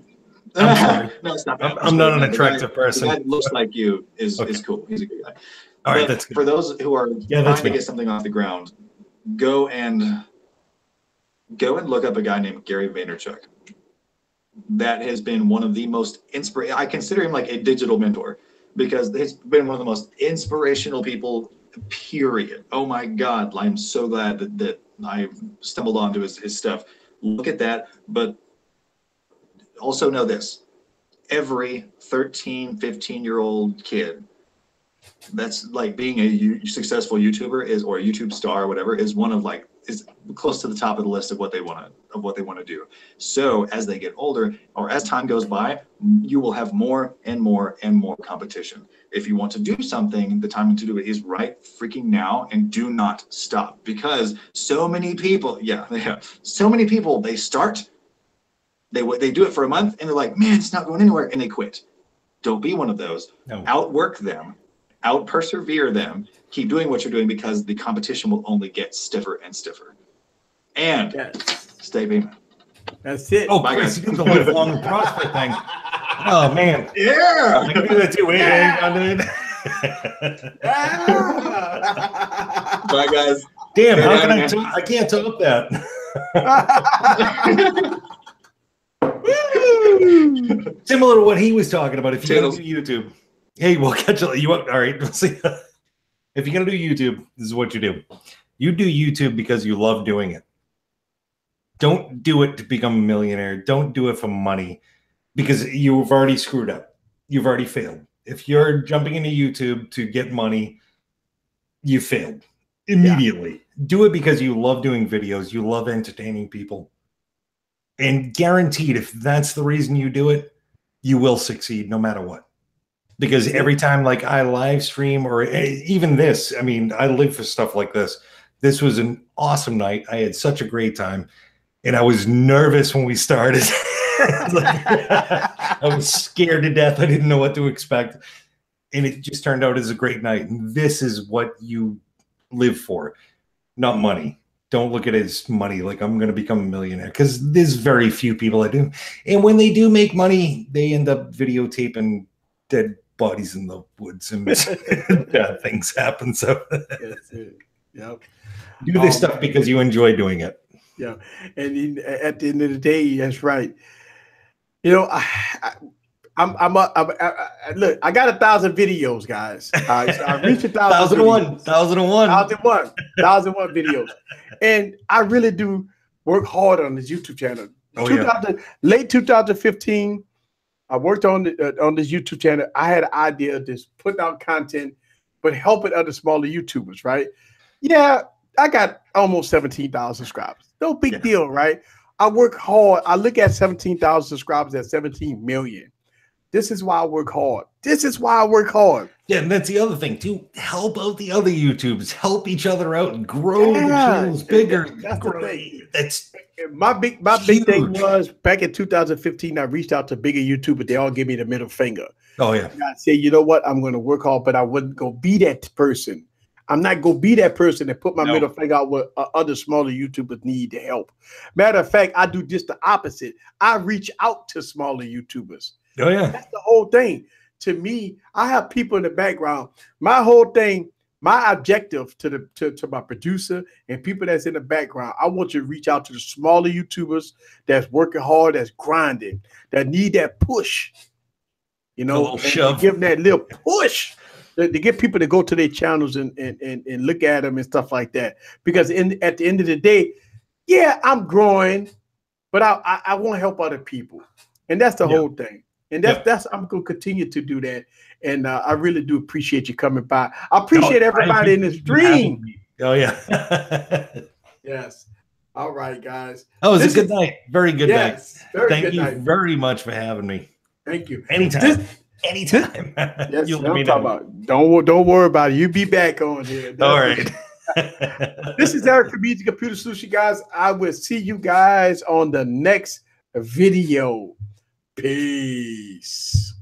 I'm no, it's not. I'm not an attractive person. The guy that looks like you is cool. He's a good guy. All right, that's good. For those who are trying to get something off the ground, go and look up a guy named Gary Vaynerchuk. That has been one of the most inspirational. I consider him like a digital mentor because he's been one of the most inspirational people. Period. Oh my God! I'm so glad that I stumbled onto his stuff. Look at that, but also know this: every 13, 15-year-old kid that's like being a successful YouTuber or a YouTube star or whatever is is close to the top of the list of what they want to do. So as they get older or as time goes by, you will have more and more and more competition. If you want to do something, the time to do it is right freaking now, and do not stop, because so many people, they start, they do it for a month and they're like, man, it's not going anywhere, and they quit. Don't be one of those. No. Outwork them, out persevere them, keep doing what you're doing, because the competition will only get stiffer and stiffer. And stay beaming. That's it. Oh, bye, guys. The lifelong prospect thing. Oh man. Yeah. I can do that too. Bye, guys. Damn, how can I can't top that. Similar to what he was talking about. If you're gonna do YouTube, hey, we'll catch you up. All right, we'll see. If you're gonna do YouTube, this is what you do. You do YouTube because you love doing it. Don't do it to become a millionaire. Don't do it for money, because you've already screwed up. You've already failed. If you're jumping into YouTube to get money, you failed immediately. Do it because you love doing videos. You love entertaining people. And guaranteed, if that's the reason you do it, you will succeed no matter what. Because every time, like, I live stream, or even this, I mean, I live for stuff like this. This was an awesome night. I had such a great time. And I was nervous when we started. I was scared to death. I didn't know what to expect. And it just turned out as a great night. And this is what you live for, not money. Don't look at it as money, like I'm going to become a millionaire, because there's very few people that do. And when they do make money, they end up videotaping dead bodies in the woods, and bad things happen. So yeah, do this stuff because you enjoy doing it. Yeah, and at the end of the day, that's right. You know, look, I got 1,000 videos, guys. So I reached 1,001 videos, and I really do work hard on this YouTube channel. Late 2015, I worked on this YouTube channel. I had an idea of just putting out content, but helping other smaller YouTubers, right? Yeah, I got almost 17,000 subscribers. No big deal, right? I work hard. I look at 17,000 subscribers at 17 million. This is why I work hard. This is why I work hard. Yeah, and that's the other thing too. Help out the other YouTubers. Help each other out and grow the channels bigger. That's the thing. That's my big thing was back in 2015. I reached out to bigger YouTubers. They all gave me the middle finger. Oh yeah. And I said, you know what? I'm going to work hard, but I wouldn't go be that person. I'm not going to be that person and put my middle finger out where other smaller YouTubers need the help. Matter of fact, I do just the opposite. I reach out to smaller YouTubers. Oh, yeah. That's the whole thing. To me, I have people in the background. My whole thing, my objective to my producer and people that's in the background, I want you to reach out to the smaller YouTubers that's working hard, that's grinding, that need that push. You know, give them that little push. To get people to go to their channels and look at them and stuff like that. Because at the end of the day, yeah, I'm growing, but I want to help other people. And that's the whole thing. And that's I'm going to continue to do that. And I really do appreciate you coming by. I appreciate everybody in the stream. Oh, yeah. Yes. All right, guys. Oh, it was a good night. Very good night. Thank you very much for having me. Thank you. Anytime. Anytime. Yes, don't worry about it. You be back on here. All right. This is Eric from Media Computer Solution, guys. I will see you guys on the next video. Peace.